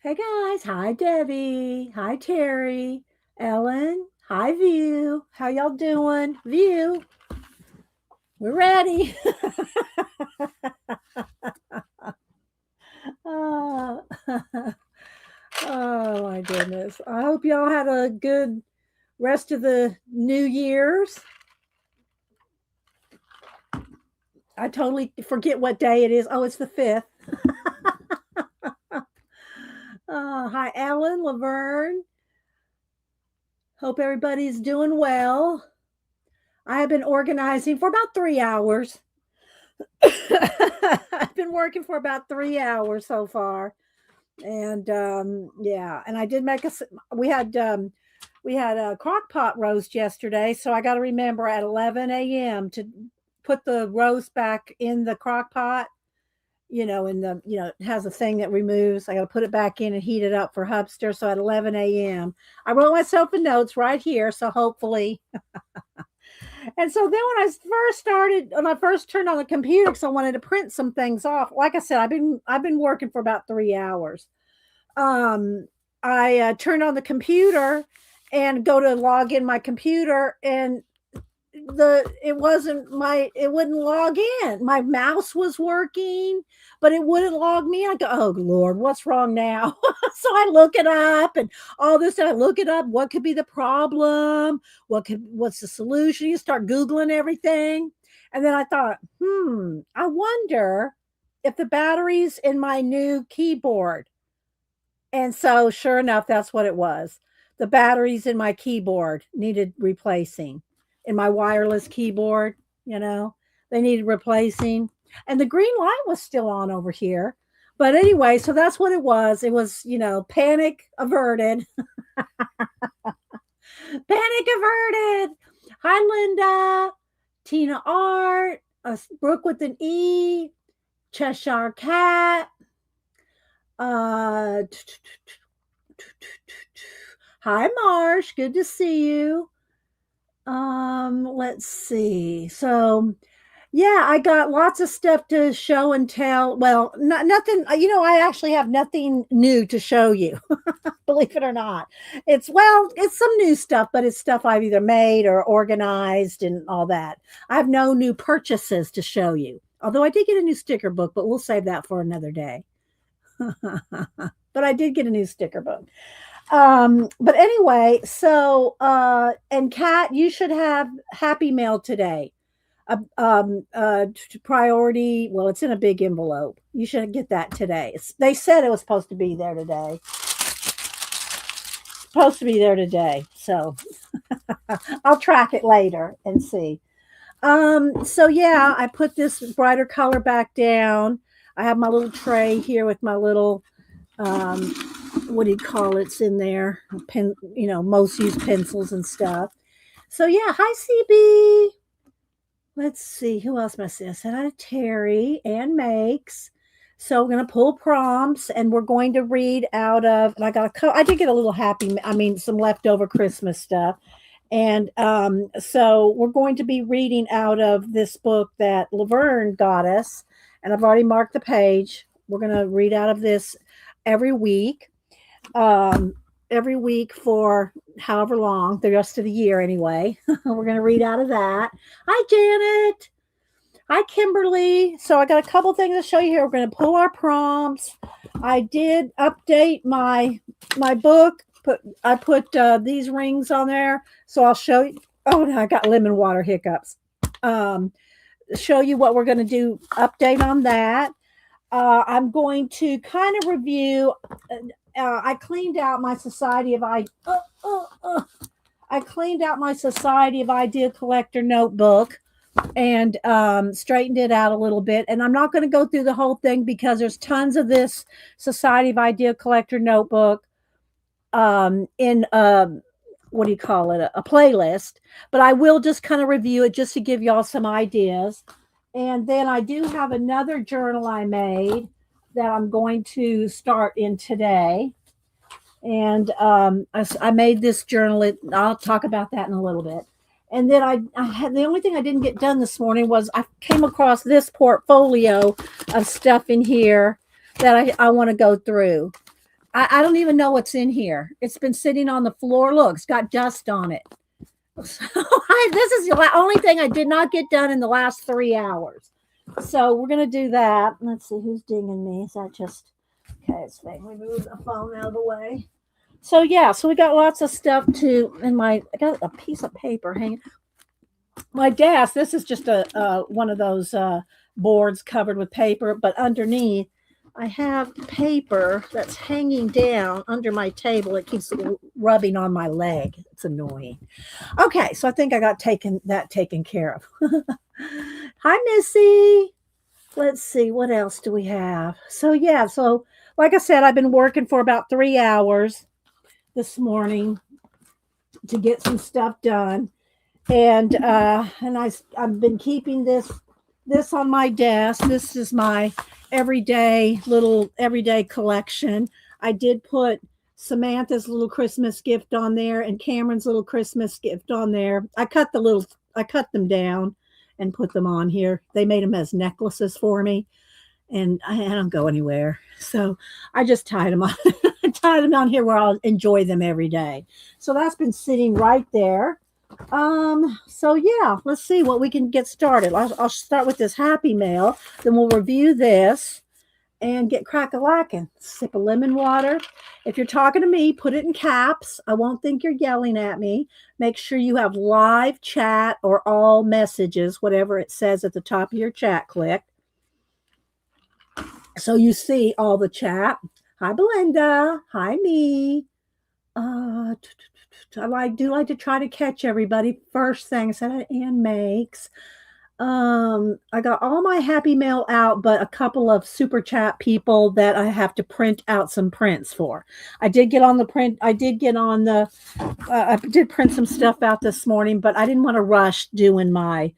Hey guys, hi Debbie, hi Terry, Ellen, hi View. How y'all doing? View, we're ready. oh, oh my goodness. I hope y'all had a good rest of the New Year's. I totally forget what day it is. Oh, it's the 5th. Hi Ellen, Laverne. Hope everybody's doing well. I have been organizing for about 3 hours. I've been working for about 3 hours so far, and yeah, and I did make us. We had a crock pot roast yesterday, so I got to remember at 11 a.m. to put the roast back in the crock pot. It has a thing that removes. I got to put it back in and heat it up for Hubster. So at 11 a.m., I wrote myself a notes right here. So hopefully and so then when I first turned on the computer, because I wanted to print some things off. Like I said, I've been working for about 3 hours. Um, I turned on the computer and go to log in my computer, and it wouldn't log in. My mouse was working, but it wouldn't log me. I go, oh Lord, what's wrong now? So I look it up and all this. I look it up. What could be the problem? What's the solution? You start Googling everything. And then I thought, I wonder if the batteries in my new keyboard. And so sure enough, that's what it was. The batteries in my keyboard needed replacing. In my wireless keyboard, you know, they needed replacing. And the green light was still on over here. But anyway, so that's what it was. It was, panic averted. Panic averted. Hi, Linda, Tina Art, Brooke with an E, Cheshire Cat. Uh, Hi, Marsh. Good to see you. Let's see. So, yeah, I got lots of stuff to show and tell. Well, nothing, I actually have nothing new to show you, believe it or not. It's some new stuff, but it's stuff I've either made or organized and all that. I have no new purchases to show you. Although I did get a new sticker book, but we'll save that for another day. But I did get a new sticker book. But anyway, and Kat, you should have Happy Mail today. Priority. Well, it's in a big envelope. You should get that today. They said it was supposed to be there today. Supposed to be there today. So I'll track it later and see. So yeah, I put this brighter color back down. I have my little tray here with my little um what do you call it's in there? Pen, most used pencils and stuff. So yeah, hi CB. Let's see who else must I said hi to Terry and Makes. So we're gonna pull prompts and we're going to read out of. And I did get a little some leftover Christmas stuff. And so we're going to be reading out of this book that Laverne got us, and I've already marked the page. We're going to read out of this every week, um, every week for however long, the rest of the year anyway. We're going to read out of that. Hi, Janet. Hi, Kimberly. So I got a couple things to show you here. We're going to pull our prompts. I did update my book. I put these rings on there, so I'll show you. Oh, no, I got lemon water hiccups. Show you what we're going to do. Update on that. I'm going to kind of review. I cleaned out my Society of I cleaned out my Society of Idea Collector notebook and straightened it out a little bit. And I'm not going to go through the whole thing because there's tons of this Society of Idea Collector notebook in what do you call it, a playlist. But I will just kind of review it just to give y'all some ideas. And then I do have another journal I made that I'm going to start in today. And I made this journal. I'll talk about that in a little bit. And then I had the only thing I didn't get done this morning was I came across this portfolio of stuff in here that I want to go through. I don't even know what's in here. It's been sitting on the floor. Look, it's got dust on it. So this is the only thing I did not get done in the last 3 hours. So we're gonna do that. Let's see who's dinging me. Is that just okay? It's fine. We move the phone out of the way. So yeah, so we got lots of stuff to in my. I got a piece of paper hanging. My desk. This is just a one of those boards covered with paper, but underneath I have paper that's hanging down under my table. It keeps rubbing on my leg. It's annoying. Okay, so I think I got taken care of. Hi, Missy. Let's see, what else do we have? So yeah, so like I said, I've been working for about 3 hours this morning to get some stuff done, and I've been keeping this on my desk. This is my everyday collection. I did put Samantha's little Christmas gift on there and Cameron's little Christmas gift on there. I cut them down and put them on here. They made them as necklaces for me, and I don't go anywhere. So I just tied them on tied them on here where I'll enjoy them every day. So that's been sitting right there. So yeah, let's see what we can get started. I'll start with this Happy Mail, then we'll review this and get crack-a-lackin'. Sip of lemon water. If you're talking to me, put it in caps. I won't think you're yelling at me. Make sure you have live chat or all messages, whatever it says at the top of your chat clicked. So you see all the chat. Hi, Belinda. Hi, me. I do like to try to catch everybody. First thing, I said Ann makes. I got all my Happy Mail out, but a couple of super chat people that I have to print out some prints for. I did print some stuff out this morning, but I didn't want to rush doing my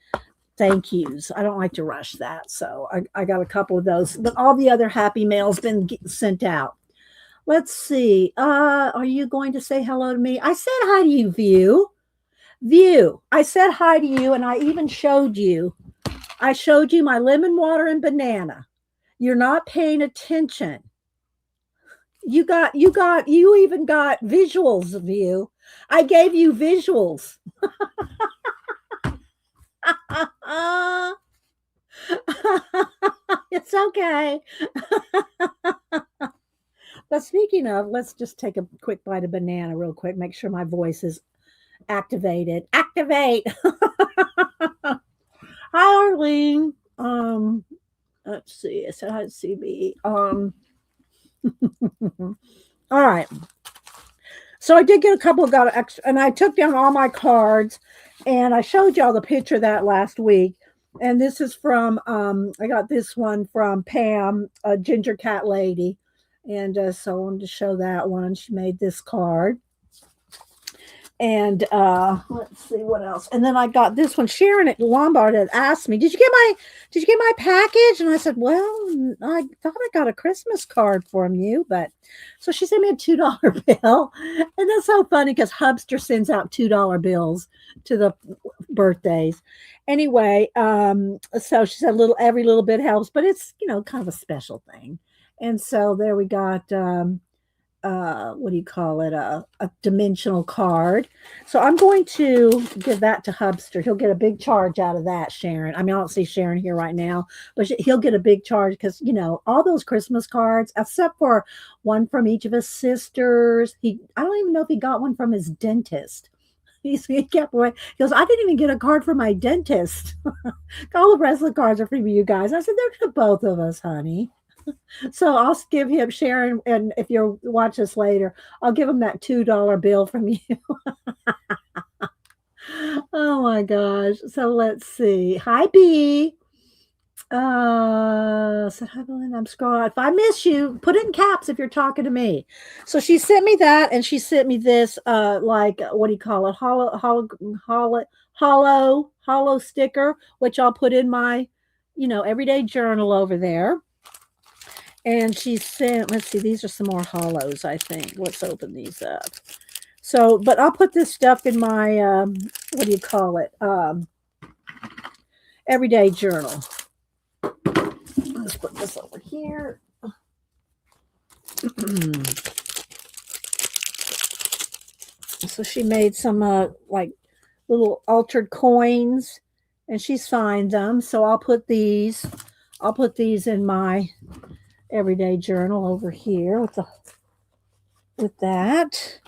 thank yous. I don't like to rush that. So I got a couple of those, but all the other Happy Mail's been sent out. Let's see. Are you going to say hello to me? I said hi to you, View. I said hi to you, and I even showed you. I showed you my lemon water and banana. You're not paying attention. You even got visuals, View. I gave you visuals. It's okay. But speaking of, let's just take a quick bite of banana real quick. Make sure my voice is activated. Activate. Hi, Arlene. Let's see. I said hi to CB. All right. So I did get a couple of extra, and I took down all my cards, and I showed y'all the picture of that last week. And this is from I got this one from Pam, a ginger cat lady. And so I wanted to show that one. She made this card. And let's see what else. And then I got this one. Sharon at Lombard had asked me, did you get my package? And I said, well, I thought I got a Christmas card from you. But so she sent me a $2 bill. And that's so funny because Hubster sends out $2 bills to the birthdays. Anyway, so she said every little bit helps, but it's, kind of a special thing. And so there we got, what do you call it? A dimensional card. So I'm going to give that to Hubster. He'll get a big charge out of that, Sharon. I mean, I don't see Sharon here right now, but he'll get a big charge because, all those Christmas cards, except for one from each of his sisters. I don't even know if he got one from his dentist. He kept away. He goes, I didn't even get a card from my dentist. All the rest of the cards are from you guys. I said, they're to both of us, honey. So I'll give him, Sharon, and if you watch this later, I'll give him that $2 bill from you. Oh my gosh. So let's see. Hi, B. So hi, Belinda. I'm scrolling. If I miss you, put it in caps if you're talking to me. So she sent me that, and she sent me this, what do you call it? Hollow sticker, which I'll put in my, everyday journal over there. And she sent, let's see, these are some more hollows, I think. Let's open these up. So, but I'll put this stuff in my, what do you call it? Everyday journal. Let's put this over here. So she made some like little altered coins, and she signed them. So I'll put these in my everyday journal over here with that.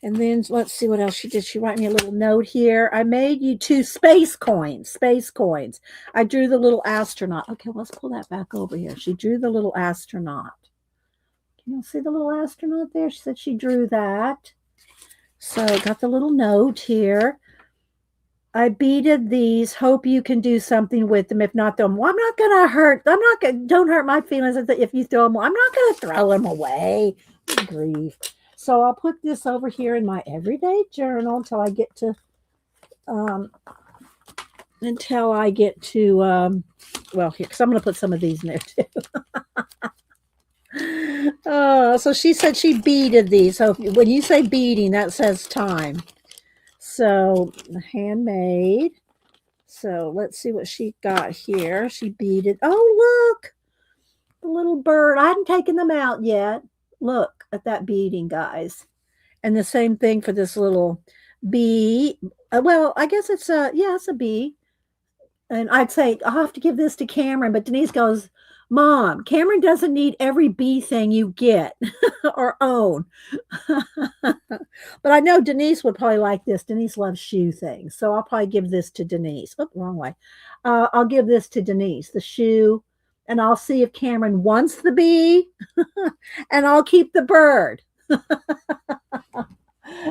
And then let's see what else she did. She wrote me a little note here. I made you 2 space coins. Space coins. I drew the little astronaut. Okay, let's pull that back over here. She drew the little astronaut. Can you see the little astronaut there? She said she drew that. So got the little note here. I beaded these. Hope you can do something with them. If not, them. Well, I'm not gonna hurt. I'm not gonna. Don't hurt my feelings if you throw them. I'm not gonna throw them away. Good grief. So I'll put this over here in my everyday journal until I get to well, here, because I'm going to put some of these in there too. So she said she beaded these. So when you say beading, that says time. So handmade. So let's see what she got here. She beaded. Oh, look, the little bird. I hadn't taken them out yet. Look at that beading, guys. And the same thing for this little bee. Well, I guess it's it's a bee. And I'd say, I'll have to give this to Cameron. But Denise goes, Mom, Cameron doesn't need every bee thing you get or own. But I know Denise would probably like this. Denise loves shoe things. So I'll probably give this to Denise. Oh, wrong way. I'll give this to Denise, the shoe. And I'll see if Cameron wants the bee. And I'll keep the bird.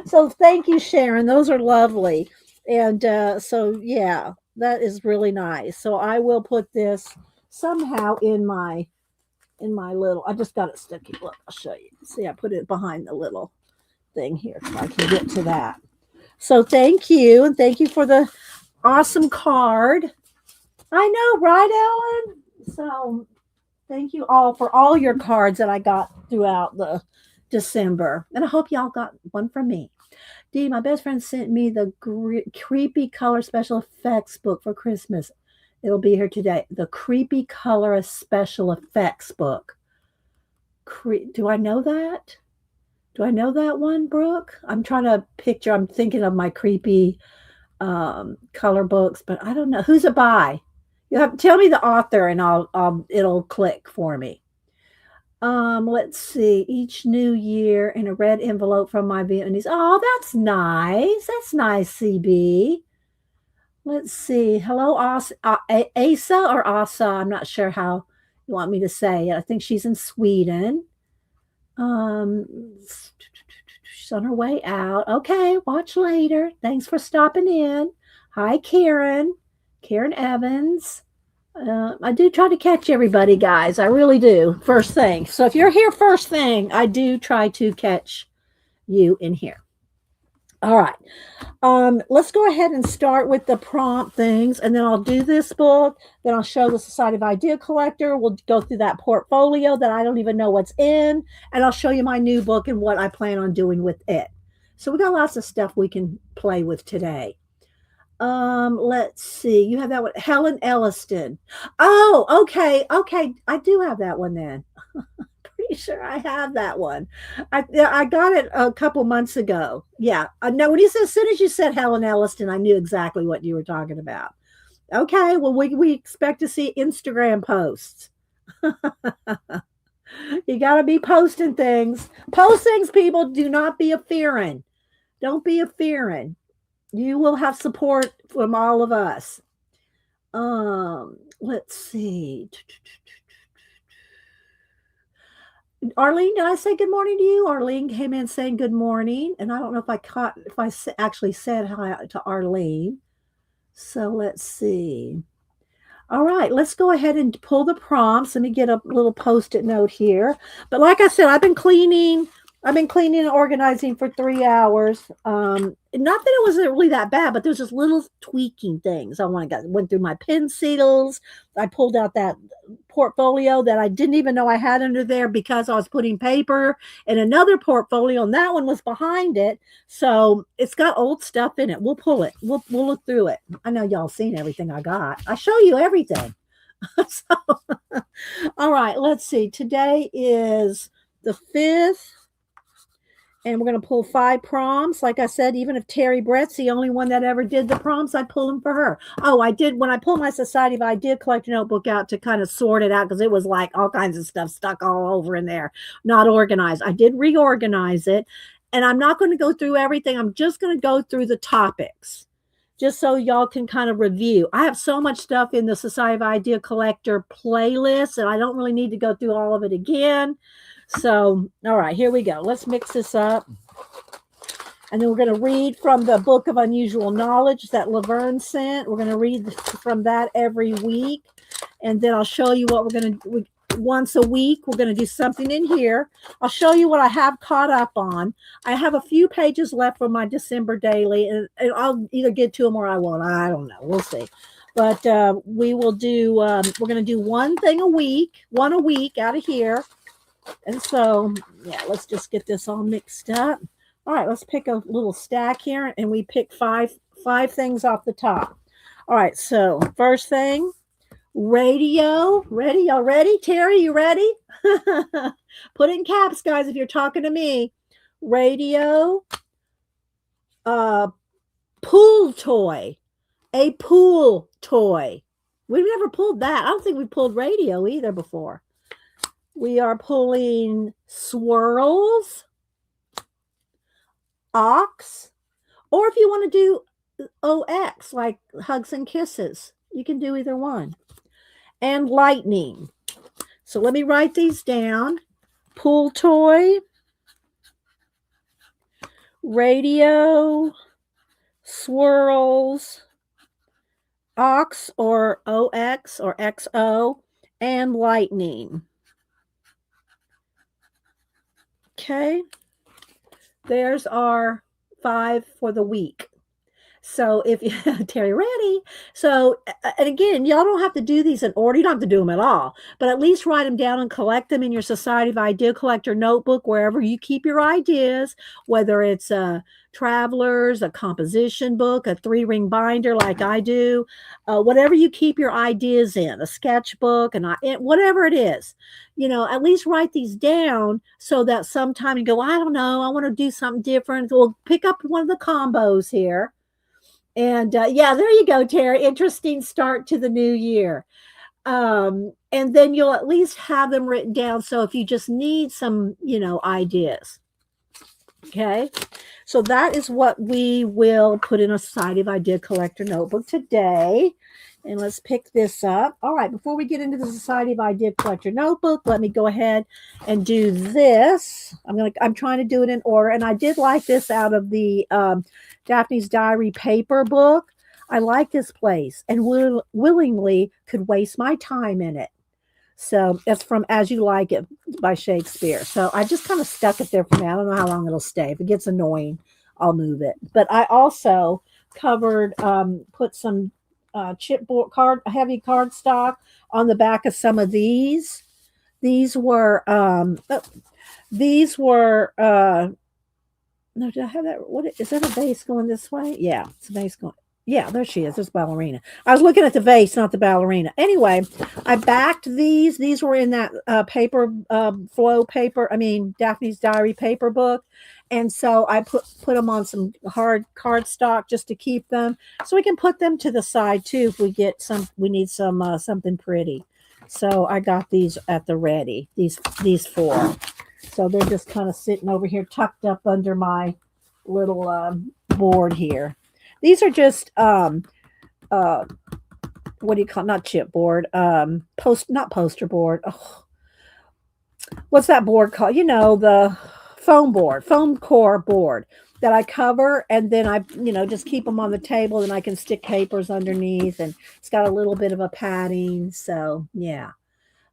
So thank you, Sharon. Those are lovely. And so, yeah, that is really nice. So I will put this somehow in my little, I just got it sticky. Look, I'll show you. See, I put it behind the little thing here so I can get to that. So thank you. And thank you for the awesome card. I know, right, Ellen? So thank you all for all your cards that I got throughout the December. And I hope y'all got one from me. Dee, my best friend sent me the creepy color special effects book for Christmas. It'll be here today. The creepy color special effects book. Do I know that? Do I know that one, Brooke? I'm trying to picture. I'm thinking of my creepy color books, but I don't know. Who's it by? You have to tell me the author, and it'll click for me. Let's see. Each new year in a red envelope from my Vietnamese. Oh, that's nice. That's nice, CB. Let's see. Hello, Asa or Asa. I'm not sure how you want me to say it. I think she's in Sweden. She's on her way out. Okay, watch later. Thanks for stopping in. Hi, Karen. Karen Evans. I do try to catch everybody, guys. I really do. First thing. So if you're here first thing, I do try to catch you in here. All right. Let's go ahead and start with the prompt things, and then I'll do this book. Then I'll show the Society of Idea Collector. We'll go through that portfolio that I don't even know what's in, and I'll show you my new book and what I plan on doing with it. So we got lots of stuff we can play with today. Let's see. You have that one, Helen Elliston. Oh, okay. I do have that one then. Pretty sure I have that one. I got it a couple months ago. Yeah. No, when as soon as you said Helen Elliston, I knew exactly what you were talking about. Okay. Well, we expect to see Instagram posts. You got to be posting things. Post things, people. Do not be a fearing. Don't be a fearing. You will have support from all of us. Let's see. Arlene, did I say good morning to you? Arlene came in saying good morning, and I don't know if I actually said hi to Arlene. So let's see. All right, let's go ahead and pull the prompts. Let me get a little Post-it note here. But like I said, I've been cleaning and organizing for 3 hours. Not that it was really that bad, but there's just little tweaking things. Went through my pencils. I pulled out that portfolio that I didn't even know I had under there because I was putting paper in another portfolio, and that one was behind it. So it's got old stuff in it. We'll pull it. We'll look through it. I know y'all seen everything I got. I show you everything. So, all right, let's see. Today is the 5th. And we're going to pull 5 prompts. Like I said, even if Terry Brett's the only one that ever did the prompts, I'd pull them for her. Oh, I did when I pulled my Society of Idea Collector notebook out to kind of sort it out because it was like all kinds of stuff stuck all over in there, not organized. I did reorganize it, and I'm not going to go through everything. I'm just going to go through the topics just so y'all can kind of review. I have so much stuff in the Society of Idea Collector playlist, and I don't really need to go through all of it again. So, all right, here we go. Let's mix this up. And then we're going to read from the Book of Unusual Knowledge that Laverne sent. We're going to read from that every week. And then I'll show you what we're going to do. Once a week, we're going to do something in here. I'll show you what I have caught up on. I have a few pages left from my December daily, and I'll either get to them or I won't. I don't know. We'll see. But we will do, we're going to do one a week out of here. And so, yeah, let's just get this all mixed up. All right, let's pick a little stack here, and we pick five things off the top. All right, so first thing, radio. Ready? Y'all ready? Terry, you ready? Put it in caps, guys, if you're talking to me. Radio, pool toy. A pool toy. We've never pulled that. I don't think we've pulled radio either before. We are pulling swirls, ox, or if you want to do OX, like hugs and kisses, you can do either one. And lightning. So let me write these down. Pool toy, radio, swirls, ox or OX or XO, and lightning. Okay, there's our 5 for the week. So if you, Terry, ready? So, and again, y'all don't have to do these in order. You don't have to do them at all, but at least write them down and collect them in your Society of Idea Collector notebook, wherever you keep your ideas, whether it's a Traveler's, a composition book, a 3-ring binder like I do, whatever you keep your ideas in, a sketchbook, and whatever it is, you know, at least write these down so that sometime you go, I don't know, I want to do something different. We'll pick up one of the combos here. And yeah, there you go, Terry. Interesting start to the new year. And then you'll at least have them written down. So if you just need some, you know, ideas. Okay. So that is what we will put in a Society of Idea Collector notebook today. And let's pick this up. All right. Before we get into the Society of Idea Collector notebook, let me go ahead and do this. I'm trying to do it in order. And I did like this out of the Daphne's Diary paper book. I like this place and willingly could waste my time in it. So that's from As You Like It by Shakespeare. So I just kind of stuck it there for now. I don't know how long it'll stay. If it gets annoying, I'll move it. But I also covered, put some chipboard heavy cardstock on the back of some of these. These were no, did I have that? What is that, a vase going this way? Yeah, it's a vase going. Yeah, there she is. There's ballerina. I was looking at the vase, not the ballerina. Anyway, I backed these. These were in that paper, flow paper. I mean, Daphne's Diary paper book. And so I put them on some hard cardstock just to keep them. So we can put them to the side too if we get we need some something pretty. So I got these at the ready. These 4. So they're just kind of sitting over here, tucked up under my little board here. These are just what do you call, not chipboard, not poster board. Oh, what's that board called? You know, the foam core board that I cover, and then I, you know, just keep them on the table, and I can stick papers underneath, and it's got a little bit of a padding. So yeah.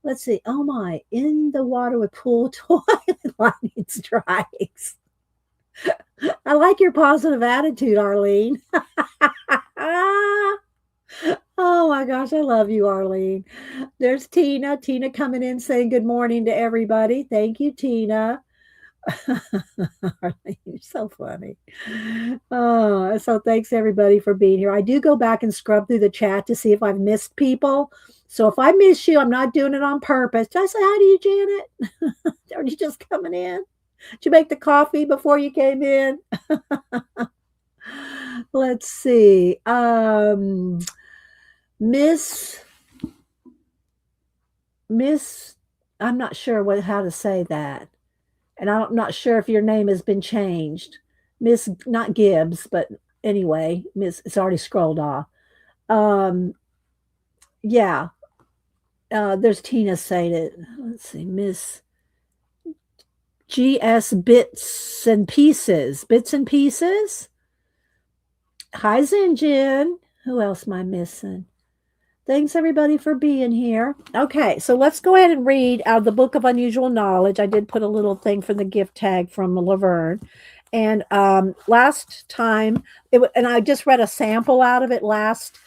Let's see. Oh my, in the water with pool toy and lightning strikes. I like your positive attitude, Arlene. Oh my gosh, I love you, Arlene. There's Tina. Tina coming in saying good morning to everybody. Thank you, Tina. Arlene, you're so funny. Oh, so thanks everybody for being here. I do go back and scrub through the chat to see if I've missed people. So if I miss you, I'm not doing it on purpose. Did I say hi to you, Janet? Are you just coming in? Did you make the coffee before you came in? Let's see. Miss Miss I'm not sure how to say that. And I'm not sure if your name has been changed. Miss not Gibbs, but anyway, Miss it's already scrolled off. Um yeah, there's Tina saying it. Let's see, Miss GS Bits and Pieces. Bits and Pieces. Hi, Zinjin. Who else am I missing? Thanks everybody for being here. Okay, so let's go ahead and read out of the Book of Unusual Knowledge. I did put a little thing for the gift tag from Laverne. And last time, and I just read a sample out of it last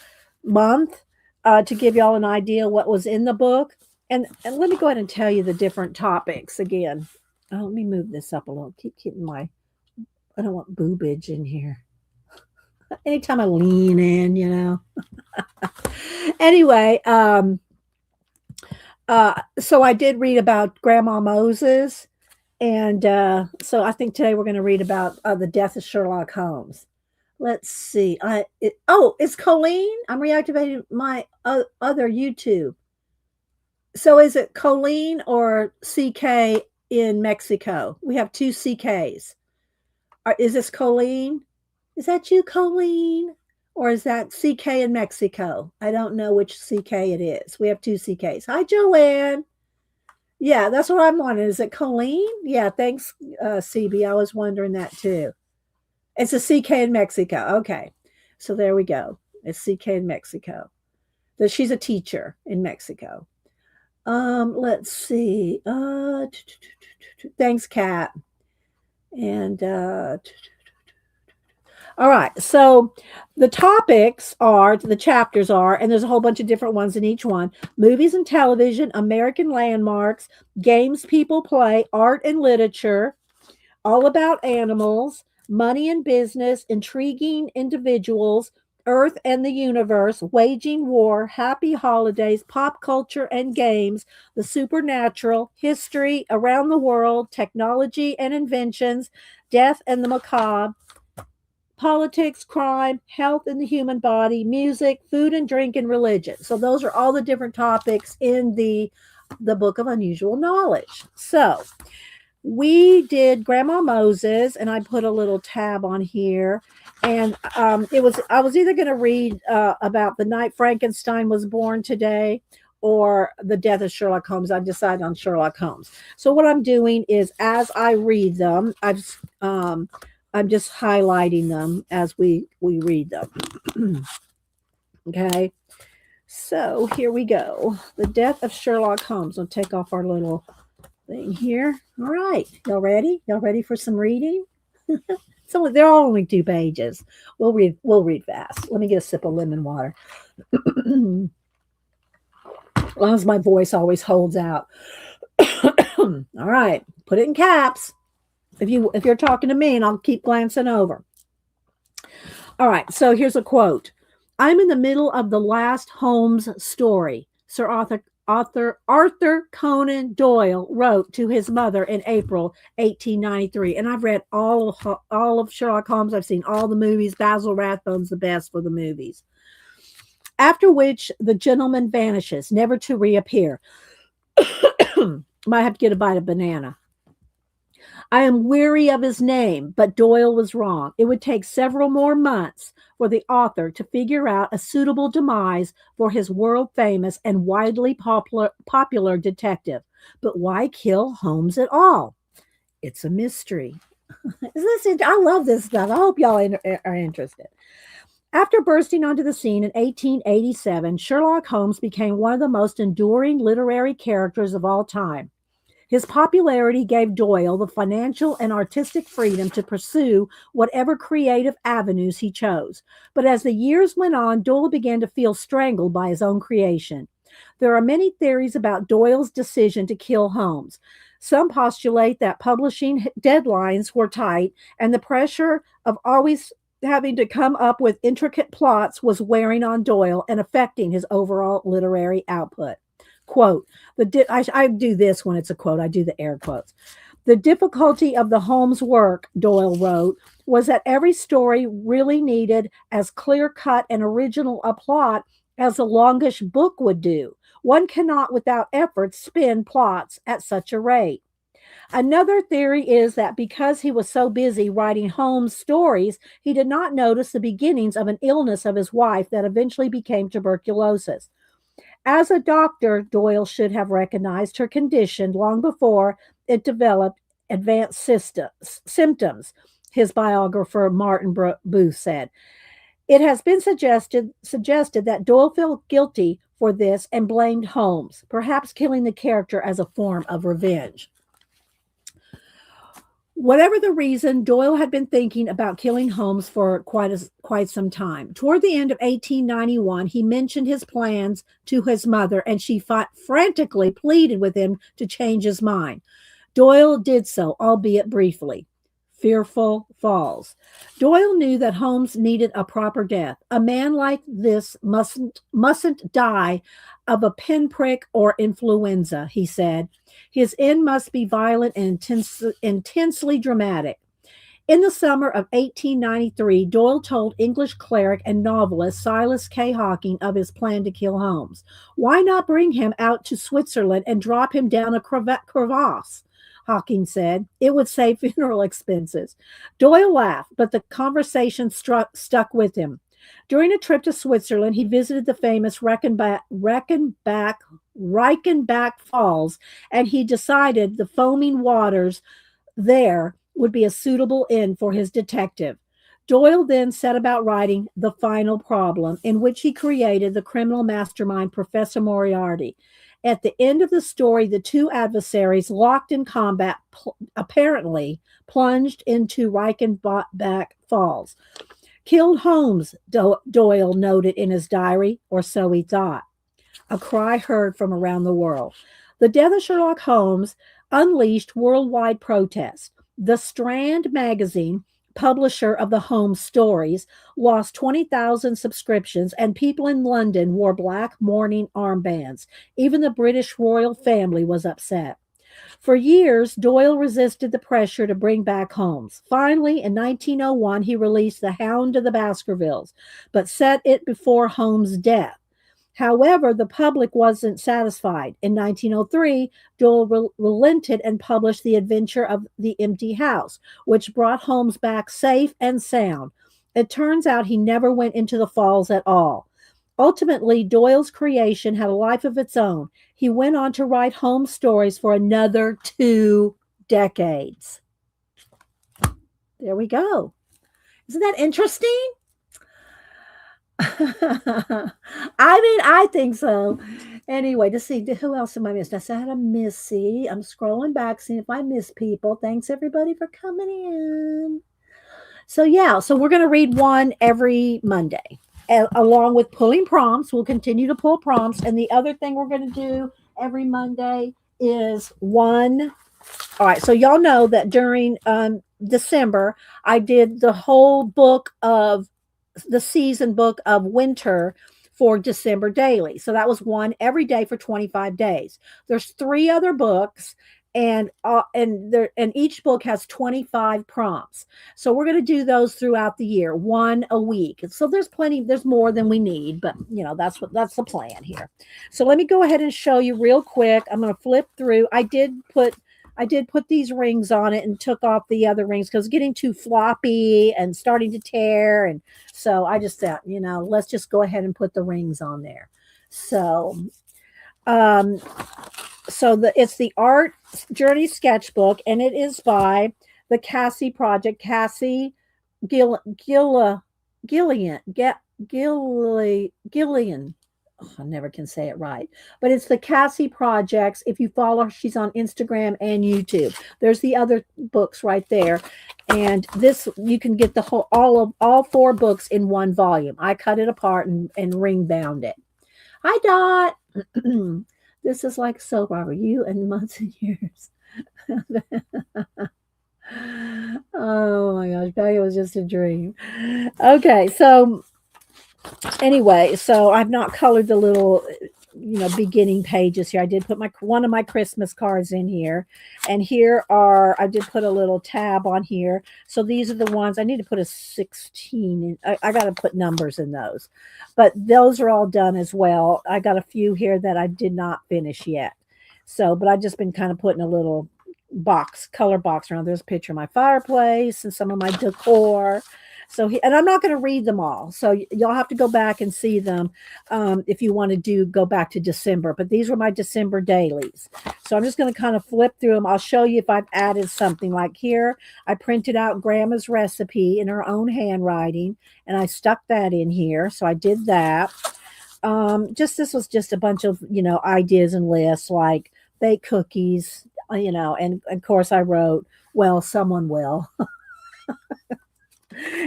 month to give y'all an idea what was in the book. And let me go ahead and tell you the different topics again. Oh, let me move this up a little. Keep keeping I don't want boobage in here. Anytime I lean in, you know. Anyway, so I did read about Grandma Moses, and so I think today we're going to read about the death of Sherlock Holmes. Let's see. It's Colleen. I'm reactivating my other YouTube. So is it Colleen or CK in Mexico? We have two CKs. Is this Colleen? Is that you, Colleen? Or is that CK in Mexico? I don't know which CK it is. We have two CKs. Hi, Joanne. Yeah, that's what I'm wondering. Is it Colleen? Yeah, thanks, CB. I was wondering that too. It's a CK in Mexico. Okay. So there we go. It's CK in Mexico. She's a teacher in Mexico. Let's see. Thanks, Kat. And all right. So the topics are, the chapters are, and there's a whole bunch of different ones in each one: movies and television, American landmarks, games people play, art and literature, all about animals, money and business, intriguing individuals, Earth and the universe, waging war, happy holidays, pop culture and games, the supernatural, history, around the world, technology and inventions, death and the macabre, politics, crime, health and the human body, music, food and drink, and religion. So those are all the different topics in the Book of Unusual Knowledge. So we did Grandma Moses, and I put a little tab on here. And I was either going to read about the night Frankenstein was born today, or the death of Sherlock Holmes. I've decided on Sherlock Holmes. So what I'm doing is, as I read them, I'm just highlighting them as we read them. Okay. So here we go. The death of Sherlock Holmes. I'll take off our little thing here. All right. Y'all ready? Y'all ready for some reading? So they're all only 2 pages. We'll read fast. Let me get a sip of lemon water. As long as my voice always holds out. All right. Put it in caps. If you're talking to me, and I'll keep glancing over. All right, so here's a quote. I'm in the middle of the last Holmes story. Sir Arthur Conan Doyle wrote to his mother in April 1893. And I've read all of Sherlock Holmes. I've seen all the movies. Basil Rathbone's the best for the movies. After which the gentleman vanishes, never to reappear. Might have to get a bite of banana. I am weary of his name, but Doyle was wrong. It would take several more months for the author to figure out a suitable demise for his world-famous and widely popular detective. But why kill Holmes at all? It's a mystery. I love this stuff. I hope y'all are interested. After bursting onto the scene in 1887, Sherlock Holmes became one of the most enduring literary characters of all time. His popularity gave Doyle the financial and artistic freedom to pursue whatever creative avenues he chose. But as the years went on, Doyle began to feel strangled by his own creation. There are many theories about Doyle's decision to kill Holmes. Some postulate that publishing deadlines were tight, and the pressure of always having to come up with intricate plots was wearing on Doyle and affecting his overall literary output. Quote, I do this when it's a quote. I do the air quotes. The difficulty of the Holmes work, Doyle wrote, was that every story really needed as clear cut and original a plot as a longish book would do. One cannot, without effort, spin plots at such a rate. Another theory is that because he was so busy writing Holmes stories, he did not notice the beginnings of an illness of his wife that eventually became tuberculosis. As a doctor, Doyle should have recognized her condition long before it developed advanced symptoms, his biographer Martin Booth said. It has been suggested that Doyle felt guilty for this and blamed Holmes, perhaps killing the character as a form of revenge. Whatever the reason, Doyle had been thinking about killing Holmes for quite some time. Toward the end of 1891, he mentioned his plans to his mother, and she frantically pleaded with him to change his mind. Doyle did so, albeit briefly. Fearful falls. Doyle knew that Holmes needed a proper death. A man like this mustn't die of a pinprick or influenza, he said. His end must be violent and intensely dramatic. In the summer of 1893, Doyle told English cleric and novelist Silas K. Hawking of his plan to kill Holmes. Why not bring him out to Switzerland and drop him down a crevasse? Hawking said. It would save funeral expenses. Doyle laughed, but the conversation stuck with him. During a trip to Switzerland, he visited the famous Reichenbach Falls, and he decided the foaming waters there would be a suitable end for his detective. Doyle then set about writing The Final Problem, in which he created the criminal mastermind Professor Moriarty. At the end of the story, the two adversaries, locked in combat, apparently plunged into Reichenbach Falls. Killed Holmes, Doyle noted in his diary, or so he thought. A cry heard from around the world. The death of Sherlock Holmes unleashed worldwide protest. The Strand magazine, publisher of the Holmes stories, lost 20,000 subscriptions, and people in London wore black mourning armbands. Even the British royal family was upset. For years, Doyle resisted the pressure to bring back Holmes. Finally, in 1901, he released The Hound of the Baskervilles, but set it before Holmes' death. However, the public wasn't satisfied. In 1903, Doyle relented and published The Adventure of the Empty House, which brought Holmes back safe and sound. It turns out he never went into the falls at all. Ultimately, Doyle's creation had a life of its own. He went on to write Holmes stories for another 2 decades. There we go. Isn't that interesting? I think so. Anyway, to see who else am I missed? I said I Missy. I'm scrolling back, seeing if I miss people. Thanks everybody for coming in. So yeah, so we're going to read one every Monday, along with pulling prompts. We'll continue to pull prompts, and the other thing we're going to do every Monday is one. All right, so y'all know that during December, I did the whole book of the season book of winter for December daily. So that was one every day for 25 days. There's 3 other books, and each book has 25 prompts. So we're going to do those throughout the year, one a week. So there's more than we need, but that's the plan here. So let me go ahead and show you real quick. I'm going to flip through. I did put these rings on it and took off the other rings because it's getting too floppy and starting to tear. And so I just thought, let's just go ahead and put the rings on there. So, it's the Art Journey Sketchbook, and it is by the Cassie Project, Cassie Gillian. I never can say it right, but it's the Cassie Projects. If you follow her, she's on Instagram and YouTube. There's the other books right there, and this you can get the whole all 4 books in one volume. I cut it apart and ring bound it. Hi Dot. This is like soap opera. You and months and years. Oh my gosh, Peggy, it was just a dream. Okay, so anyway, so I've not colored the little beginning pages here. I did put one of my Christmas cards in here, and here are I did put a little tab on here. So these are the ones I need to put a 16 in. I got to put numbers in those, but those are all done as well. I got a few here that I did not finish yet. So, but I just been kind of putting a little color box around. There's a picture of my fireplace and some of my decor. So, and I'm not going to read them all. So y'all have to go back and see them if you want to go back to December. But these were my December dailies. So I'm just going to kind of flip through them. I'll show you if I've added something. Like here, I printed out Grandma's recipe in her own handwriting, and I stuck that in here. So I did that. This was just a bunch of, ideas and lists like bake cookies, and of course I wrote, well, someone will.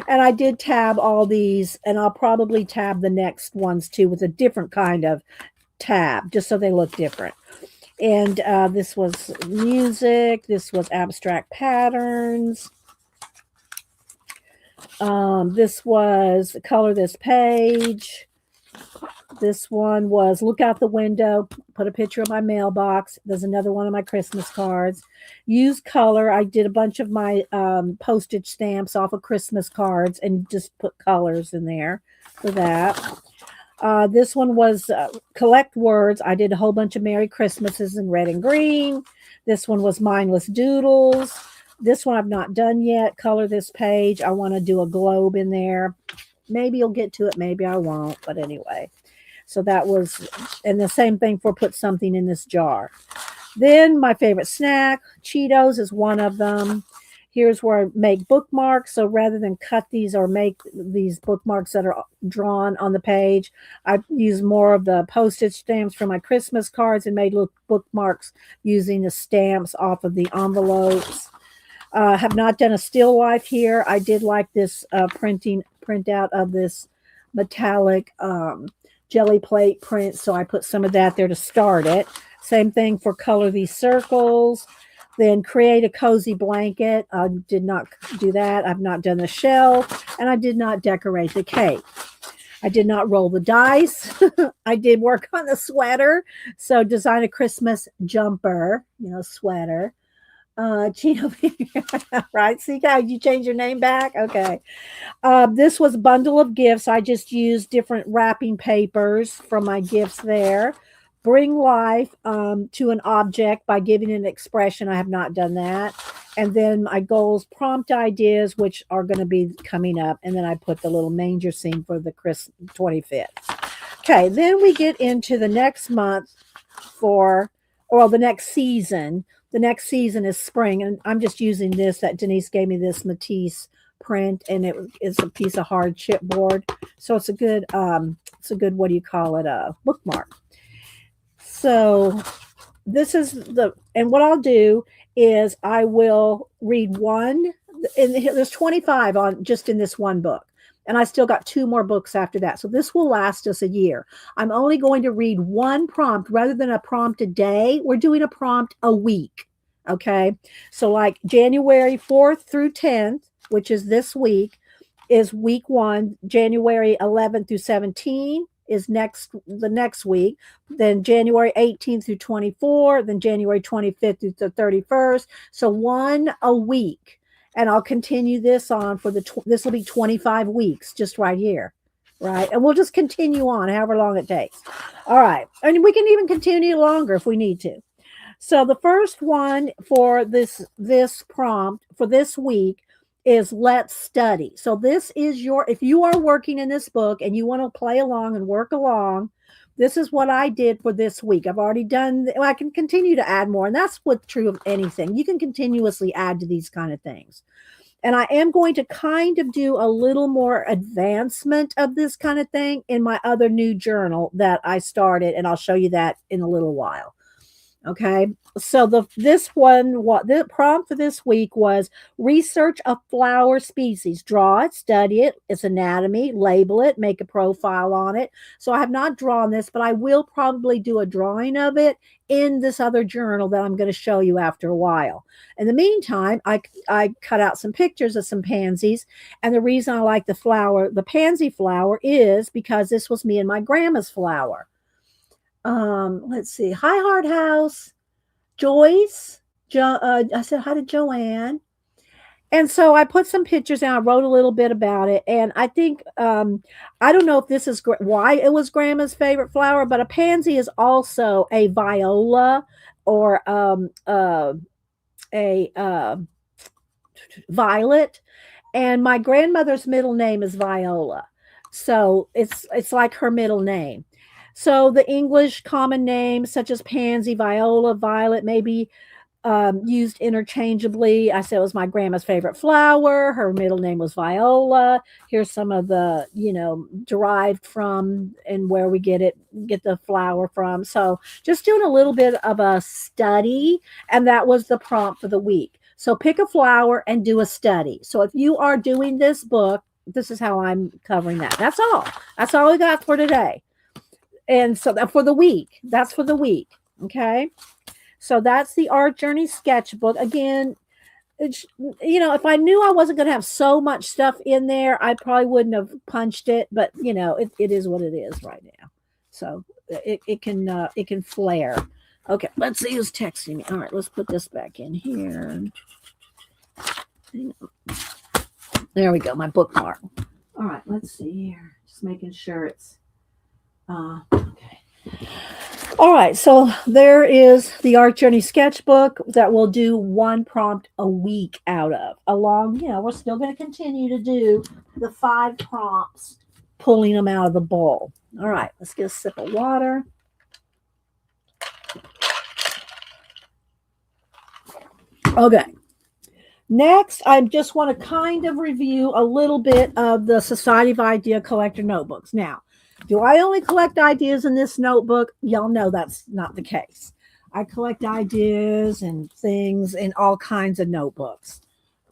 And I did tab all these, and I'll probably tab the next ones too with a different kind of tab, just so they look different. And this was music. This was abstract patterns. This was color this page. This one was look out the window, put a picture of my mailbox. There's another one of my Christmas cards. Use color. I did a bunch of my postage stamps off of Christmas cards and just put colors in there for that. This one was collect words. I did a whole bunch of Merry Christmases in red and green. This one was mindless doodles. This one I've not done yet. Color this page. I want to do a globe in there. Maybe you'll get to it. Maybe I won't. But anyway. So that was, and the same thing for put something in this jar. Then my favorite snack, Cheetos is one of them. Here's where I make bookmarks. So rather than cut these or make these bookmarks that are drawn on the page, I use more of the postage stamps for my Christmas cards and made little bookmarks using the stamps off of the envelopes. Have not done a still life here. I did like this printout of this metallic jelly plate print, so I put some of that there to start it. Same thing for color these circles. Then create a cozy blanket. I did not do that. I've not done the shell, and I did not decorate the cake. I did not roll the dice. I did work on the sweater. So design a Christmas jumper, sweater. Chino, right? See how you change your name back? Okay. This was a bundle of gifts. I just used different wrapping papers from my gifts there. Bring life to an object by giving it an expression. I have not done that. And then my goals, prompt ideas, which are going to be coming up. And then I put the little manger scene for the 25th. Okay, then we get into the next month the next season. The next season is spring, and I'm just using this that Denise gave me, this Matisse print, and it's a piece of hard chipboard. So it's a good what do you call it? A bookmark. So this is and what I'll do is I will read one, and there's 25 just in this one book. And I still got 2 more books after that. So this will last us a year. I'm only going to read one prompt rather than a prompt a day. We're doing a prompt a week. Okay. So like January 4th through 10th, which is this week, is week 1. January 11th through 17 is the next week. Then January 18th through 24, then January 25th through the 31st. So one a week. And I'll continue this on for this will be 25 weeks just right here. Right. And we'll just continue on however long it takes. All right. And we can even continue longer if we need to. So the first one for this prompt for this week is let's study. So this is if you are working in this book and you want to play along and work along, this is what I did for this week. I've already done, I can continue to add more. And that's what's true of anything. You can continuously add to these kind of things. And I am going to kind of do a little more advancement of this kind of thing in my other new journal that I started. And I'll show you that in a little while. Okay, so the prompt for this week was research a flower species, draw it, study it, its anatomy, label it, make a profile on it. So I have not drawn this, but I will probably do a drawing of it in this other journal that I'm going to show you after a while. In the meantime, I cut out some pictures of some pansies, and the reason I like the pansy flower, is because this was me and my grandma's flower. Let's see. Hi, Hard House. Joyce. I said hi to Joanne. And so I put some pictures and I wrote a little bit about it. And I think I don't know if this is why it was Grandma's favorite flower, but a pansy is also a viola or a violet. And my grandmother's middle name is Viola, so it's like her middle name. So the English common names such as pansy, viola, violet, maybe used interchangeably. I said it was my grandma's favorite flower. Her middle name was Viola. Here's some of the, derived from and where we get the flower from. So just doing a little bit of a study, and that was the prompt for the week. So pick a flower and do a study. So if you are doing this book, this is how I'm covering that. That's all. That's all we got for today. And so that for the week. That's for the week. Okay. So that's the Art Journey sketchbook. Again, if I knew I wasn't going to have so much stuff in there, I probably wouldn't have punched it. But it is what it is right now. So it can flare. Okay, let's see who's texting me. All right, let's put this back in here. There we go, my bookmark. All right, let's see here. Just making sure it's okay. All right, so there is the Art Journey sketchbook that we'll do one prompt a week out of. We're still going to continue to do the 5 prompts, pulling them out of the bowl. All right, let's get a sip of water. Okay. Next, I just want to kind of review a little bit of the Society of Idea Collector notebooks. Now, do I only collect ideas in this notebook? Y'all know that's not the case. I collect ideas and things in all kinds of notebooks.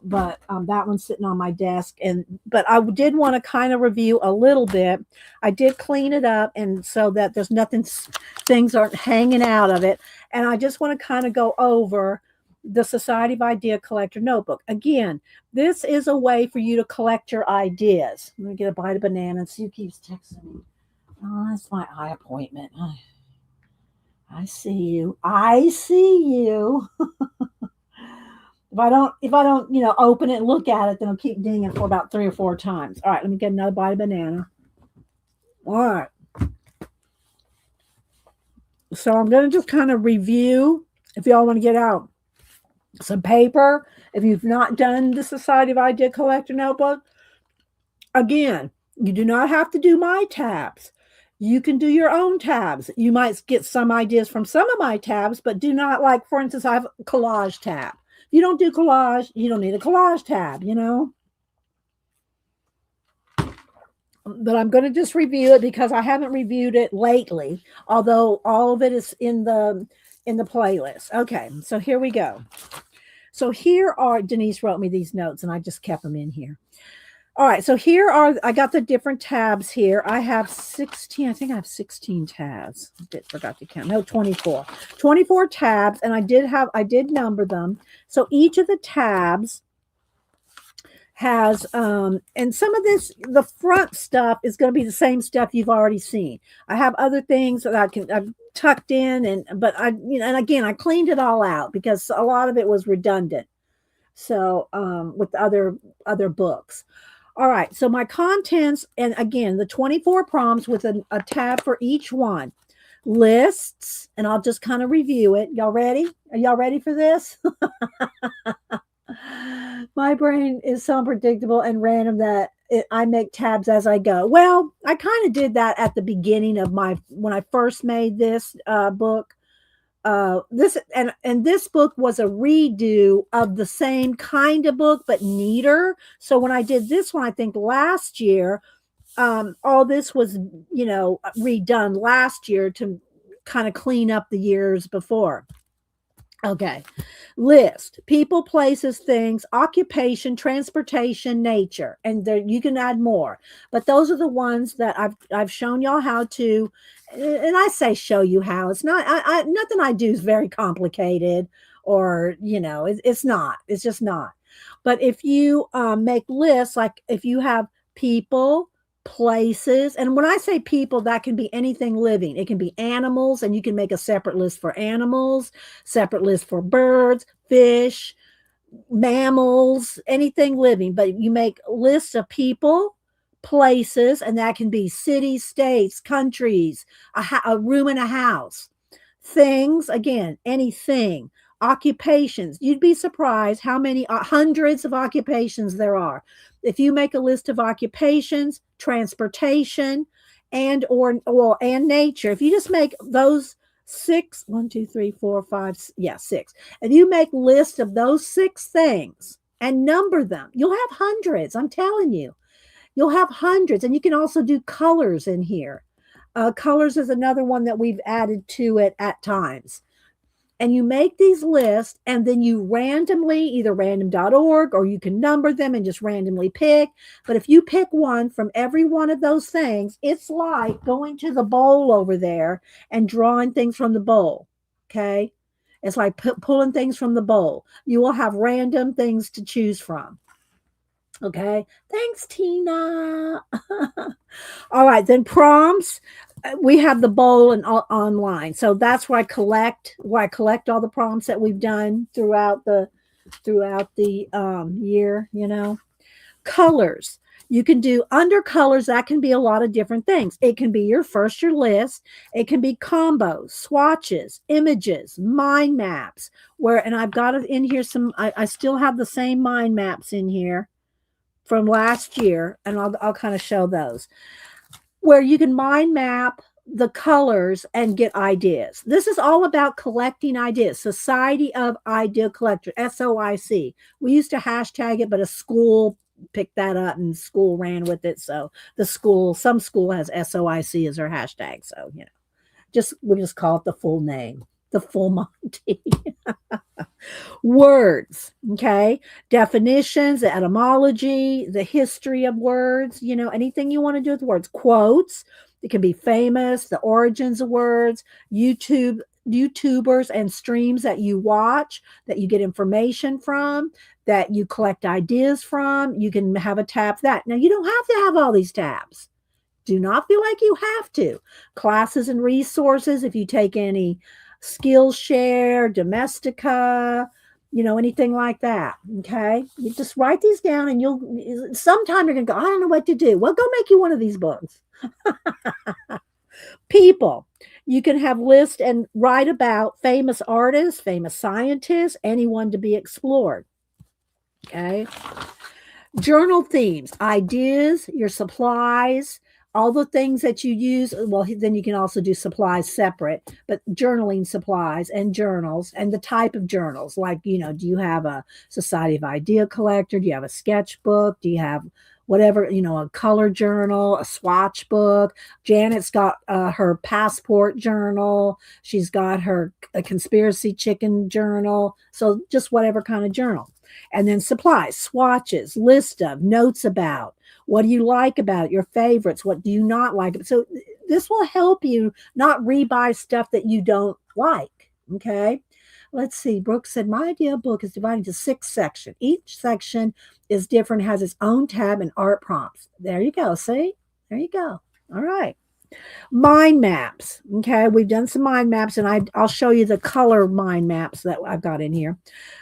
But that one's sitting on my desk. But I did want to kind of review a little bit. I did clean it up, and so that there's nothing, things aren't hanging out of it. And I just want to kind of go over the Society of Idea Collector notebook. Again, this is a way for you to collect your ideas. Let me get a bite of banana and see who keeps texting me. Oh, that's my eye appointment. I see you. I see you. If I don't, open it and look at it, then I'll keep dinging for about 3 or 4 times. All right, let me get another bite of banana. All right. So I'm going to just kind of review, if y'all want to get out some paper, if you've not done the Society of Idea Collector notebook. Again, you do not have to do my tabs. You can do your own tabs. You might get some ideas from some of my tabs, but do not, like, for instance, I have a collage tab. If you don't do collage, you don't need a collage tab, But I'm going to just review it because I haven't reviewed it lately, although all of it is in the playlist. Okay, so here we go. So here are, Denise wrote me these notes and I just kept them in here. All right, so I got the different tabs here. I have 16, I think I have 16 tabs. I forgot to count. No, 24. 24 tabs, and I did number them. So each of the tabs has, and some of this, the front stuff is going to be the same stuff you've already seen. I have other things that I've tucked in, but and again, I cleaned it all out because a lot of it was redundant. So, with the other books. All right, so my contents, and again, the 24 prompts with a tab for each one. Lists, and I'll just kind of review it. Y'all ready? Are y'all ready for this? My brain is so unpredictable and random that I make tabs as I go. Well, I kind of did that at the beginning of when I first made this book. This book was a redo of the same kind of book, but neater. So when I did this one, I think last year, all this was, redone last year to kind of clean up the years before. Okay. List: people, places, things, occupation, transportation, nature, and there you can add more. But those are the ones that I've shown y'all how to. And I say show you how. It's not. Nothing I do is very complicated, or it's not. It's just not. But if you make lists, like if you have people, places. And when I say people, that can be anything living. It can be animals, and you can make a separate list for animals, separate list for birds, fish, mammals, anything living. But you make lists of people, places, and that can be cities, states, countries, a room in a house. Things, again, anything. Occupations. You'd be surprised how many hundreds of occupations there are. If you make a list of occupations, transportation, and or well, and nature, if you just make those six, 1, 2, 3, 4, 5, yeah, six. If you make lists of those 6 things and number them, you'll have hundreds. I'm telling you, you'll have hundreds. And you can also do colors in here. Colors is another one that we've added to it at times. And you make these lists, and then you randomly, either random.org, or you can number them and just randomly pick. But if you pick one from every one of those things, it's like going to the bowl over there and drawing things from the bowl. Okay. It's like pulling things from the bowl. You will have random things to choose from. Okay. Thanks, Tina. All right. Then prompts. We have the bowl and online. So that's where I collect all the prompts that we've done throughout the year, Colors. You can do under colors. That can be a lot of different things. It can be your list. It can be combos, swatches, images, mind maps, and I've got it in here. I still have the same mind maps in here from last year, and I'll kind of show those, where you can mind map the colors and get ideas. This is all about collecting ideas. Society of Idea Collectors, SOIC. We used to hashtag it, but a school picked that up and school ran with it. So some school has SOIC as their hashtag. So, we'll just call it the full name, the full Monty. Words, okay? Definitions, the etymology, the history of words, anything you want to do with words. Quotes, it can be famous, the origins of words, YouTubers and streams that you watch, that you get information from, that you collect ideas from. You can have a tab for that. Now, you don't have to have all these tabs. Do not feel like you have to. Classes and resources, if you take any Skillshare, Domestika, anything like that. Okay. You just write these down, and sometime you're going to go, I don't know what to do. Well, go make you one of these books. People. You can have lists and write about famous artists, famous scientists, anyone to be explored. Okay. Journal themes, ideas, your supplies, all the things that you use. Well, then you can also do supplies separate, but journaling supplies and journals, and the type of journals. Like, do you have a Society of Idea Collector? Do you have a sketchbook? Do you have whatever, a color journal, a swatch book? Janet's got her passport journal. She's got a conspiracy chicken journal. So just whatever kind of journal. And then supplies, swatches, list of, notes about. What do you like about it? Your favorites? What do you not like? So this will help you not rebuy stuff that you don't like. Okay. Let's see. Brooke said, my idea book is divided into 6 sections. Each section is different, has its own tab and art prompts. There you go. See? There you go. All right. Mind maps. Okay. We've done some mind maps, and I'll show you the color mind maps that I've got in here.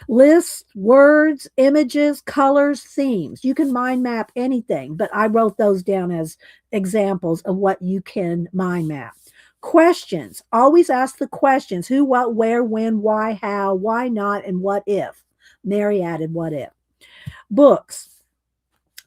Lists, words, images, colors, themes. You can mind map anything, but I wrote those down as examples of what you can mind map. Questions. Always ask the questions: who, what, where, when, why, how, why not, and what if. Mary added what if. Books.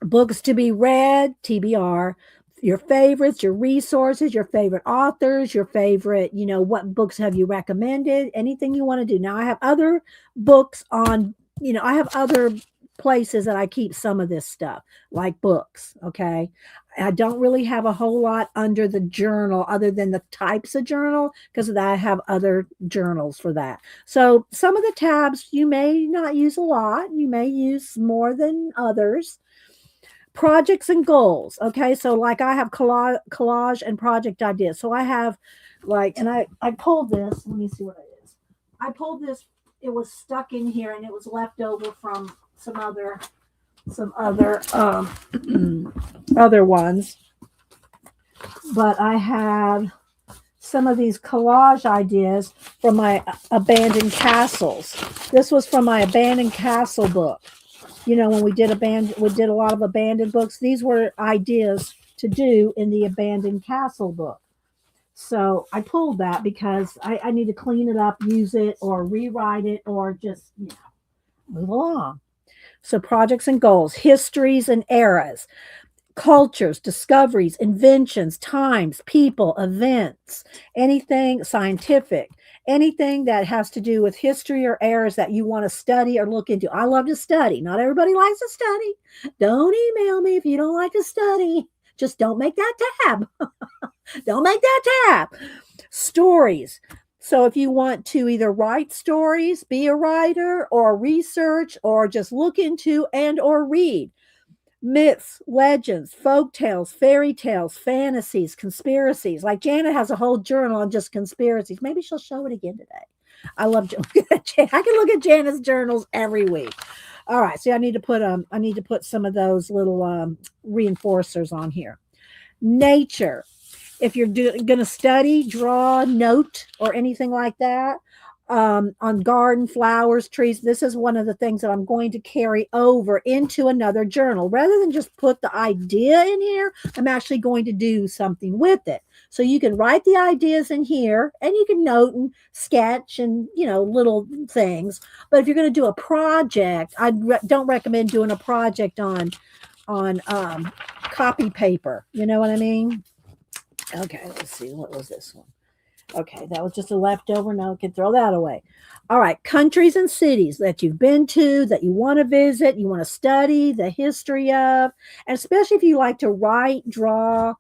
Books to be read, TBR. Your favorites, your resources, your favorite authors, your favorite, what books have you recommended, anything you want to do. Now, I have other books on, I have other places that I keep some of this stuff, like books. Okay. I don't really have a whole lot under the journal other than the types of journal, because I have other journals for that. So some of the tabs you may not use a lot. You may use more than others. Projects and goals. Okay. So like I have collage and project ideas. So I have and I pulled this. Let me see what it is. I pulled this. It was stuck in here, and it was left over from some other other ones. but I have some of these collage ideas from my abandoned castles. This was from my abandoned castle book. You know, when we did a lot of abandoned books. These were ideas to do in the abandoned castle book. So I pulled that because I need to clean it up, use it, or rewrite it, or just move along. So projects and goals, histories and eras, cultures, discoveries, inventions, times, people, events, anything scientific, anything that has to do with history or eras that you want to study or look into. I love to study. Not everybody likes to study. Don't email me if you don't like to study. Just don't make that tab. Don't make that tab. Stories. So if you want to either write stories, be a writer, or research, or just look into and or read myths, legends, folk tales, fairy tales, fantasies, conspiracies. Like Janet has a whole journal on just conspiracies. Maybe she'll show it again today. I love I can look at Janet's journals every week. All right, so I need to put some of those little reinforcers on here. Nature. If you're going to study, draw, note, or anything like that, on garden, flowers, trees. This is one of the things that I'm going to carry over into another journal. Rather than just put the idea in here, I'm actually going to do something with it. So you can write the ideas in here and you can note and sketch and, little things. But if you're going to do a project, don't recommend doing a project on copy paper. You know what I mean? Okay, let's see. What was this one? Okay, that was just a leftover. Now I can throw that away. All right, countries and cities that you've been to, that you want to visit, you want to study the history of, and especially if you like to write, draw,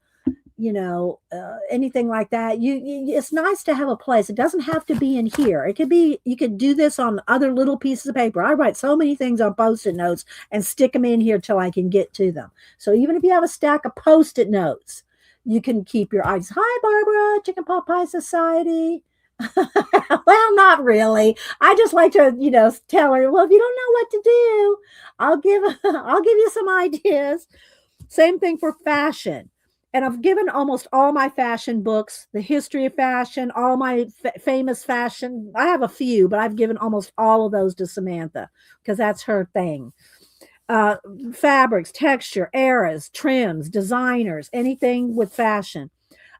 anything like that. It's nice to have a place. It doesn't have to be in here. It could be. You could do this on other little pieces of paper. I write so many things on Post-it notes and stick them in here till I can get to them. So even if you have a stack of Post-it notes, you can keep your eyes. Hi, Barbara, Chicken Pot Pie Society. Well, not really. I just like to, tell her, well, if you don't know what to do, I'll give you some ideas. Same thing for fashion. And I've given almost all my fashion books, the history of fashion, all my famous fashion. I have a few, but I've given almost all of those to Samantha because that's her thing. uh, Fabrics, texture, eras, trims, designers, anything with fashion,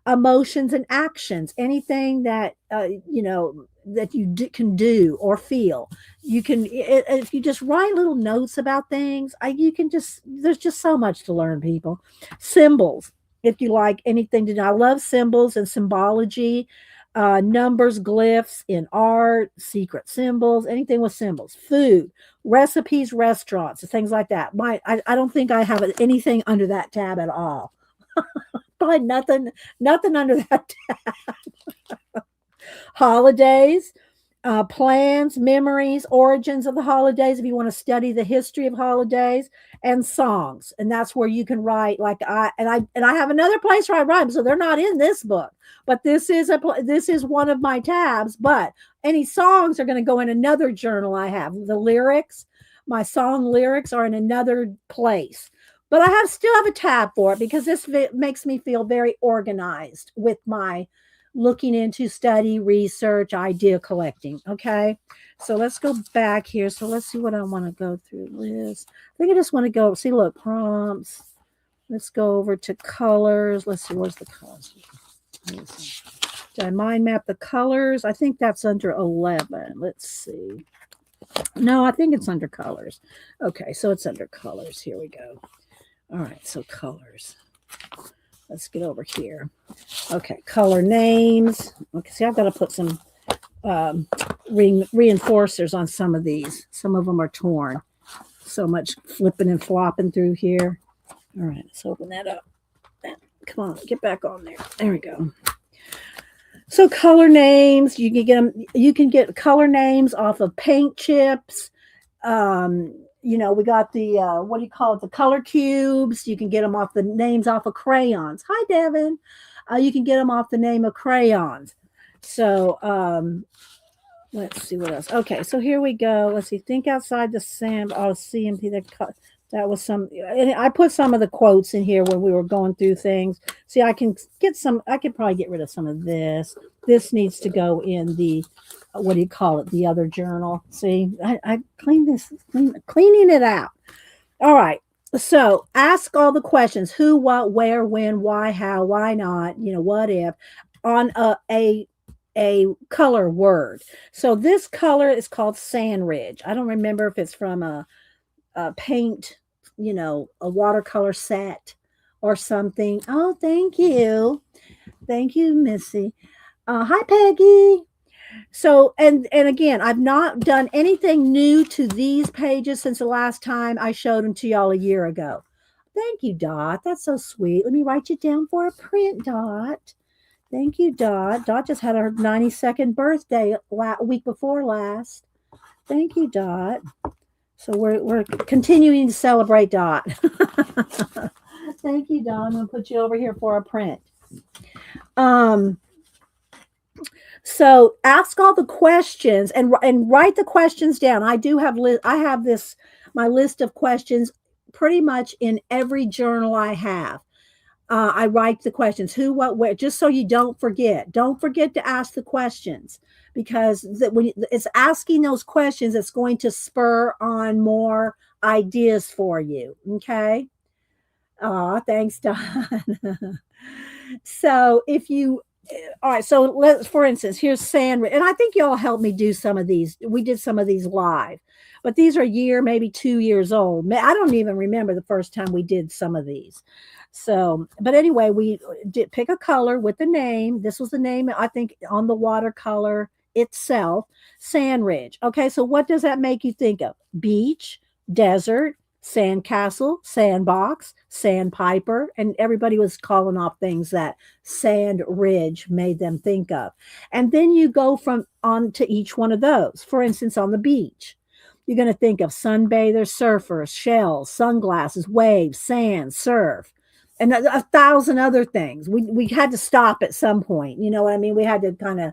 emotions and actions, anything that that you can do or feel. You can if you just write little notes about things, you can just there's just so much to learn, people. Symbols, if you like anything to do. I love symbols and symbology, numbers, glyphs in art, secret symbols, anything with symbols. Food, recipes, restaurants, things like that. I don't think I have anything under that tab at all. Probably nothing under that tab. Holidays, plans, memories, origins of the holidays. If you want to study the history of holidays, and songs, and that's where you can write. Like I have another place where I write them, so they're not in this book. But this is one of my tabs. But any songs are going to go in another journal I have. The lyrics, my song lyrics, are in another place. But I still have a tab for it because this makes me feel very organized with my looking into study, research, idea collecting. Okay. So let's go back here. So let's see what I want to go through this. I think I just want to go see, look, prompts. Let's go over to colors. Let's see, where's the colors? Did I mind map the colors? I think that's under 11. Let's see. No, I think it's under colors. Okay, so it's under colors. Here we go. All right, so colors. Let's get over here. Okay, color names. Okay, see, I've got to put some reinforcers on some of these. Some of them are torn. So much flipping and flopping through here. All right, let's open that up. Come on, get back on there. There we go. So color names, you can get them. You can get color names off of paint chips. We got the what do you call it? The color cubes. You can get them off the names off of crayons. Hi, Devin. You can get them off the name of crayons. So let's see what else. Okay, so here we go. Let's see. Think outside the CMP. That was some, and I put some of the quotes in here when we were going through things. See, I can get some, I could probably get rid of some of this. This needs to go in the, what do you call it? The other journal. See, I cleaned this, cleaning it out. All right. So ask all the questions: who, what, where, when, why, how, why not, what if, on a color word. So this color is called Sand Ridge. I don't remember if it's from a paint, a watercolor set or something. Oh, thank you. Thank you, Missy. Hi, Peggy. So, and again, I've not done anything new to these pages since the last time I showed them to y'all a year ago. Thank you, Dot. That's so sweet. Let me write you down for a print, Dot. Thank you, Dot. Dot just had her 92nd birthday week before last. Thank you, Dot. So we're continuing to celebrate Dot. Thank you, Dot. I'm gonna put you over here for a print. Um, so ask all the questions and write the questions down. I do have I have this my list of questions pretty much in every journal I have. I write the questions: who, what, where, just so you don't forget. Don't forget to ask the questions, because when it's asking those questions, it's going to spur on more ideas for you. Okay. Thanks, Don. So if you, all right, so let's, for instance, here's sand, and I think y'all helped me do some of these. We did some of these live, but these are a year, maybe 2 years old. I don't even remember the first time we did some of these. So, but anyway, we did pick a color with the name. This was the name, I think, on the watercolor itself, Sand Ridge. Okay, so what does that make you think of? Beach, desert, sandcastle, sandbox, sandpiper, and everybody was calling off things that Sand Ridge made them think of. And then you go from on to each one of those. For instance, on the beach, you're going to think of sunbathers, surfers, shells, sunglasses, waves, sand, surf, and a thousand other things. We had to stop at some point. You know what I mean? We had to kind of,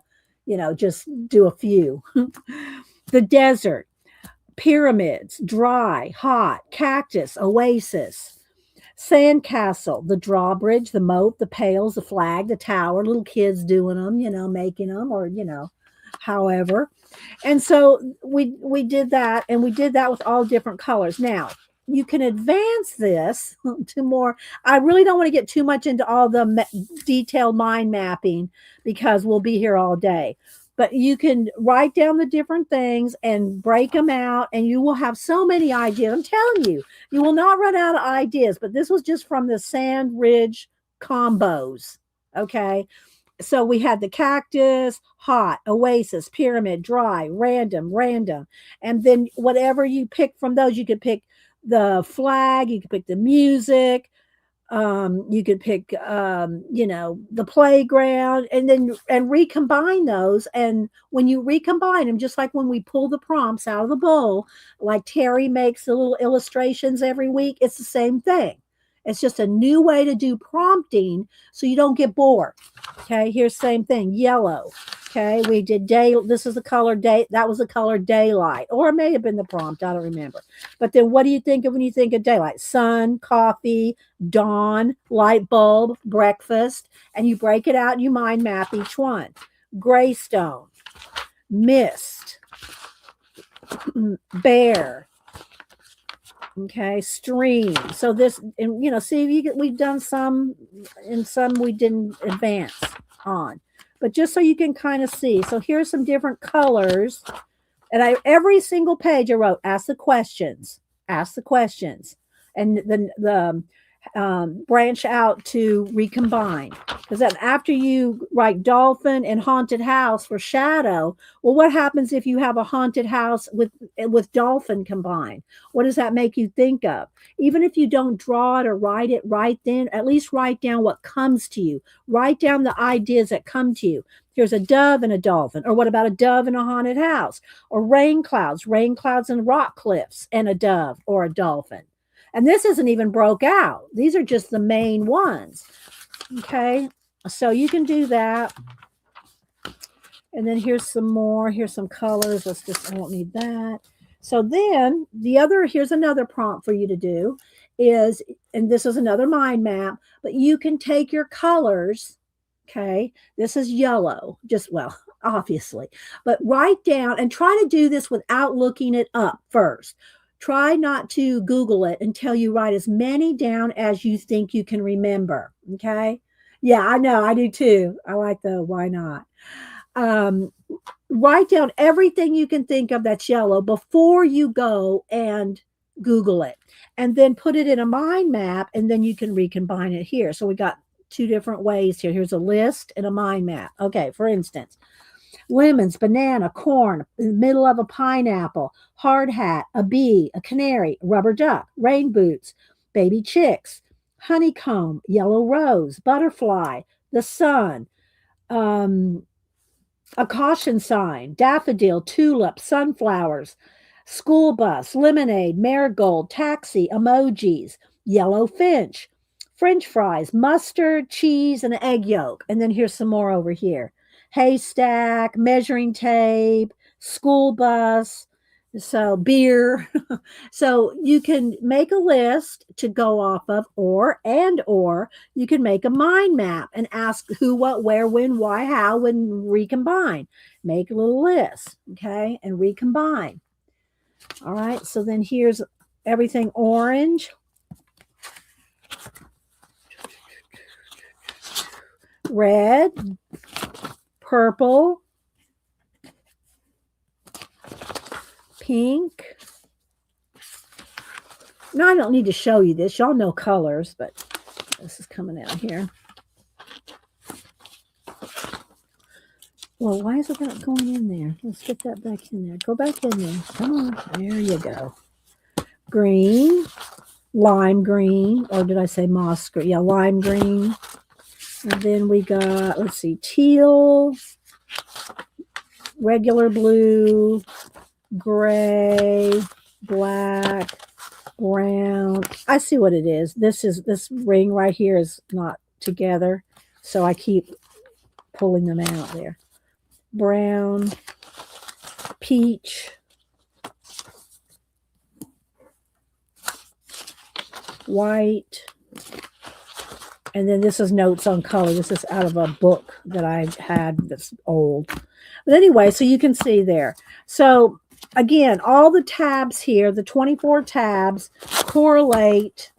just do a few. The desert, pyramids, dry, hot, cactus, oasis, sandcastle, the drawbridge, the moat, the pails, the flag, the tower, little kids doing them, making them, or however. And so we did that, and we did that with all different colors. Now you can advance this to more. I really don't want to get too much into all the detailed mind mapping, because we'll be here all day. But you can write down the different things and break them out, and you will have so many ideas. I'm telling you, you will not run out of ideas. But this was just from the Sand Ridge combos. Okay. So we had the cactus, hot, oasis, pyramid, dry, random, random. And then whatever you pick from those, you could pick the flag, you could pick the music, you could pick the playground, and then recombine those. And when you recombine them, just like when we pull the prompts out of the bowl, like Terry makes the little illustrations every week, it's the same thing. It's just a new way to do prompting so you don't get bored. Okay, here's the same thing. Yellow. Okay, we did day. This is the color day. That was the color daylight, or it may have been the prompt. I don't remember. But then, what do you think of when you think of daylight? Sun, coffee, dawn, light bulb, breakfast, and you break it out and you mind map each one. Graystone, mist, bear. Okay, stream. So this, and see, we've done some, and some we didn't advance on, but just so you can kind of see. So here's some different colors, and every single page I wrote, ask the questions, and then the branch out to recombine. Because then after you write dolphin and haunted house for shadow, well, what happens if you have a haunted house with dolphin combined? What does that make you think of? Even if you don't draw it or write it right then, at least write down what comes to you. Write down the ideas that come to you. Here's a dove and a dolphin. Or what about a dove and a haunted house? Or rain clouds and rock cliffs and a dove or a dolphin. And this isn't even broke out. These are just the main ones. Okay, so you can do that. And then here's some more. Here's some colors. I won't need that. So then here's another prompt for you to do is, and this is another mind map, but you can take your colors. Okay. This is yellow, just well, obviously, but write down and try to do this without looking it up first. Try not to Google it until you write as many down as you think you can remember. Okay. Yeah, I know. I do too. I like the why not. Um, Write down everything you can think of that's yellow before you go and Google it. And then put it in a mind map, and then you can recombine it here. So we got two different ways here. Here's a list and a mind map. Okay, for instance, lemons, banana, corn, in the middle of a pineapple, hard hat, a bee, a canary, rubber duck, rain boots, baby chicks, honeycomb, yellow rose, butterfly, the sun, um, a caution sign, daffodil, tulip, sunflowers, school bus, lemonade, marigold, taxi, emojis, yellow finch, french fries, mustard, cheese, and an egg yolk. And then here's some more over here: haystack, measuring tape, school bus, so beer. So you can make a list to go off of, or you can make a mind map and ask who, what, where, when, why, how, and recombine. Make a little list, okay, and recombine. All right, so then here's everything orange, red, purple, pink. Now, I don't need to show you this. Y'all know colors, but this is coming out here. Well, why is it not going in there? Let's get that back in there. Go back in there. Come on. There you go. Green, lime green, or did I say moss green? Yeah, lime green. And then we got, let's see, teal, regular blue, gray, black, brown. I see what it is. This ring right here is not together, so I keep pulling them out there. Brown, peach, white, and then this is notes on color. This is out of a book that I had that's old. But anyway, so you can see there. So again, all the tabs here, the 24 tabs, correlate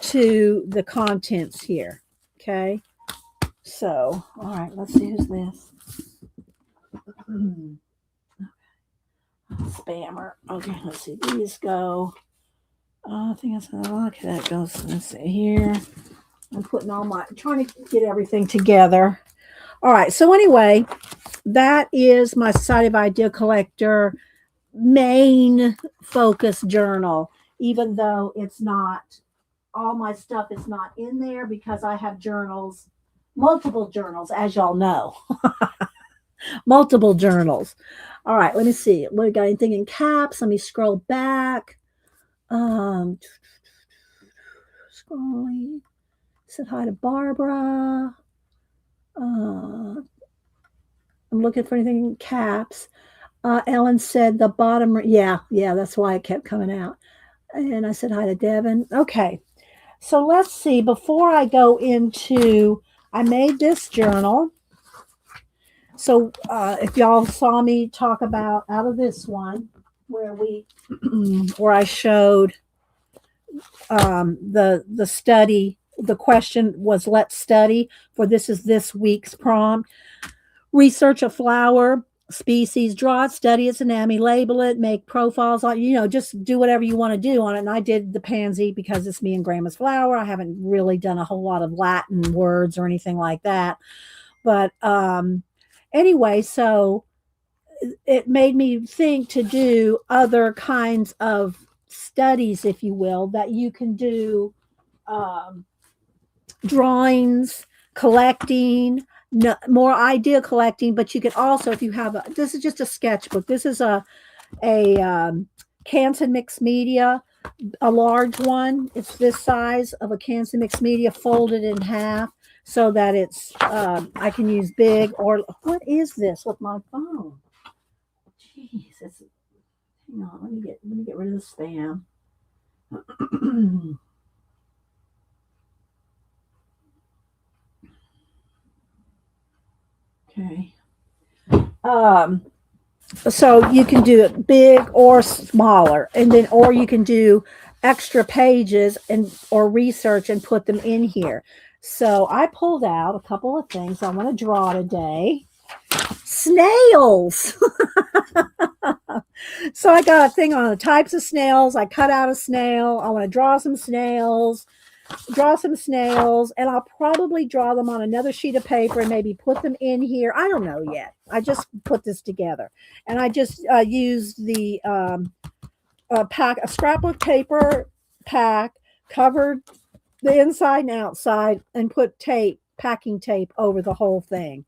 to the contents here. Okay. So, all right, let's see who's this. Spammer. Okay, let's see. These go. I think that's okay. That goes. Let's see here. I'm putting trying to get everything together. All right. So anyway, that is my Society of Idea Collector main focus journal. Even though it's not all my stuff is not in there because I have journals, multiple journals, as y'all know. Multiple journals. All right, let me see. We got anything in caps? Let me scroll back. Scrolling. Said hi to Barbara. I'm looking for anything in caps. Ellen said the bottom. Yeah, that's why it kept coming out. And I said hi to Devin. Okay, so let's see. Before I go into, I made this journal. So if y'all saw me talk about out of this one where where I showed the study, the question was let's study for this week's prompt. Research a flower species, draw it, study its anatomy, label it, make profiles on, just do whatever you want to do on it. And I did the pansy because it's me and Grandma's flower. I haven't really done a whole lot of Latin words or anything like that. But anyway, so it made me think to do other kinds of studies, if you will, that you can do drawings, collecting, more idea collecting, but you could also, if you have this is just a sketchbook. This is a Canson mixed media, a large one. It's this size of a Canson mixed media folded in half so that it's I can use big or what is this with my phone? Jeez, Hang on, let me get rid of the spam. Okay. So you can do it big or smaller, and then or you can do extra pages and or research and put them in here. So I pulled out a couple of things I want to draw today. Snails. So I got a thing on the types of snails. I cut out a snail. I want to draw some snails, and I'll probably draw them on another sheet of paper and maybe put them in here. I don't know yet. I just put this together, and I just used the a scrapbook paper pack, covered the inside and outside, and put packing tape over the whole thing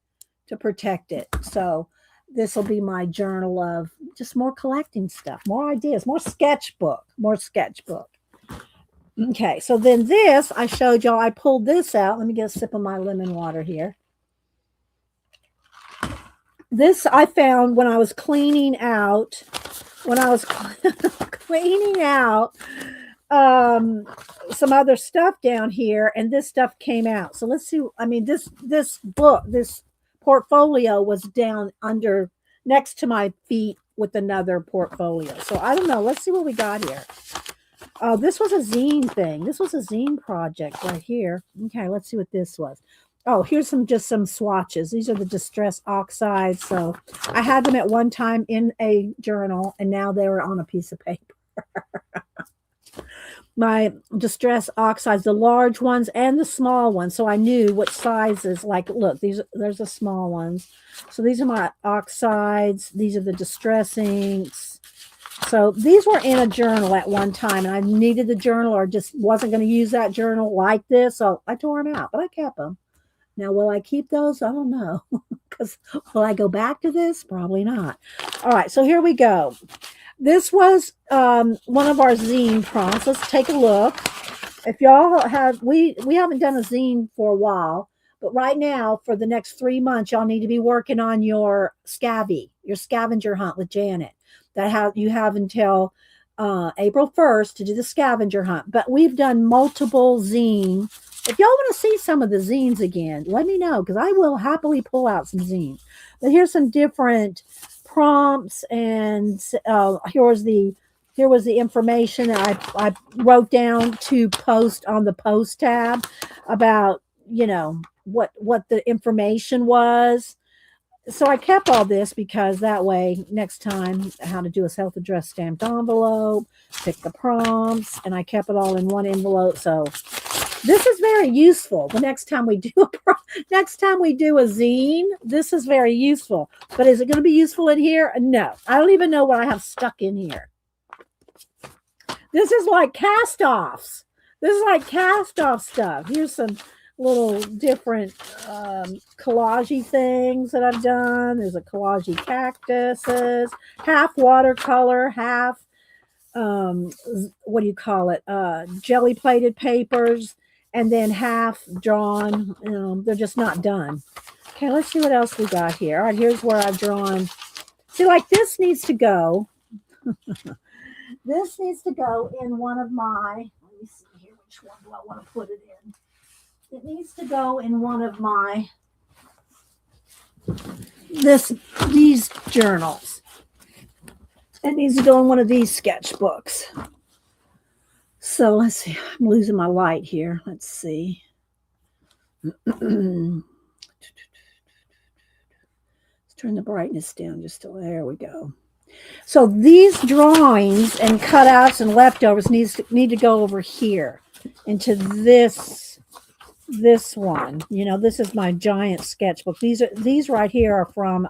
to protect it. So this will be my journal of just more collecting stuff, more ideas, more sketchbook. Okay, so then this, I showed y'all, I pulled this out. Let me get a sip of my lemon water here. This I found when I was cleaning out, some other stuff down here, and this stuff came out. So let's see. I mean, this portfolio was down under next to my feet with another portfolio. So I don't know. Let's see what we got here. Oh, this was a zine thing. This was a zine project right here. Okay, let's see what this was. Oh, here's just some swatches. These are the distress oxides. So I had them at one time in a journal, and now they were on a piece of paper. My distress oxides, the large ones and the small ones. So I knew what sizes. Like, look, there's the small ones. So these are my oxides. These are the distress inks. So these were in a journal at one time, and I needed the journal or just wasn't going to use that journal like this. So I tore them out, but I kept them. Now, will I keep those? I don't know. Because will I go back to this? Probably not. All right, so here we go. This was one of our zine prompts. Let's take a look. If y'all have, we haven't done a zine for a while, but right now, for the next 3 months, y'all need to be working on your scavenger hunt with Janet. You have until April 1st to do the scavenger hunt. But we've done multiple zine. If y'all want to see some of the zines again, let me know, because I will happily pull out some zines. But here's some different prompts, and here was the information that I wrote down to post on the post tab about, what the information was. So I kept all this because that way, next time, how to do a self-addressed stamped envelope, pick the prompts, and I kept it all in one envelope. So this is very useful. The next time we do a zine, this is very useful. But is it going to be useful in here? No, I don't even know what I have stuck in here. This is like cast-offs. This is like cast-off stuff. Here's some little different collage things that I've done. There's a collage cactuses, half watercolor, half what do you call it? Jelly plated papers, and then half drawn. They're just not done. Okay, let's see what else we got here. All right, here's where I've drawn. See, like this needs to go. This needs to go in one of my. Let me see here. Which one do I want to put it in? It needs to go in one of my these journals. It needs to go in one of these sketchbooks. So let's see. I'm losing my light here. Let's see. Let's turn the brightness down just a little. There we go. So these drawings and cutouts and leftovers need to go over here into this one. This is my giant sketchbook. These right here are from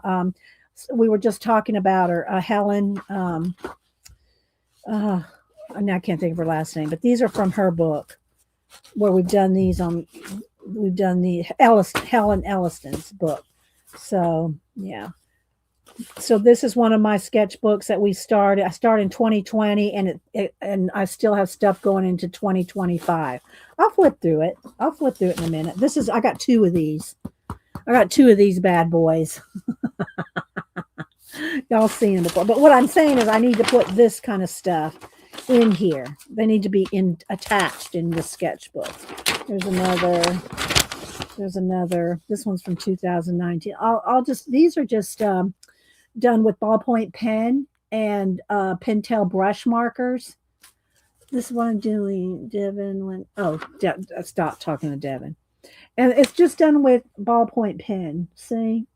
we were just talking about her, Helen. I can't think of her last name, but these are from her book where we've done these on. We've done the Helen Elliston's book. So yeah. So this is one of my sketchbooks that we started. I started in 2020, and I still have stuff going into 2025. I'll flip through it. In a minute. I got two of these. I got two of these bad boys. Y'all seen it before. But what I'm saying is I need to put this kind of stuff in here. They need to be attached in the sketchbook. There's another. There's another. This one's from 2019. I'll just. These are just done with ballpoint pen and Pentel brush markers. This one I'm doing. Devin went. Oh, stop talking to Devin. And it's just done with ballpoint pen. See,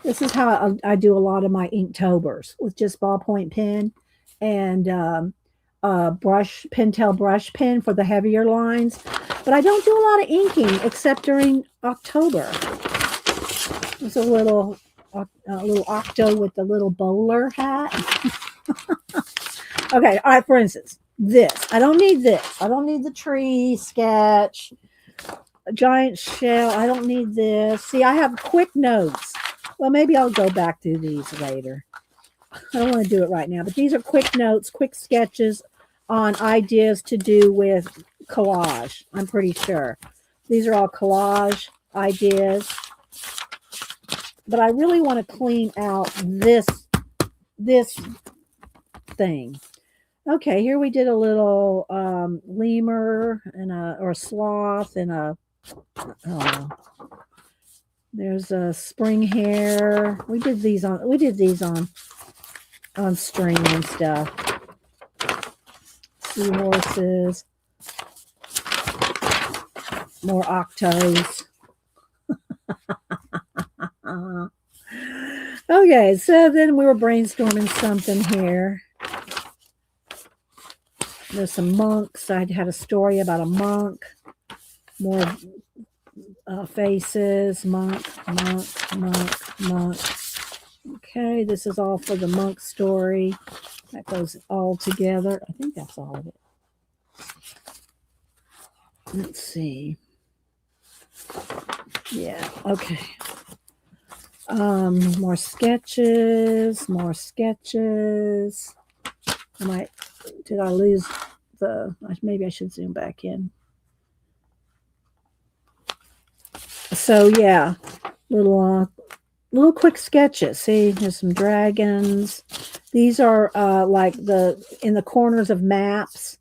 this is how I do a lot of my Inktober's with just ballpoint pen and brush Pentel brush pen for the heavier lines. But I don't do a lot of inking except during October. There's a little octo with the little bowler hat. Okay, all right. For instance, this I don't need this. I don't need the tree sketch, a giant shell. I don't need this. See, I have quick notes. Well, maybe I'll go back through these later. I don't want to do it right now, but these are quick notes, quick sketches on ideas to do with collage. I'm pretty sure these are all collage ideas, but I really want to clean out this thing. Okay, here we did a little lemur and or sloth and a there's a spring hare. We did these on string and stuff. Seahorses, more octos. Okay, so then we were brainstorming something here. There's some monks. I had a story about a monk. More faces. Monk. Okay, this is all for the monk story. That goes all together. I think that's all of it. Let's see. Yeah, okay. More sketches. Did I lose maybe I should zoom back in. So yeah, little quick sketches. See, there's some dragons. These are like in the corners of maps,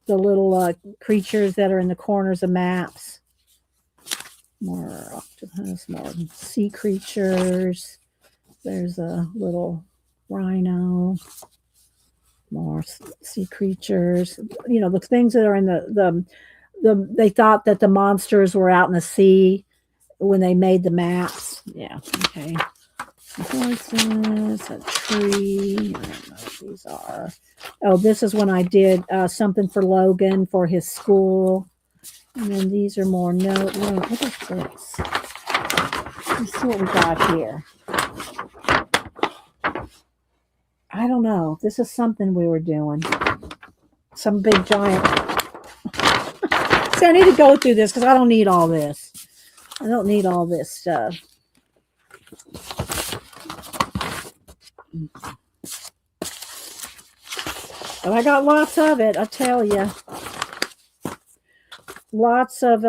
the little creatures that are in the corners of maps. More octopus, more sea creatures. There's a little rhino. More sea creatures. You know, the things that are in they thought that the monsters were out in the sea when they made the maps. Yeah, okay. Horses, a tree. I don't know what these are. Oh, this is when I did something for Logan for his school. And then these are more note. What is this? Let's see what we got here. I don't know. This is something we were doing. Some big giant. See, I need to go through this because I don't need all this. I don't need all this stuff. But I got lots of it, I tell you. Lots of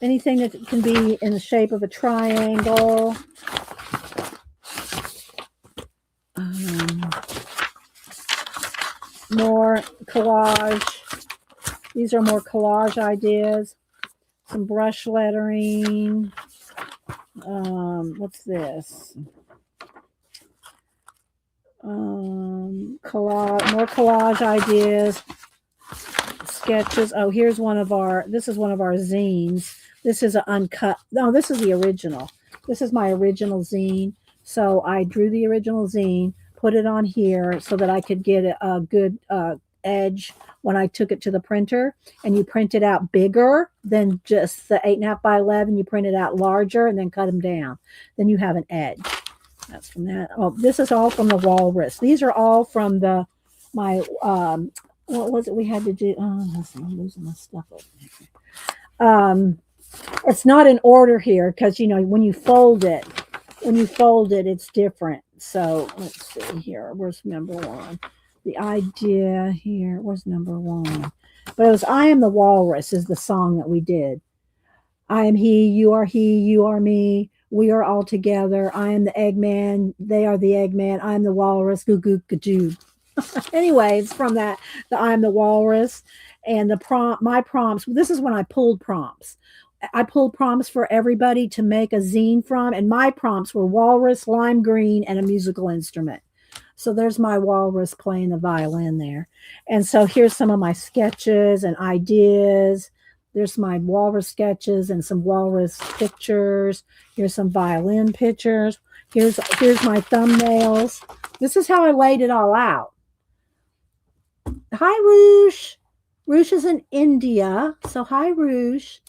anything that can be in the shape of a triangle. More collage. These are more collage ideas. Some brush lettering. What's this? Collage, more collage ideas. Sketches. Oh, here's this is one of our zines. This is an uncut. No, this is the original. This is my original zine. So I drew the original zine, put it on here so that I could get a good edge when I took it to the printer. And you print it out bigger than just the 8.5 by 11. You print it out larger and then cut them down. Then you have an edge. That's from that. Oh, this is all from the walrus. These are all from my what was it we had to do? Oh, I'm losing my stuff over here. It's not in order here because when you fold it, it's different. So let's see here. Where's number one? The idea here. Where's number one? But it was "I Am the Walrus" is the song that we did. I am he, you are me. We are all together. I am the Eggman. They are the Eggman. I'm the Walrus. Goo goo gajoo. Anyway, it's from that the I'm the Walrus and the prompt. My prompts. This is when I pulled prompts. I pulled prompts for everybody to make a zine from, and my prompts were walrus, lime green, and a musical instrument. So there's my walrus playing the violin there. And so here's some of my sketches and ideas. There's my walrus sketches and some walrus pictures. Here's some violin pictures. Here's my thumbnails. This is how I laid it all out. Hi, Roosh. Roosh is in India. So hi, Roosh.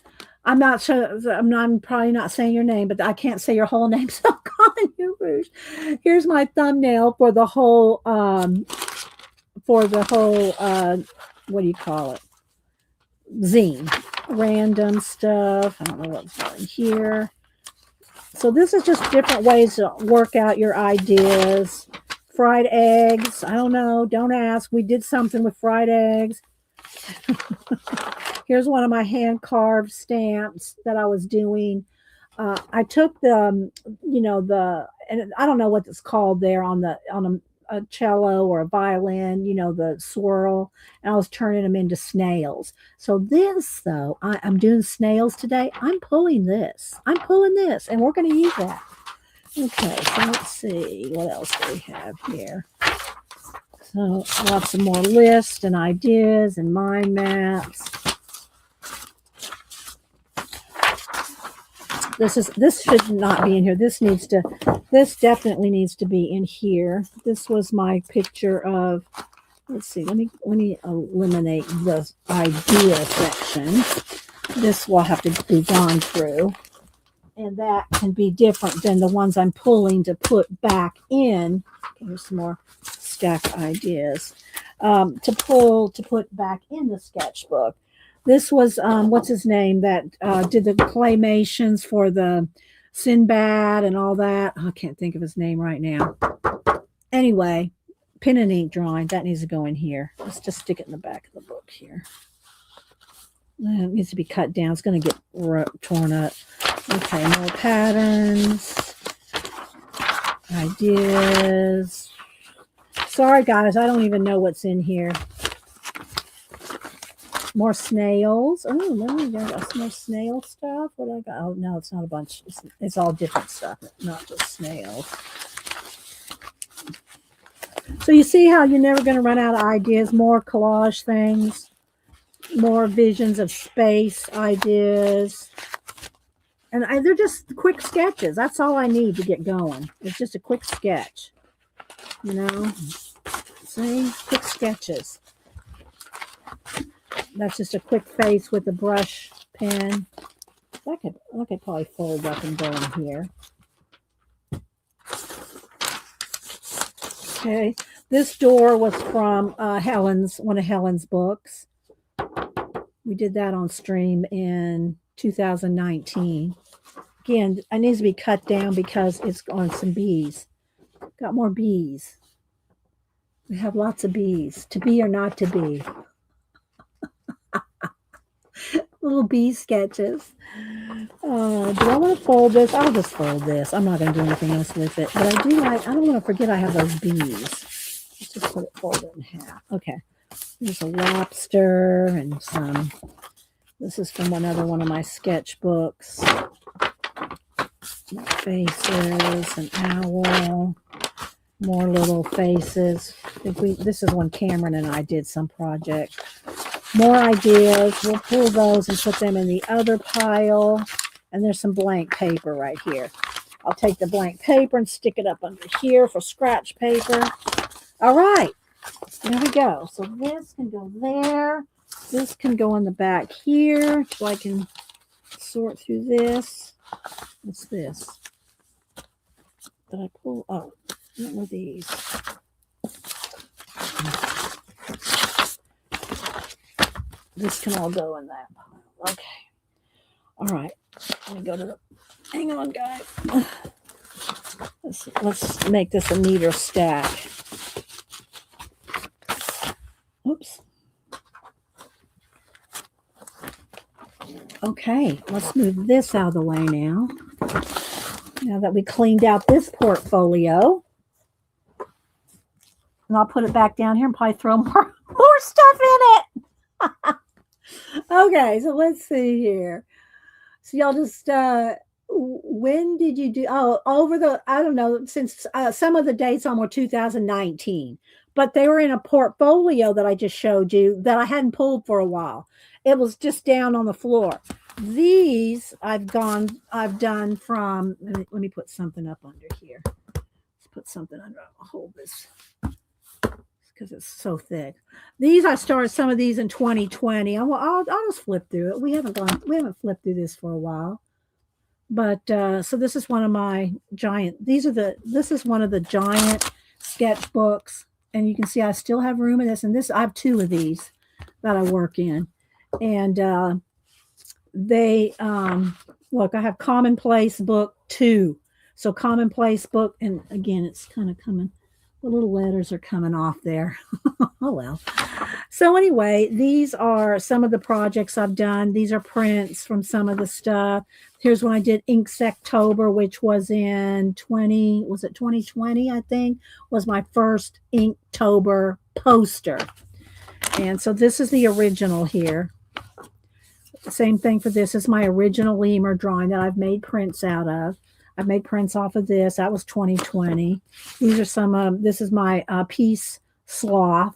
I'm not sure. I'm probably not saying your name, but I can't say your whole name, so I'm calling you Rouge. Here's my thumbnail for the whole. What do you call it? Zine, random stuff. I don't know what's going here. So this is just different ways to work out your ideas. Fried eggs. I don't know. Don't ask. We did something with fried eggs. Here's one of my hand carved stamps that I was doing. I took the, and I don't know what it's called there on a cello or a violin, the swirl, and I was turning them into snails. So this, though, I'm doing snails today. I'm pulling this, and we're going to use that. Okay, so let's see what else do we have here. So lots of more lists and ideas and mind maps. This should not be in here. This definitely needs to be in here. This was my picture of, let's see, let me eliminate the idea section. This will have to be gone through. And that can be different than the ones I'm pulling to put back in. Okay, here's some more stack ideas. To put back in the sketchbook. This was, what's his name, that did the claymations for the Sinbad and all that. I can't think of his name right now. Anyway, pen and ink drawing. That needs to go in here. Let's just stick it in the back of the book here. It needs to be cut down. It's going to get torn up. Okay, more patterns. Ideas. Sorry, guys. I don't even know what's in here. More snails. Oh, let me get some more snail stuff. What I got? Oh, no, it's not a bunch. It's all different stuff, not just snails. So you see how you're never going to run out of ideas. More collage things. More visions of space ideas. And they're just quick sketches. That's all I need to get going. It's just a quick sketch. See? Quick sketches. That's just a quick face with a brush pen. I could probably fold up and go in here. Okay. This door was from one of Helen's books. We did that on stream in 2019. Again, it needs to be cut down because it's on some bees. Got more bees. We have lots of bees. To be or not to be. Little bee sketches. Do I want to fold this? I'll just fold this. I'm not going to do anything else with it. But I don't want to forget I have those bees. Let's just fold it in half. Okay. There's a lobster and some. This is from another one of my sketchbooks. More faces, an owl. More little faces. This is when Cameron and I did some project. More ideas. We'll pull those and put them in the other pile. And there's some blank paper right here. I'll take the blank paper and stick it up under here for scratch paper. All right. There we go. So this can go there. This can go in the back here. So I can sort through this. What's this? Did I pull? Oh, what were these? This can all go in that pile. Okay. All right. Let me go to the. Hang on, guys. Let's make this a neater stack. Oops. Okay, let's move this out of the way now. Now that we cleaned out this portfolio, and I'll put it back down here and probably throw more stuff in it. Okay, so let's see here. So y'all just when did you do? Oh, over the I don't know, since some of the dates on were 2019, but they were in a portfolio that I just showed you that I hadn't pulled for a while. It was just down on the floor. These I've done from. Let me put something up under here. Let's put something under. I'll hold this because it's so thick. These I started some of these in 2020. I'll just flip through it. We haven't flipped through this for a while. But so this is one of my giant. This is one of the giant sketchbooks, and you can see I still have room in this. And I have two of these that I work in, and they look. I have Commonplace Book 2. So Commonplace Book, and again, it's kind of coming. The little letters are coming off there. Oh well. So anyway, these are some of the projects I've done. These are prints from some of the stuff. Here's when I did Inktober, which was in 2020, I think, was my first Inktober poster. And so this is the original here. Same thing for this. Is my original lemur drawing that I've made prints out of. I've made prints off of this. That was 2020. These are some this is my Peace Sloth.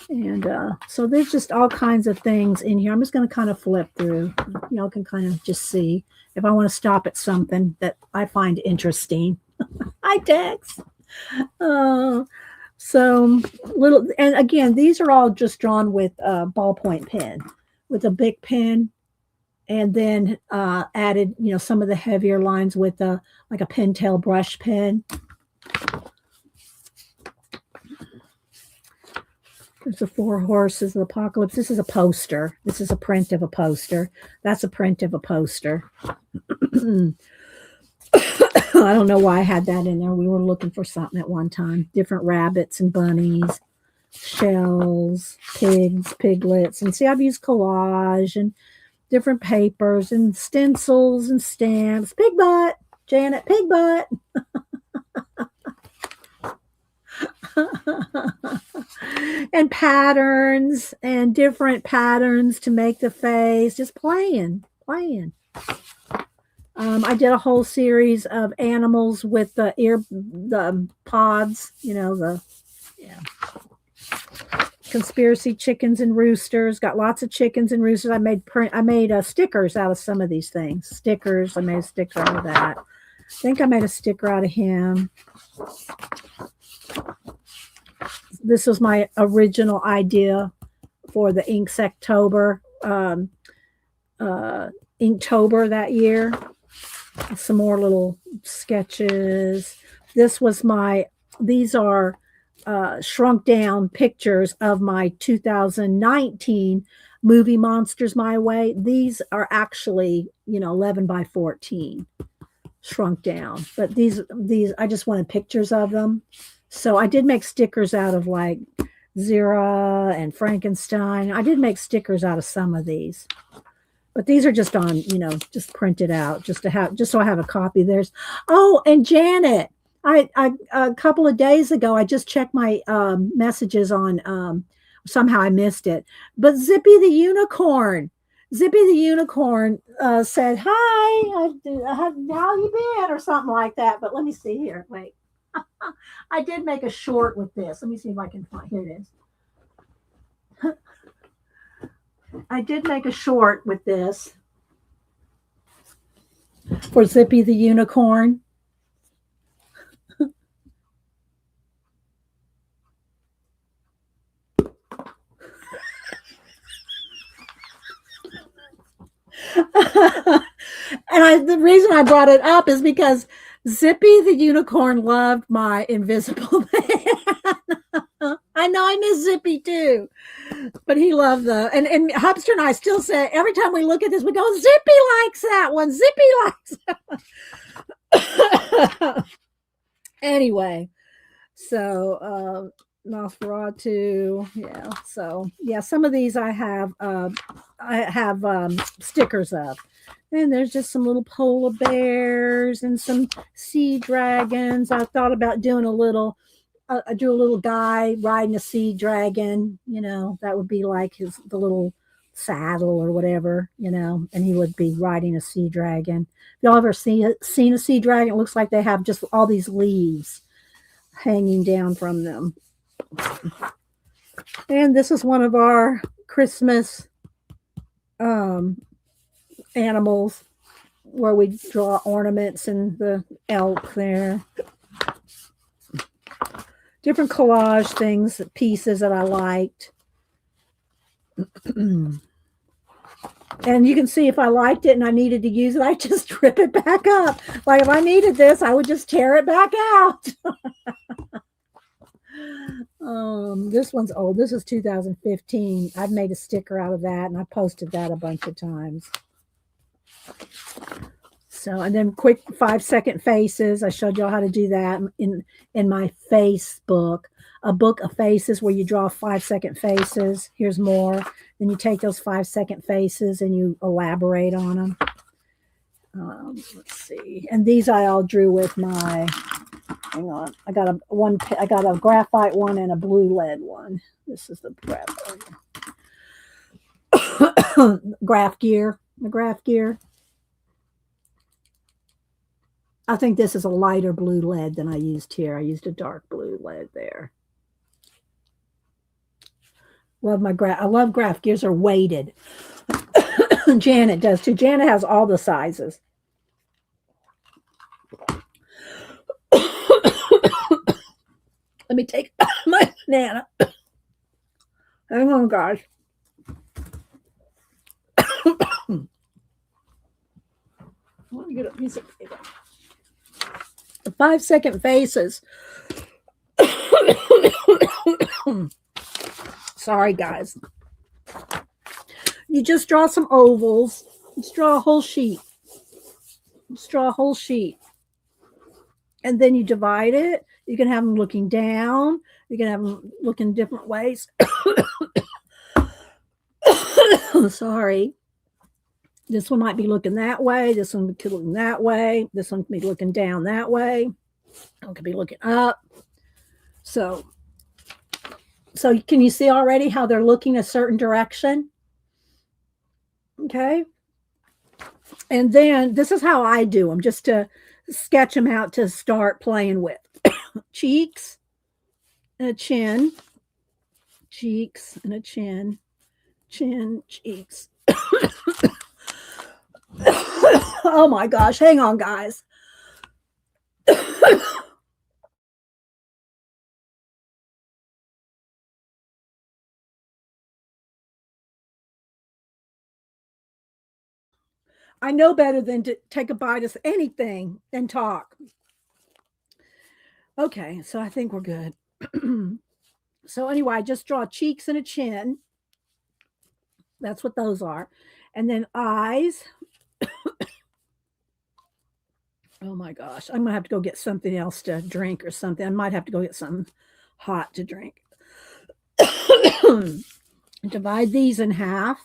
And so there's just all kinds of things in here. I'm just going to kind of flip through. Y'all can kind of just see if I want to stop at something that I find interesting. Hi, Tex. So little, and again, these are all just drawn with a ballpoint pen, with a big pen, and then added, some of the heavier lines with like a Pentel brush pen. There's the Four Horses of the Apocalypse. This is a poster. This is a print of a poster. That's a print of a poster. I don't know why I had that in there. We were looking for something at one time. Different rabbits and bunnies, shells, pigs, piglets. And see, I've used collage and different papers and stencils and stamps. Pig butt, Janet, pig butt. And patterns and different patterns to make the face. Just playing. I did a whole series of animals with the pods, conspiracy chickens and roosters. Got lots of chickens and roosters. I made stickers out of some of these things. Stickers. I made a sticker out of that. I think I made a sticker out of him. This was my original idea for the Inktober that year. Some more little sketches. These are shrunk down pictures of my 2019 movie Monsters My Way. These are actually, 11 by 14 shrunk down. But these I just wanted pictures of them. So I did make stickers out of like Zira and Frankenstein. I did make stickers out of some of these. But these are just on, just printed out just so I have a copy. Oh, and Janet, I a couple of days ago, I just checked my messages on, somehow I missed it. But Zippy the Unicorn said, hi, how you been? Or something like that. But let me see here. Wait. I did make a short with this. Let me see if I can find. Here it is. I did make a short with this for Zippy the Unicorn. And the reason I brought it up is because Zippy the Unicorn loved my Invisible Man. I know I miss Zippy too, but he loved and Hubster and I still say every time we look at this, we go, Zippy likes that one. Zippy likes that one. Anyway, so Nosferatu, yeah. So yeah, some of these I have stickers of. And there's just some little polar bears and some sea dragons. I thought about doing a little, I drew a little guy riding a sea dragon. That would be like the little saddle or whatever, and he would be riding a sea dragon. If y'all ever seen a sea dragon, it looks like they have just all these leaves hanging down from them. And this is one of our Christmas um, animals where we draw ornaments and the elk there. Different collage things, pieces that I liked. And you can see if I liked it and I needed to use it, I just rip it back up. Like if I needed this, I would just tear it back out. This one's old. This is 2015. I've made a sticker out of that and I posted that a bunch of times. So, and then quick 5-second faces. I showed y'all how to do that in my face book, a book of faces where you draw 5-second faces. Here's more. Then you take those 5-second faces and you elaborate on them. Let's see. And these I all drew with my, hang on. I got a graphite one and a blue lead one. This is the graphite. Graph gear. The graph gear. I think this is a lighter blue lead than I used here. I used a dark blue lead there. I love graph gears are weighted. Janet does too. Janet has all the sizes. Let me take my banana. Hang on, guys. Let me get a piece of paper. The 5-second faces. Sorry, guys. You just draw some ovals. Just draw a whole sheet. Just draw a whole sheet. And then you divide it. You can have them looking down. You can have them looking different ways. Sorry. This one might be looking that way. This one could be looking that way. This one could be looking down that way. It could be looking up. So can you see already how they're looking a certain direction? Okay. And then this is how I do them, just to sketch them out to start playing with. Cheeks and a chin. Cheeks and a chin. Chin, cheeks. Oh my gosh, hang on, guys. I know better than to take a bite of anything and talk. Okay, so I think we're good. So anyway, I just draw cheeks and a chin. That's what those are. And then eyes. Oh my gosh, I'm going to have to go get something else to drink or something. I might have to go get something hot to drink. Divide these in half.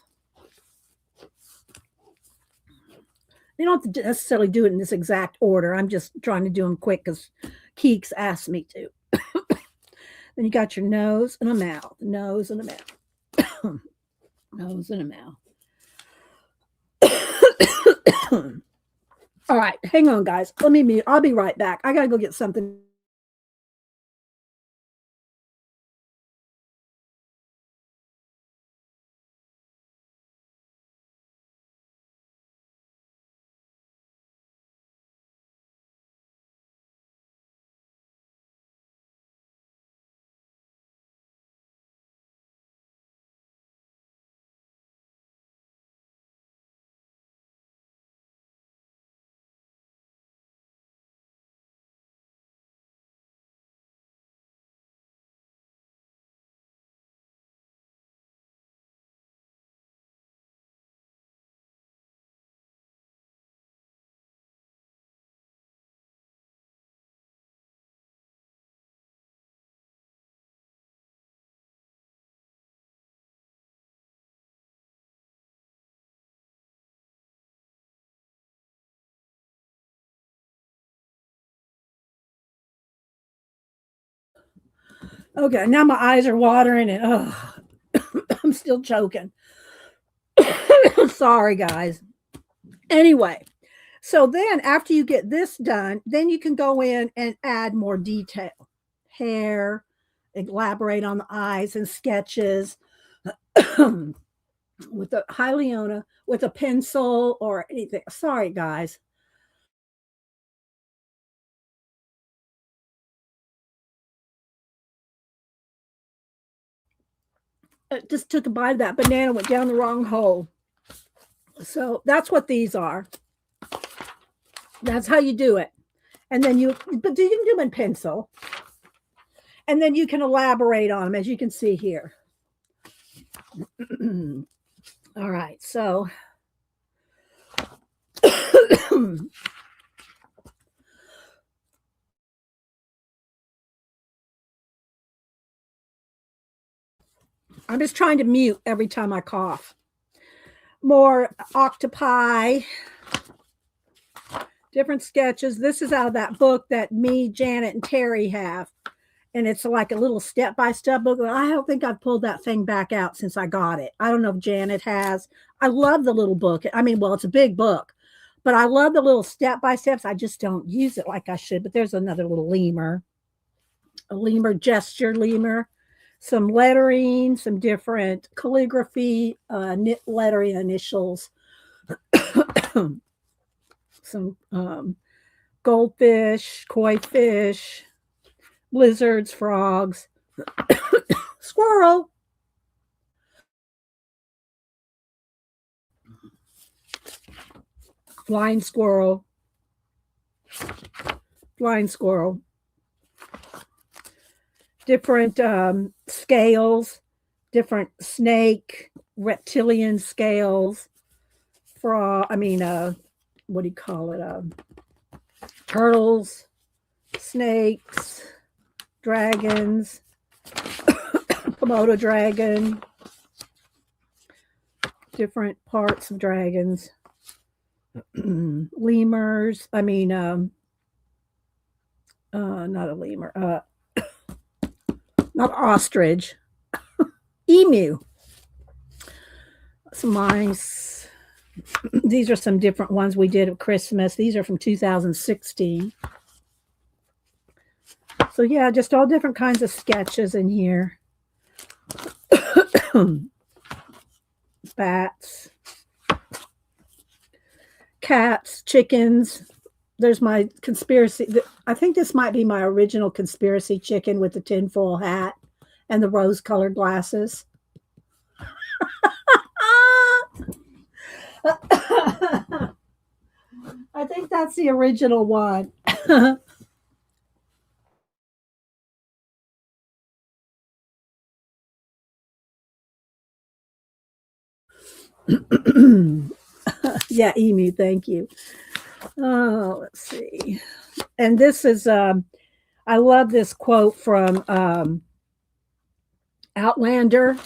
You don't have to necessarily do it in this exact order. I'm just trying to do them quick because Keeks asked me to. Then you got your nose and a mouth. Nose and a mouth. Nose and a mouth. All right, hang on, guys. Let me mute. I'll be right back. I got to go get something. Okay, now my eyes are watering and I'm still choking. Sorry, guys. Anyway, so then after you get this done, then you can go in and add more detail. Hair, elaborate on the eyes and sketches with a Hyliona, with a pencil or anything. Sorry, guys. I just took a bite of that banana, went down the wrong hole. So that's what these are. That's how you do it. And then but you can do them in pencil. And then you can elaborate on them, as you can see here. All right, so I'm just trying to mute every time I cough. More octopi, different sketches. This is out of that book that me, Janet, and Terry have. And it's like a little step-by-step book. I don't think I've pulled that thing back out since I got it. I don't know if Janet has. I love the little book. I mean, well, it's a big book, but I love the little step-by-steps. I just don't use it like I should. But there's another little lemur, a lemur gesture lemur, some lettering, some different calligraphy, lettering initials, some goldfish, koi fish, lizards, frogs, squirrel, flying squirrel, different scales, different snake, reptilian scales, frog, what do you call it? Turtles, snakes, dragons, Komodo dragon, different parts of dragons, lemurs. Not a lemur, not ostrich, emu, some mice. These are some different ones we did at Christmas. These are from 2016. So yeah, just all different kinds of sketches in here. Bats, cats, chickens. There's my conspiracy. I think this might be my original conspiracy chicken with the tinfoil hat and the rose-colored glasses. I think that's the original one. Yeah, emu, thank you. Oh, let's see. And this is I love this quote from Outlander.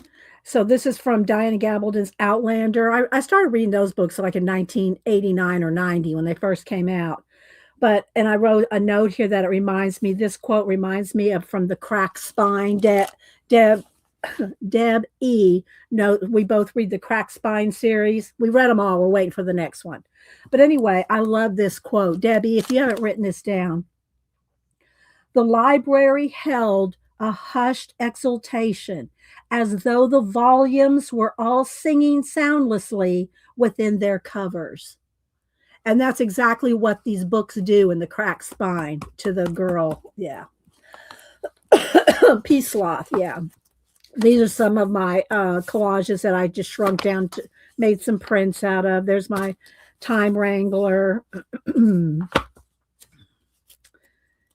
So this is from Diana Gabaldon's Outlander. I started reading those books like in 1989 or 90 when they first came out. And I wrote a note here that this quote reminds me of from the Cracked Spine, Deb E. No, we both read the Cracked Spine series. We read them all. We're waiting for the next one. But anyway, I love this quote. Debbie, if you haven't written this down, the library held a hushed exultation as though the volumes were all singing soundlessly within their covers. And that's exactly what these books do in the Cracked Spine to the girl. Yeah. Peace Sloth. Yeah. These are some of my collages that I just shrunk down to made some prints out of. There's my Time Wrangler.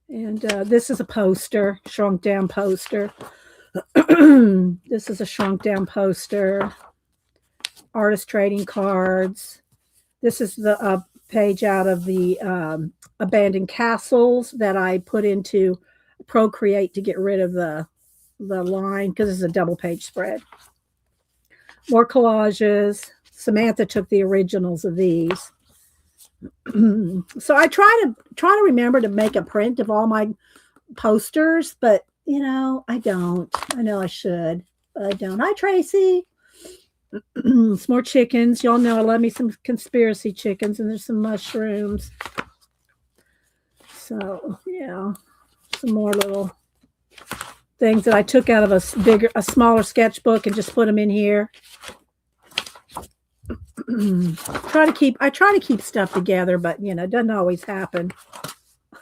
And this is a poster, shrunk down poster. This is a shrunk down poster. Artist trading cards. This is the page out of the abandoned castles that I put into Procreate to get rid of the line because it's a double page spread. More collages. Samantha took the originals of these. So I try to remember to make a print of all my posters, but you know, I don't. I know I should, but I don't. Hi, Tracy. Some more chickens. Y'all know I love me some conspiracy chickens, and there's some mushrooms. So, yeah, some more little things that I took out of a smaller sketchbook and just put them in here. I try to keep stuff together, but you know, it doesn't always happen.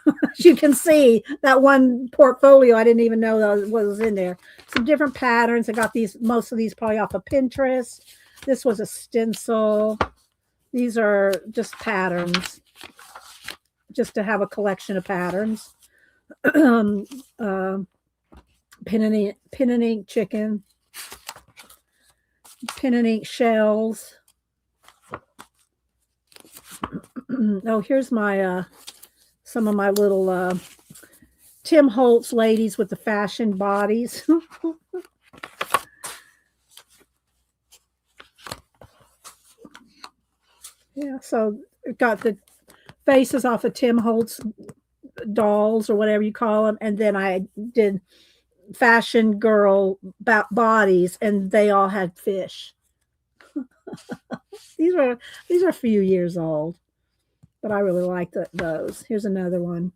As you can see, that one portfolio I didn't even know that was in there. Some different patterns. I got these, most of these probably off of Pinterest. This was a stencil. These are just patterns, just to have a collection of patterns. Pen and ink chicken, pen and ink shells. Oh, here's my some of my little Tim Holtz ladies with the fashion bodies. Yeah, so it got the faces off of Tim Holtz dolls or whatever you call them, and then I did fashion girl bodies, and they all had fish. these are a few years old, but I really like those. Here's another one.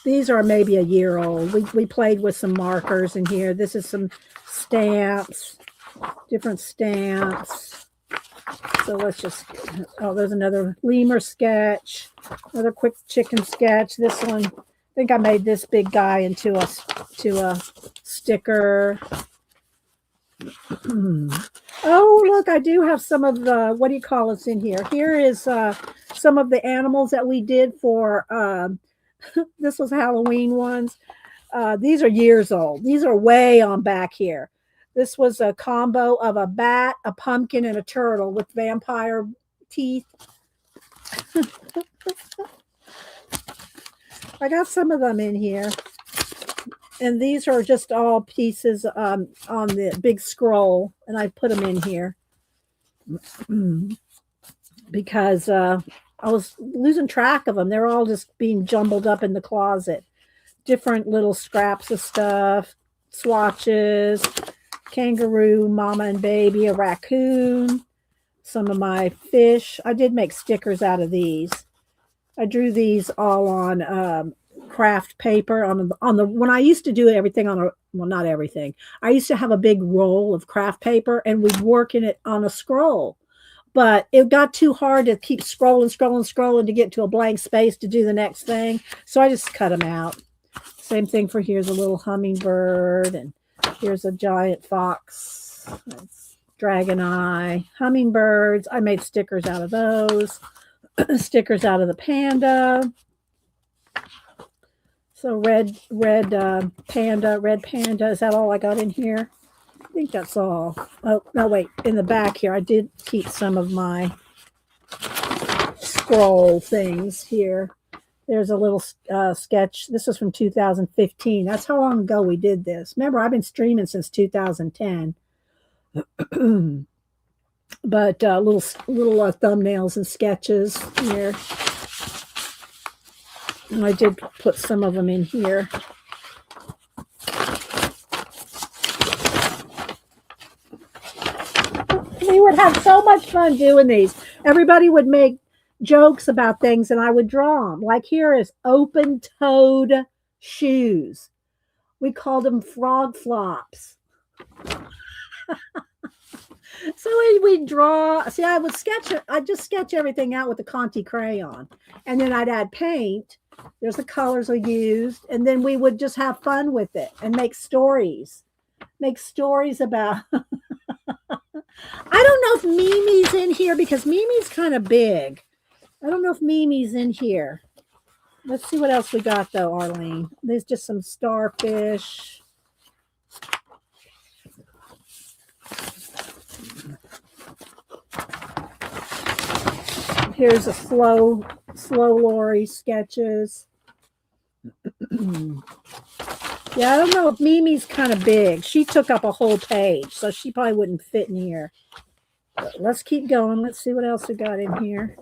These are maybe a year old. We played with some markers in here. This is some stamps, different stamps. So let's just, oh, there's another lemur sketch, another quick chicken sketch. This one, I think I made this big guy into a sticker. Oh, look, I do have some of the, what do you call us in here? Here is some of the animals that we did for, this was Halloween ones. These are years old. These are way on back here. This was a combo of a bat, a pumpkin, and a turtle with vampire teeth. I got some of them in here. And these are just all pieces on the big scroll. And I put them in here because I was losing track of them. They're all just being jumbled up in the closet. Different little scraps of stuff, swatches, kangaroo, mama and baby, a raccoon, some of my fish. I did make stickers out of these. I drew these all on craft paper on the when I used to do everything on a, well, not everything. I used to have a big roll of craft paper and we'd work in it on a scroll. But it got too hard to keep scrolling to get to a blank space to do the next thing. So I just cut them out. Same thing for here's a little hummingbird, and here's a giant fox, dragon eye, hummingbirds. I made stickers out of those, stickers out of the panda. So red panda. Is that all I got in here? I think that's all. Oh, no, wait. In the back here, I did keep some of my scroll things here. There's a little sketch. This was from 2015. That's how long ago we did this. Remember, I've been streaming since 2010. But little thumbnails and sketches here. And I did put some of them in here. We would have so much fun doing these. Everybody would make jokes about things and I would draw them. Like here is open-toed shoes. We called them frog flops. So we'd draw. See, I would sketch it. I'd just sketch everything out with the Conti crayon. And then I'd add paint. There's the colors I used. And then we would just have fun with it and make stories. Make stories about... I don't know if Mimi's in here because Mimi's kind of big. I don't know if Mimi's in here. Let's see what else we got though, Arlene. There's just some starfish. Here's a slow Lori sketches. Yeah, I don't know if Mimi's kind of big. She took up a whole page, so she probably wouldn't fit in here. But let's keep going. Let's see what else we got in here.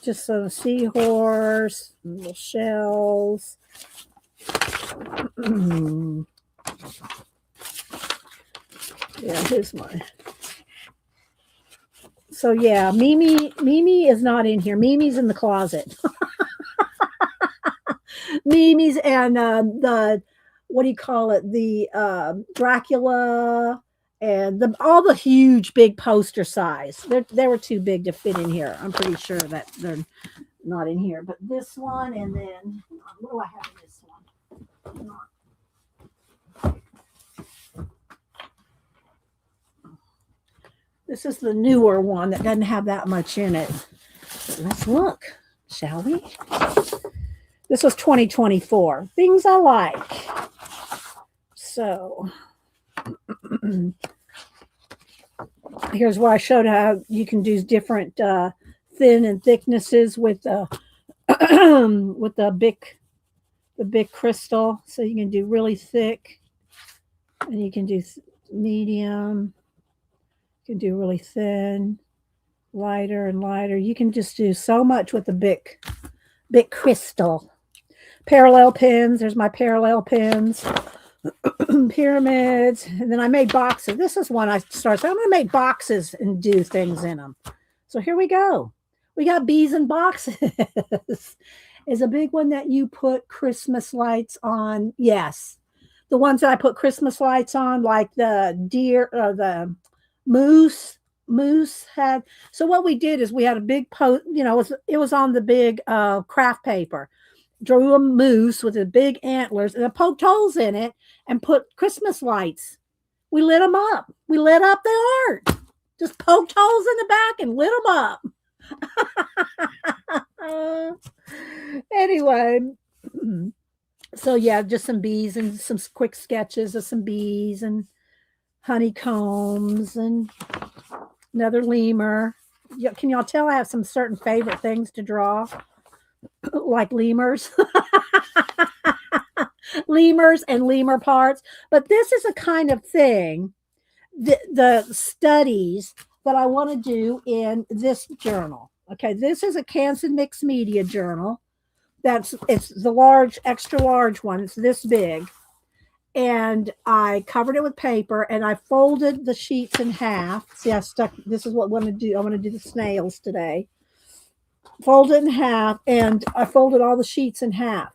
just a seahorse, little shells. Yeah, here's my. So yeah, Mimi is not in here. Mimi's in the closet. Mimi's and the what do you call it? The Dracula and all the huge big poster size. They were too big to fit in here. I'm pretty sure that they're not in here. But this one, and then what do I have in this one? This is the newer one that doesn't have that much in it. But let's look, shall we? This was 2024. Things I like. So here's where I showed how you can do different thin and thicknesses with with the big crystal. So you can do really thick, and you can do medium. You can do really thin, lighter and lighter. You can just do so much with the big crystal. Parallel pins. There's my parallel pins. Pyramids. And then I made boxes. This is one I started. So I'm going to make boxes and do things in them. So here we go. We got bees in boxes. Is a big one that you put Christmas lights on. Yes. The ones that I put Christmas lights on, like the deer or the moose had. So what we did is we had a big it was on the big craft paper. Drew a moose with the big antlers and poked holes in it and put Christmas lights. We lit them up. We lit up the art. Just poked holes in the back and lit them up. Anyway, so yeah, just some bees and some quick sketches of some bees and honeycombs and another lemur. Can y'all tell I have some certain favorite things to draw? Like lemurs. Lemurs and lemur parts. But this is a kind of thing, the studies that I want to do in this journal. Okay, this is a Canson Mixed Media journal. It's the large, extra large one. It's this big. And I covered it with paper and I folded the sheets in half. See, this is what I want to do. I want to do the snails today. Fold it in half, and I folded all the sheets in half.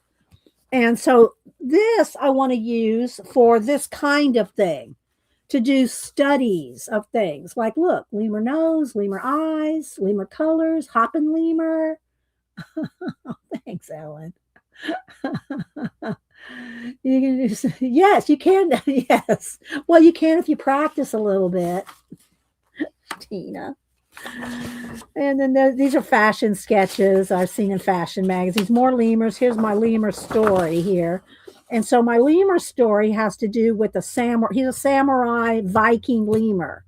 And so this I want to use for this kind of thing, to do studies of things. Like, look, lemur nose, lemur eyes, lemur colors, hopping lemur. Thanks, Ellen. You can do, yes, you can. Yes. Well, you can if you practice a little bit, Tina. And then these are fashion sketches I've seen in fashion magazines. More lemurs. Here's my lemur story here. And so my lemur story has to do with a samurai. He's a samurai Viking lemur.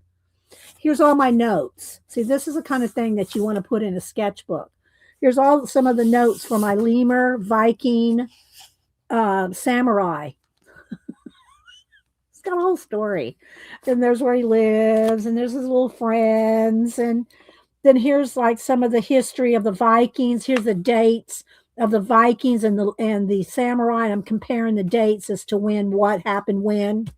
Here's all my notes. See, this is the kind of thing that you want to put in a sketchbook. Here's some of the notes for my lemur Viking samurai. It's got a whole story. And there's where he lives, and there's his little friends, and then here's like some of the history of the Vikings. Here's the dates of the Vikings and the samurai. I'm comparing the dates as to what happened when.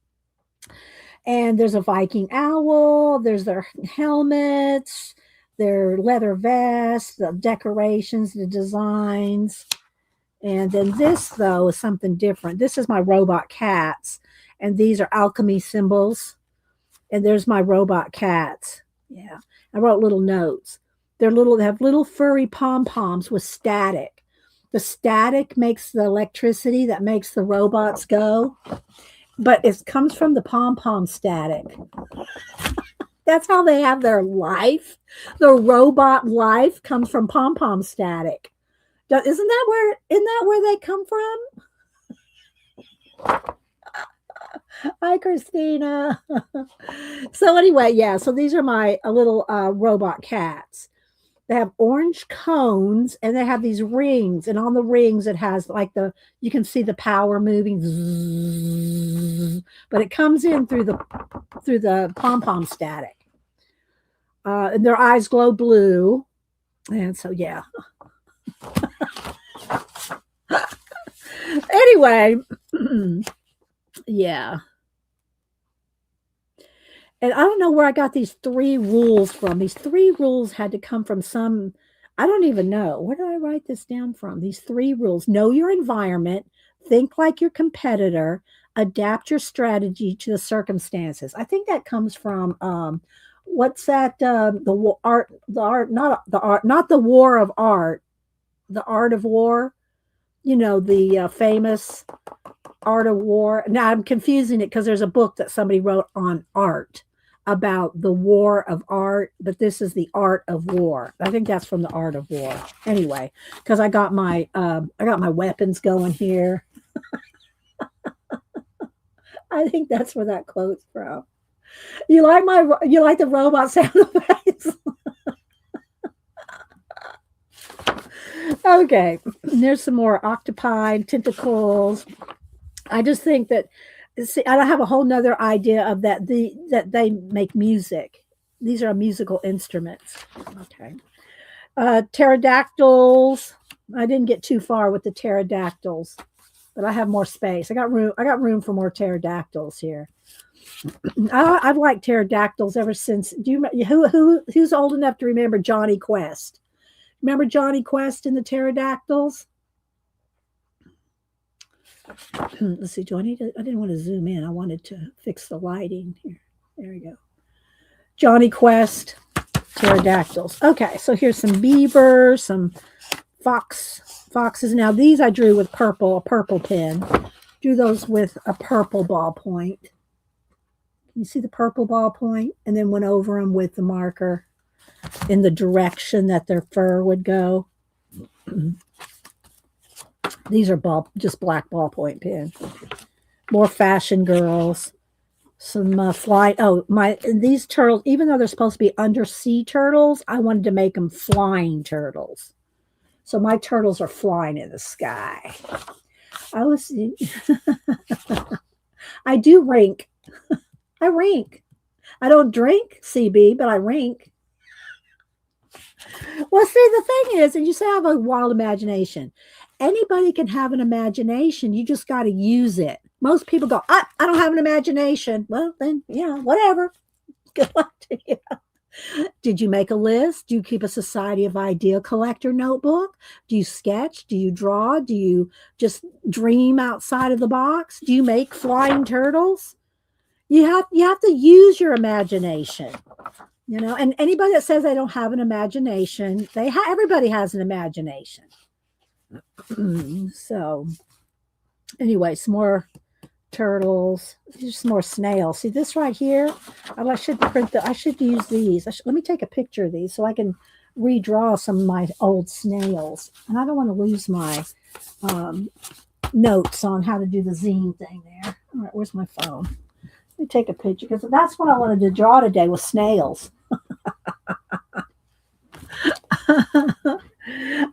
And there's a Viking owl. There's their helmets, their leather vests, the decorations, the designs. And then this, though, is something different. This is my robot cats. And these are alchemy symbols. And there's my robot cats. Yeah. I wrote little notes. They have little furry pom-poms with static. The static makes the electricity that makes the robots go. But it comes from the pom-pom static. That's how they have their life. The robot life comes from pom-pom static. Isn't that where they come from? Hi, Christina. So anyway, yeah. So these are my little robot cats. They have orange cones and they have these rings, and on the rings it has like you can see the power moving, but it comes in through the pom-pom static. And their eyes glow blue, and so yeah. Anyway, yeah. And I don't know where I got these 3 rules from. These 3 rules had to come from some, I don't even know. Where did I write this down from? These 3 rules. Know your environment, think like your competitor, adapt your strategy to the circumstances. I think that comes from what's that not the war of art, the art of war, the famous art of war. Now I'm confusing it because there's a book that somebody wrote on art about the war of art, but this is the art of war. I think that's from the art of war. Anyway, because I got my weapons going here. I think that's where that quote's from. You like the robot sound effects? Okay, there's some more octopi, tentacles. I just think that, see, I have a whole nother idea of that that they make music. These are musical instruments. Okay. Pterodactyls. I didn't get too far with the pterodactyls, but I have more space. I got room for more pterodactyls here. I've liked pterodactyls ever since. Who's old enough to remember Johnny Quest? Remember Johnny Quest and the pterodactyls? Let's see. I didn't want to zoom in. I wanted to fix the lighting here. There we go. Johnny Quest, pterodactyls. Okay, so here's some beavers, some foxes. Now these I drew with a purple pen. Drew those with a purple ballpoint. You see the purple ballpoint, and then went over them with the marker in the direction that their fur would go. These are just black ballpoint pens. More fashion girls. Some fly. These turtles, even though they're supposed to be undersea turtles, I wanted to make them flying turtles. So my turtles are flying in the sky. I do rink. I rink. I don't drink CB, but I rink. Well, see, the thing is, and you say I have a wild imagination. Anybody can have an imagination. You just got to use it. Most people go, I don't have an imagination. Well, then, whatever. Good luck to you. Did you make a list? Do you keep a Society of Idea Collector notebook? Do you sketch? Do you draw? Do you just dream outside of the box? Do you make flying turtles? You have to use your imagination. And anybody that says they don't have an imagination, everybody has an imagination. So anyway, some more turtles. There's some more snails. See this right here? I should use these. Let me take a picture of these so I can redraw some of my old snails. And I don't want to lose my notes on how to do the zine thing there. All right, where's my phone? Let me take a picture because that's what I wanted to draw today was snails.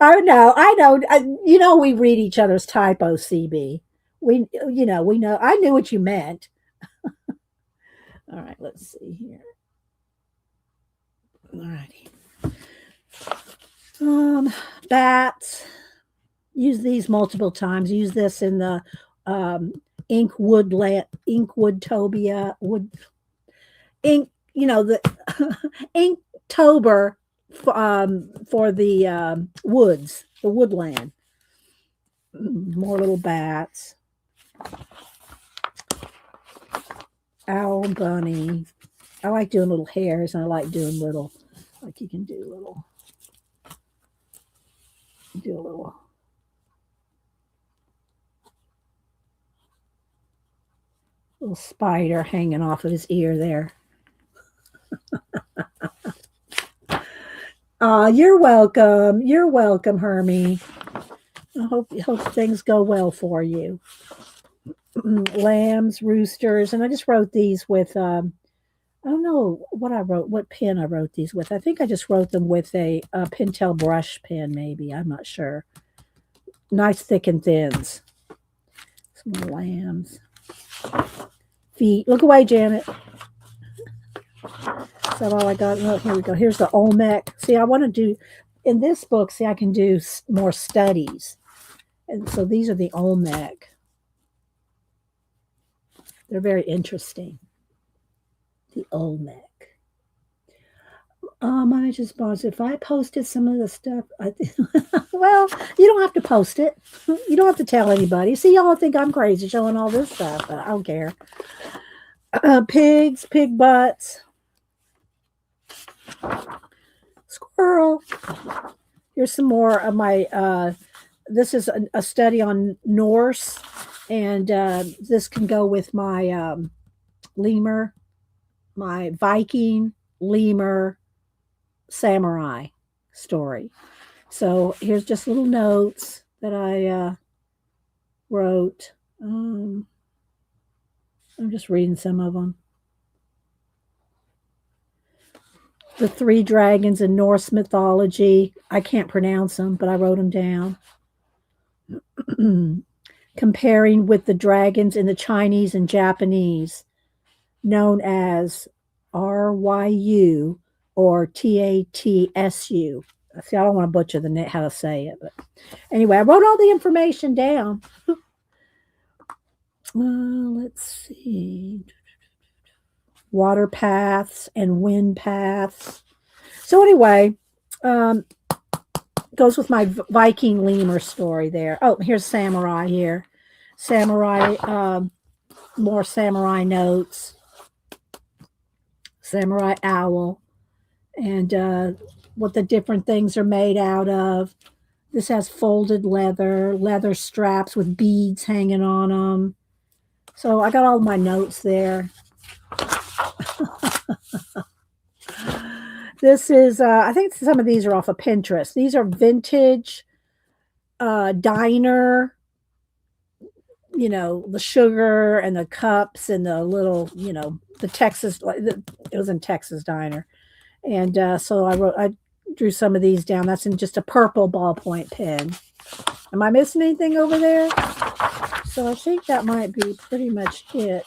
I know. We read each other's typos, CB. We know. I knew what you meant. All right, let's see here. All righty. Bats. Use these multiple times. Use this in the Inkwoodtobia wood ink. The Inktober for the woods, the woodland. More little bats. Owl, bunny. I like doing little hairs, and I like doing little, like you can do a little spider hanging off of his ear there. You're welcome. You're welcome, Hermie. I hope things go well for you. Lambs, roosters, and I just wrote these with I don't know what pen I wrote these with. I think I just wrote them with a Pentel brush pen, maybe. I'm not sure. Nice thick and thins. Some more lambs. Feet. Look away, Janet. Is that all I got? Oh, here we go. Here's the Olmec. See, I want to do in this book, see, I can do more studies. And so these are the Olmec. They're very interesting. The Olmec. I just paused. If I posted some of the stuff, well, you don't have to post it. You don't have to tell anybody. See, y'all think I'm crazy showing all this stuff, but I don't care. Pigs, pig butts, squirrel. Here's some more of my. This is a study on Norse, and this can go with my lemur, my Viking, lemur, samurai story. So here's just little notes that I wrote. I'm just reading some of them. The three dragons in Norse mythology. I can't pronounce them, but I wrote them down. Comparing with the dragons in the Chinese and Japanese, known as Ryu or Tatsu. See, I don't want to butcher the how to say it, but anyway, I wrote all the information down. Let's see. Water paths and wind paths. So anyway, goes with my Viking lemur story there. Oh, here's samurai here. Samurai, more samurai notes. Samurai owl. And what the different things are made out of. This has folded leather straps with beads hanging on them. So I got all my notes there. This is, I think some of these are off of Pinterest. These are vintage diner, the sugar and the cups and the little, the Texas, it was in Texas diner. And so I drew some of these down. That's in just a purple ballpoint pen. Am I missing anything over there? So I think that might be pretty much it.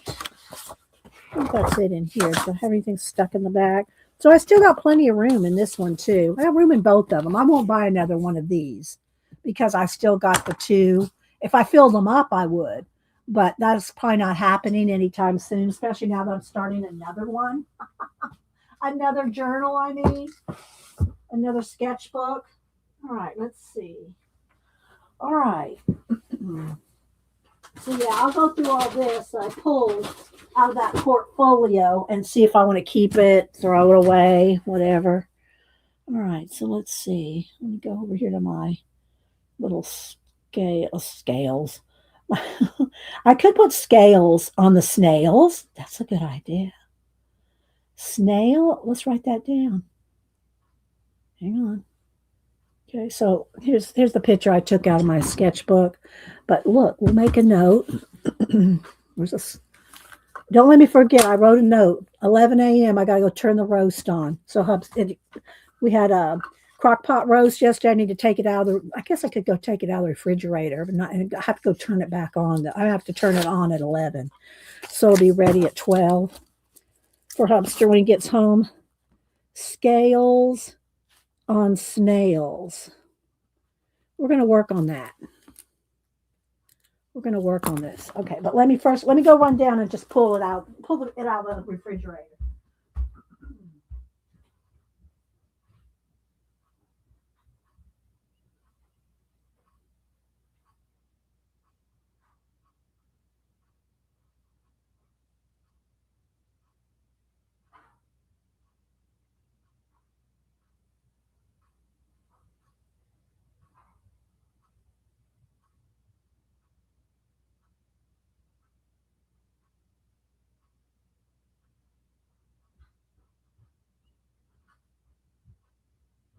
I think that's it in here. So everything's stuck in the back. So I still got plenty of room in this one too. I have room in both of them. I won't buy another one of these because I still got the two. If I filled them up, I would. But that's probably not happening anytime soon, especially now that I'm starting another one. Another journal, I mean. Another sketchbook. All right, let's see. All right. So yeah, I'll go through all this I pulled out of that portfolio and see if I want to keep it, throw it away, whatever. All right, so let's see. Let me go over here to my little scales. I could put scales on the snails. That's a good idea. Snail, let's write that down. Hang on. Okay, so here's the picture I took out of my sketchbook. But look, we'll make a note. Where's this? Don't let me forget. I wrote a note. 11 a.m. I gotta go turn the roast on. So we had a crock pot roast yesterday. I need to take it out of the. I guess I could go take it out of the refrigerator, but I have to go turn it back on. I have to turn it on at 11, so it'll be ready at 12 for Hubster when he gets home. Scales on snails. We're going to work on that. We're going to work on this. Okay, but let me go run down and just pull it out of the refrigerator.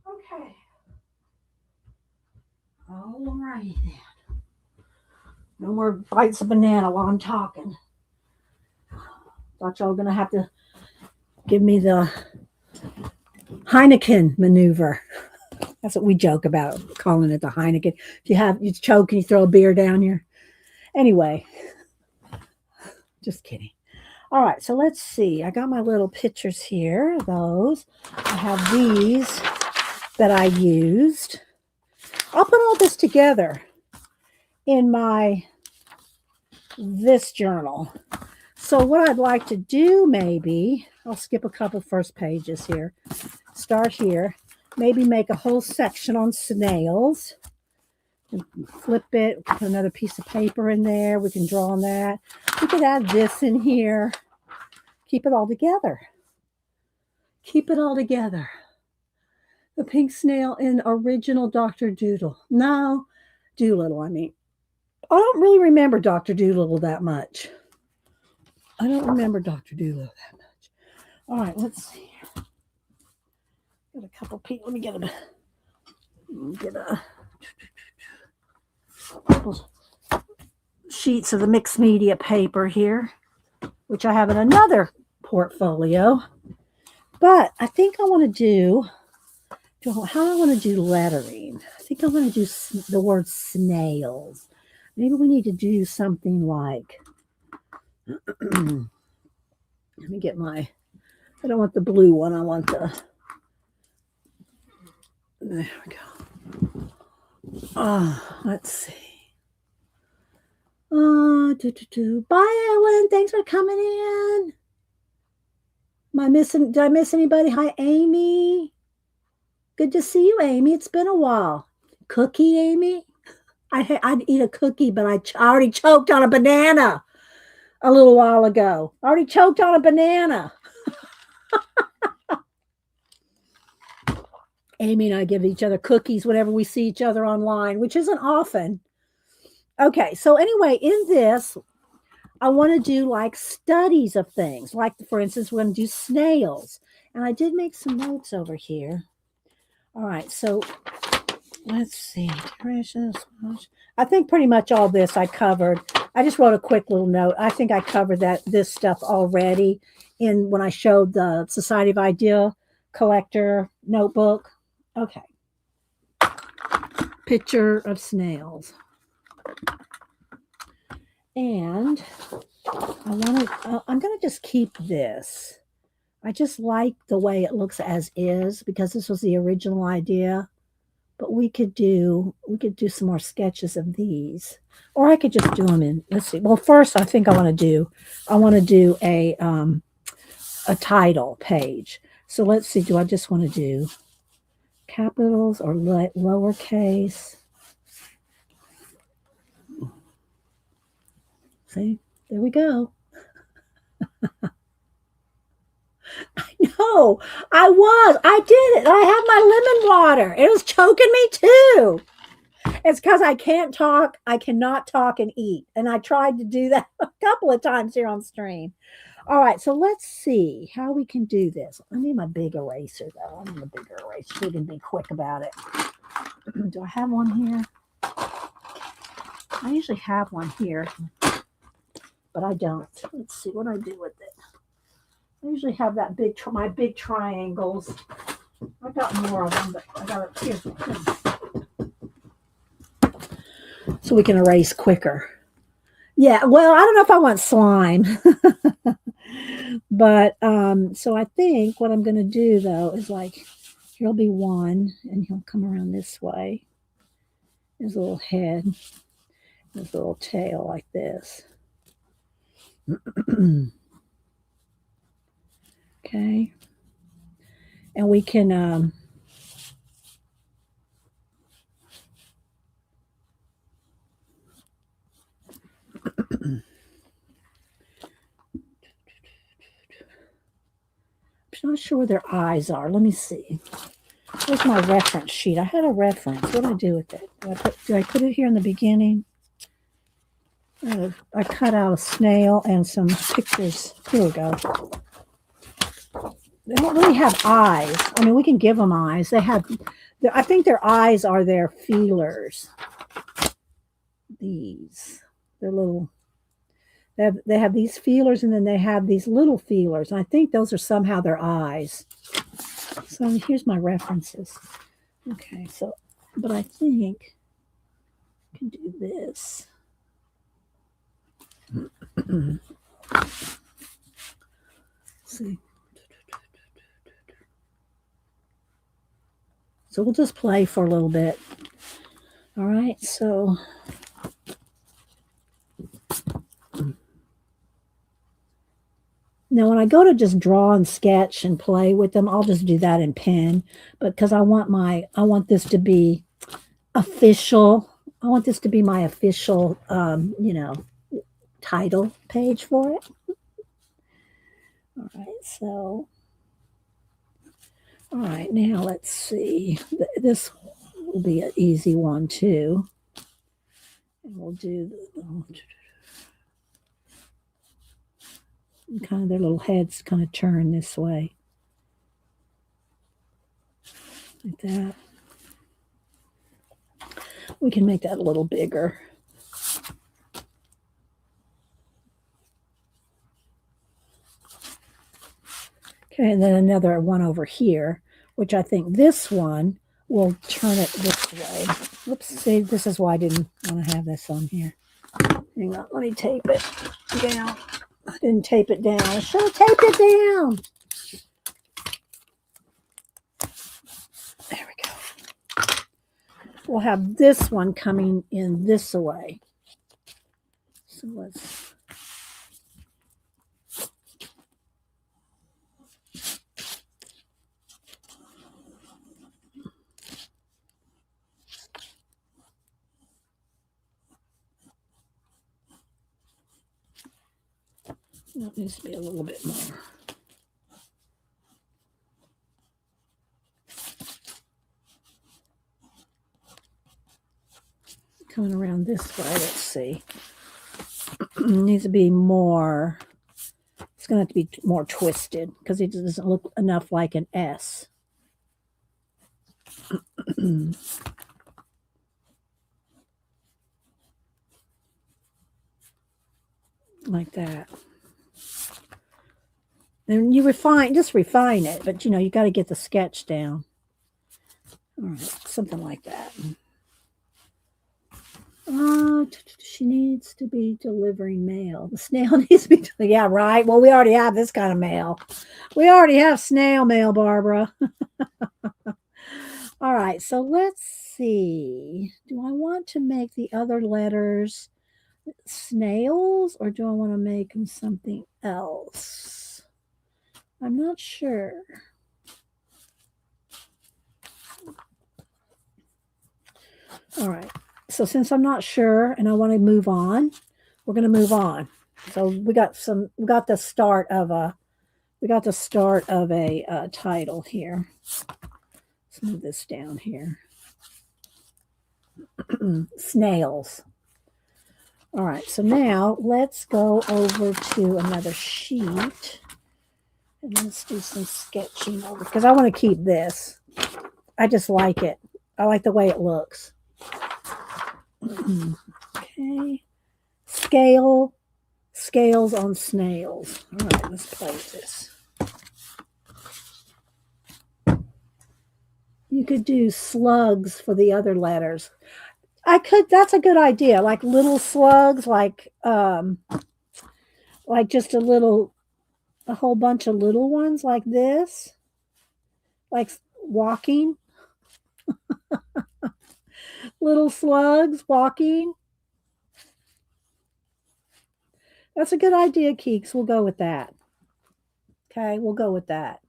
Okay. All right then. No more bites of banana while I'm talking. Thought y'all were gonna have to give me the Heineken maneuver. That's what we joke about, calling it the Heineken. If you choke and you throw a beer down your. Anyway, just kidding. All right, so let's see. I got my little pictures here. Those. I have these. that I used. I'll put all this together in this journal. So what I'd like to do, maybe, I'll skip a couple first pages here. Start here. Maybe make a whole section on snails. Flip it, put another piece of paper in there. We can draw on that. We could add this in here. Keep it all together. Keep it all together. The pink snail in original Dr. Doodle. No, Doolittle, I mean. I don't really remember Dr. Doolittle that much. I don't remember Dr. Doolittle that much. All right, let's see. Got a couple people. Let me get a couple sheets of the mixed media paper here, which I have in another portfolio. But I think I want to do, how do I want to do lettering? I think I want to do the word snails. Maybe we need to do something like, let me get I don't want the blue one. I want there we go. Let's see. Bye, Ellen. Thanks for coming in. Did I miss anybody? Hi, Amy. Good to see you, Amy. It's been a while. Cookie, Amy? I'd eat a cookie, but I already choked on a banana a little while ago. I already choked on a banana. Amy and I give each other cookies whenever we see each other online, which isn't often. Okay, so anyway, in this, I want to do like studies of things. Like, for instance, we're going to do snails. And I did make some notes over here. All right, so let's see. I think pretty much all this I covered. I just wrote a quick little note. I think I covered this stuff already when I showed the Society of Idea Collector notebook. Okay. Picture of snails. And I'm going to just keep this. I just like the way it looks as is because this was the original idea. But we could do some more sketches of these. Or I could just do them in, let's see. Well, first I think I want to do a title page. So let's see, do I just want to do capitals or lowercase? See, there we go. I know. I did it. I have my lemon water. It was choking me too. It's because I can't talk. I cannot talk and eat. And I tried to do that a couple of times here on stream. All right, so let's see how we can do this. I need my big eraser, though. I need a bigger eraser so we can be quick about it. Do I have one here? I usually have one here, but I don't. Let's see what I do with it. I usually have that my big triangles. I've got more of them, but I got it here. So we can erase quicker. Yeah, well, I don't know if I want slime. But so I think what I'm going to do, though, is like, here'll be one, and he'll come around this way. His little head, his little tail like this. Okay. And we can I'm not sure where their eyes are. Let me see. Where's my reference sheet? I had a reference. What do I do with it? Did I put it here in the beginning? I cut out a snail and some pictures. Here we go. They don't really have eyes. I mean, we can give them eyes. I think their eyes are their feelers. They're little. They have these feelers, and then they have these little feelers. And I think those are somehow their eyes. So here's my references. Okay, but I think I can do this. See. So we'll just play for a little bit. All right, so now when I go to just draw and sketch and play with them, I'll just do that in pen. But because I want this to be official. I want this to be my official, title page for it. All right, so, all right, now let's see. This will be an easy one too. And we'll do kind of their little heads kind of turn this way. Like that. We can make that a little bigger. Okay, and then another one over here, which I think this one will turn it this way. Whoops, see, this is why I didn't want to have this on here. Hang on, let me tape it down. I didn't tape it down. I should have taped it down. There we go. We'll have this one coming in this way. So let's... That needs to be a little bit more. Coming around this way, let's see. It needs to be more, it's going to have to be more twisted because it doesn't look enough like an S. Like that. And you just refine it, but you got to get the sketch down. All right, something like that. She needs to be delivering mail. The snail needs to be, yeah, right. Well, we already have this kind of mail. We already have snail mail, Barbara. All right, so let's see. Do I want to make the other letters snails or do I want to make them something else? I'm not sure. All right. So since I'm not sure and I want to move on, we're going to move on. So we got the start of a title here. Let's move this down here. Snails. All right. So now let's go over to another sheet. And let's do some sketching over because I want to keep this. I just like it. I like the way it looks. Okay. Scales on snails. All right, let's play with this. You could do slugs for the other letters. That's a good idea. Like little slugs, like just a whole bunch of little ones like this, like walking. Little slugs walking. That's a good idea, Keeks. We'll go with that. Okay, we'll go with that.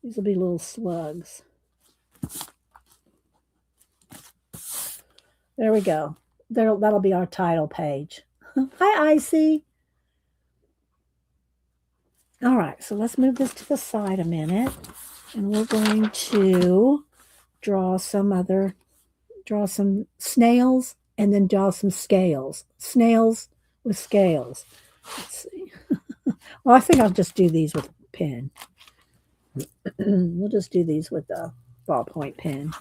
These will be little slugs. There we go. That'll be our title page. Hi, Icy. All right, so let's move this to the side a minute. And we're going to draw some snails and then draw some scales. Snails with scales. Let's see. Well, I think I'll just do these with pen. We'll just do these with a ballpoint pen.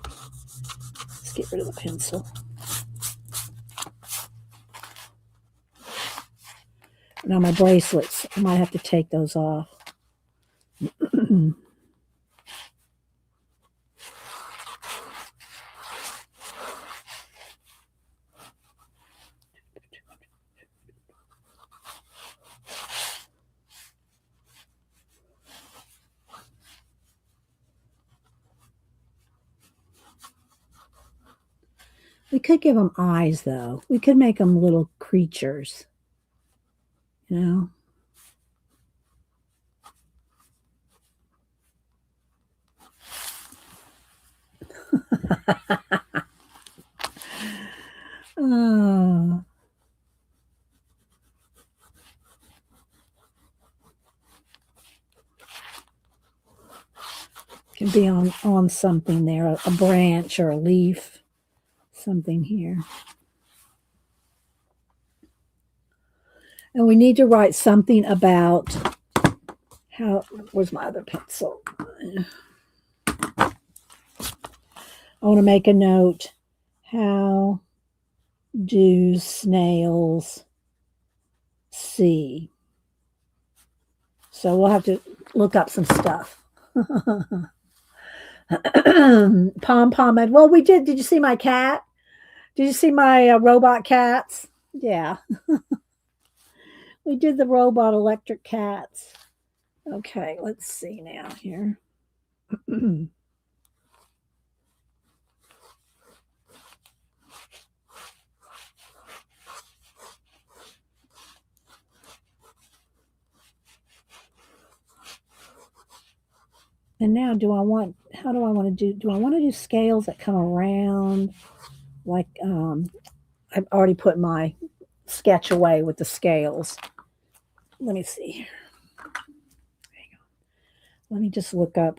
Let's get rid of the pencil. Now my bracelets, I might have to take those off. We could give them eyes, though. We could make them little creatures, you know? Oh, can be on something there, a branch or a leaf, something here. And we need to write something about how, where's my other pencil? I want to make a note. How do snails see? So we'll have to look up some stuff. Pom pom. Well, we did. Did you see my cat? Did you see my robot cats? Yeah. We did the robot electric cats. Okay, let's see now here. And now how do I want do I want to do scales that come around like I've already put my sketch away with the scales. Let me see. Let me just look up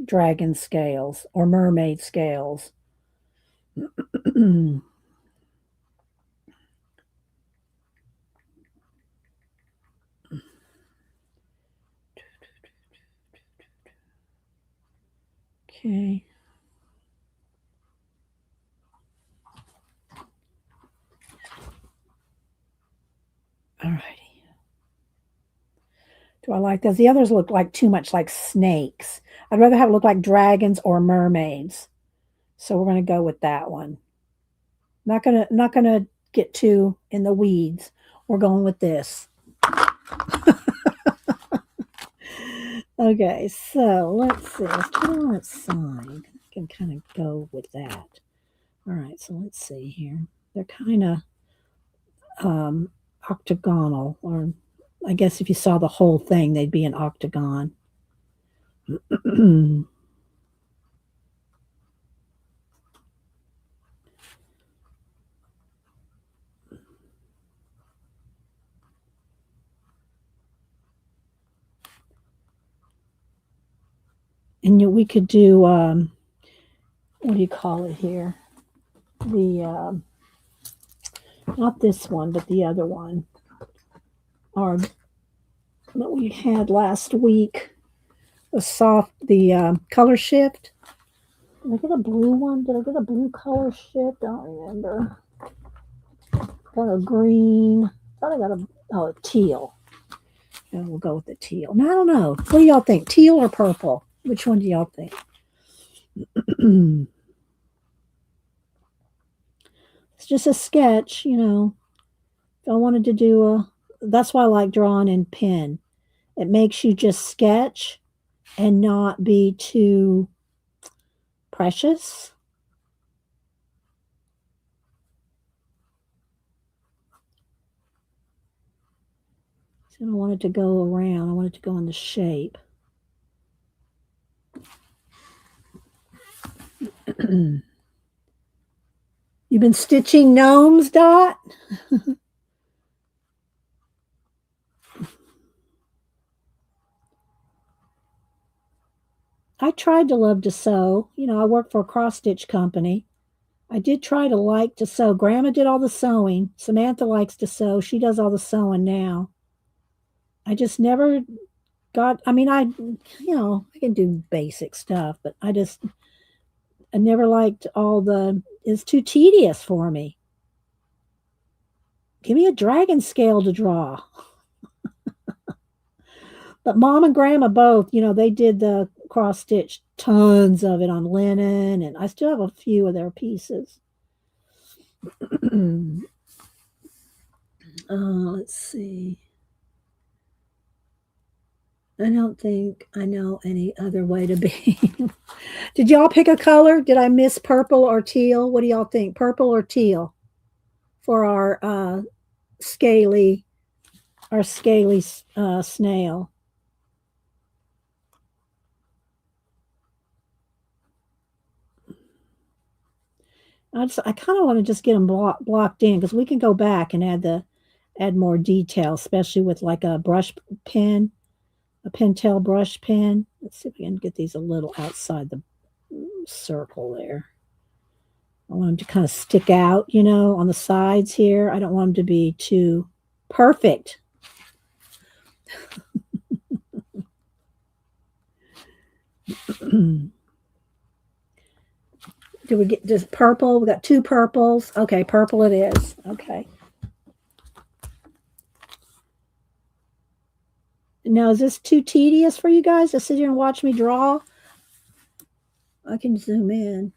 dragon scales or mermaid scales. Okay. All righty. Do I like those? The others look like too much like snakes. I'd rather have it look like dragons or mermaids. So we're going to go with that one. Not gonna get too in the weeds. We're going with this. Okay, so let's see. Let's put it on its side. I can kind of go with that. All right, so let's see here. They're kind of octagonal, or I guess if you saw the whole thing, they'd be an octagon. And we could do what do you call it here? The not this one, but the other one, or that we had last week. The color shift. Did I get a blue one? Did I get a blue color shift? I don't remember. Got a green. Thought I got a teal. And we'll go with the teal. Now I don't know. What do y'all think? Teal or purple? Which one do y'all think? It's just a sketch, you know. If I wanted to do that's why I like drawing in pen. It makes you just sketch and not be too precious. So I don't want it to go around. I want it to go in the shape. You've been stitching gnomes, Dot? I tried to love to sew. You know, I work for a cross stitch company. I did try to like to sew. Grandma did all the sewing. Samantha likes to sew. She does all the sewing now. I just never I mean, I can do basic stuff, but I never liked it's too tedious for me. Give me a dragon scale to draw. But mom and grandma both, they did the cross stitch, tons of it on linen, and I still have a few of their pieces. Let's see. I don't think I know any other way to be. Did y'all pick a color? Did I miss purple or teal? What do y'all think? Purple or teal for scaly, our scaly snail? I kind of want to just get them blocked in because we can go back and add more detail, especially with like a brush pen, a Pentel brush pen. Let's see if we can get these a little outside the circle there. I want them to kind of stick out, on the sides here. I don't want them to be too perfect. Do we get just purple? We got two purples. Okay, purple it is. Okay. Now, is this too tedious for you guys to sit here and watch me draw? I can zoom in.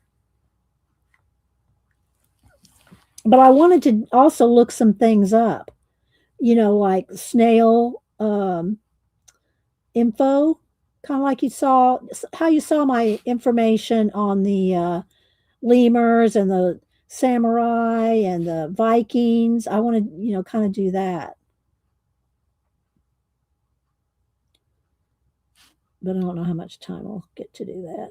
But I wanted to also look some things up, like snail info, kind of like how you saw my information on the lemurs and the samurai and the Vikings. I want to, kind of do that. But I don't know how much time I'll get to do that.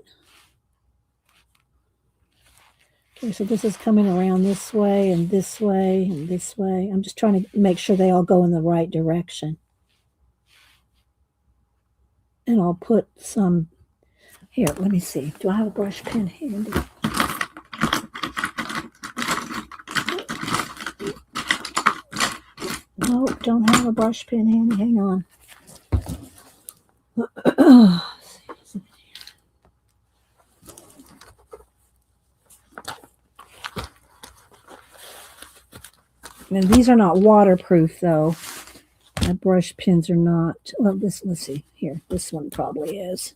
Okay, so this is coming around this way and this way and this way. I'm just trying to make sure they all go in the right direction. And I'll put some here. Let me see. Do I have a brush pen handy? Nope, don't have a brush pen handy. Hang on. And these are not waterproof, though. My brush pens are not. Well, let's see. Here, this one probably is.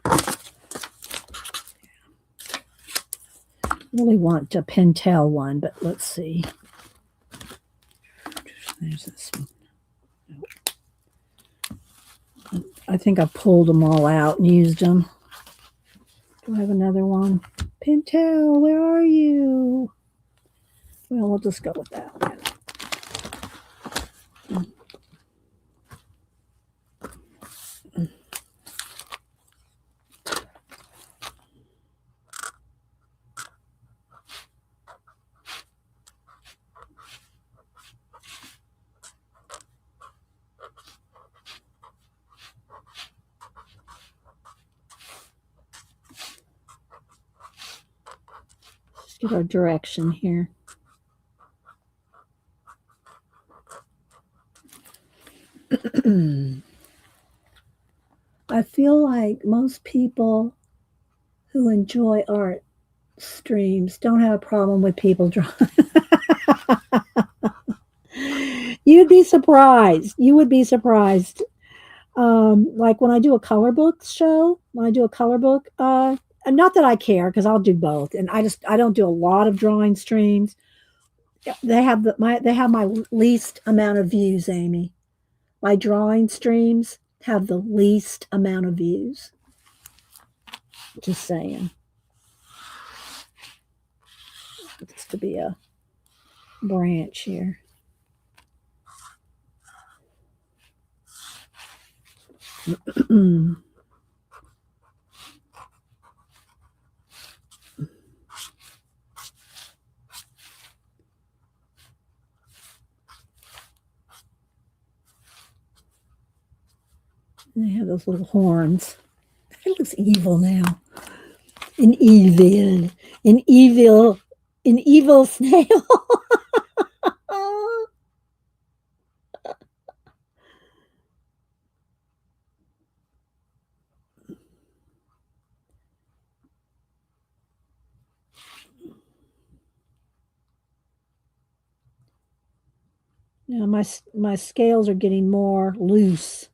I really want a Pentel one, but let's see. There's this one. Nope. I think I pulled them all out and used them. Do I have another one? Pentel, where are you? Well, we'll just go with that one. Let's get our direction here. I feel like most people who enjoy art streams don't have a problem with people drawing. You'd be surprised. You would be surprised. Like when I do a color book show, not that I care because I'll do both, and I don't do a lot of drawing streams. They have my least amount of views, Amy. My drawing streams have the least amount of views. Just saying. This could be a branch here. They have those little horns. It looks evil now. An evil snail. Now my scales are getting more loose,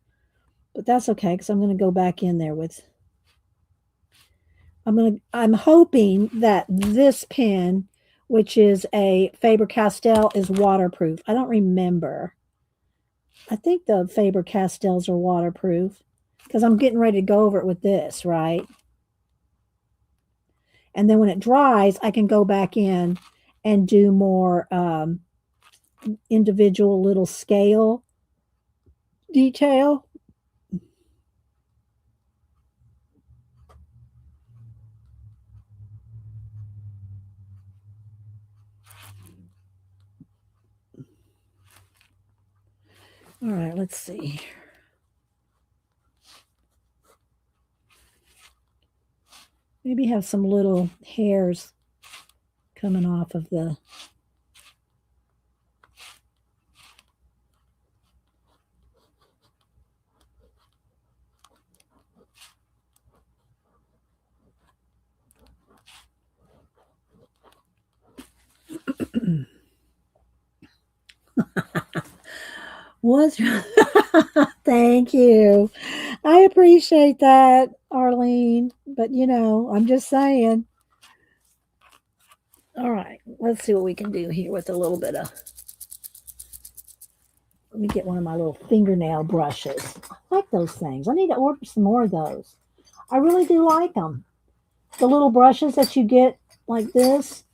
but that's okay because I'm going to go back in there with. I'm hoping that this pen, which is a Faber-Castell, is waterproof. I don't remember. I think the Faber-Castells are waterproof because I'm getting ready to go over it with this, right? And then when it dries, I can go back in and do more individual little scale detail. All right, let's see. Maybe have some little hairs coming off of the was thank you. I appreciate that, Arlene. But I'm just saying. All right, let's see what we can do here with a little bit of. Let me get one of my little fingernail brushes. I like those things. I need to order some more of those. I really do like them. The little brushes that you get like this,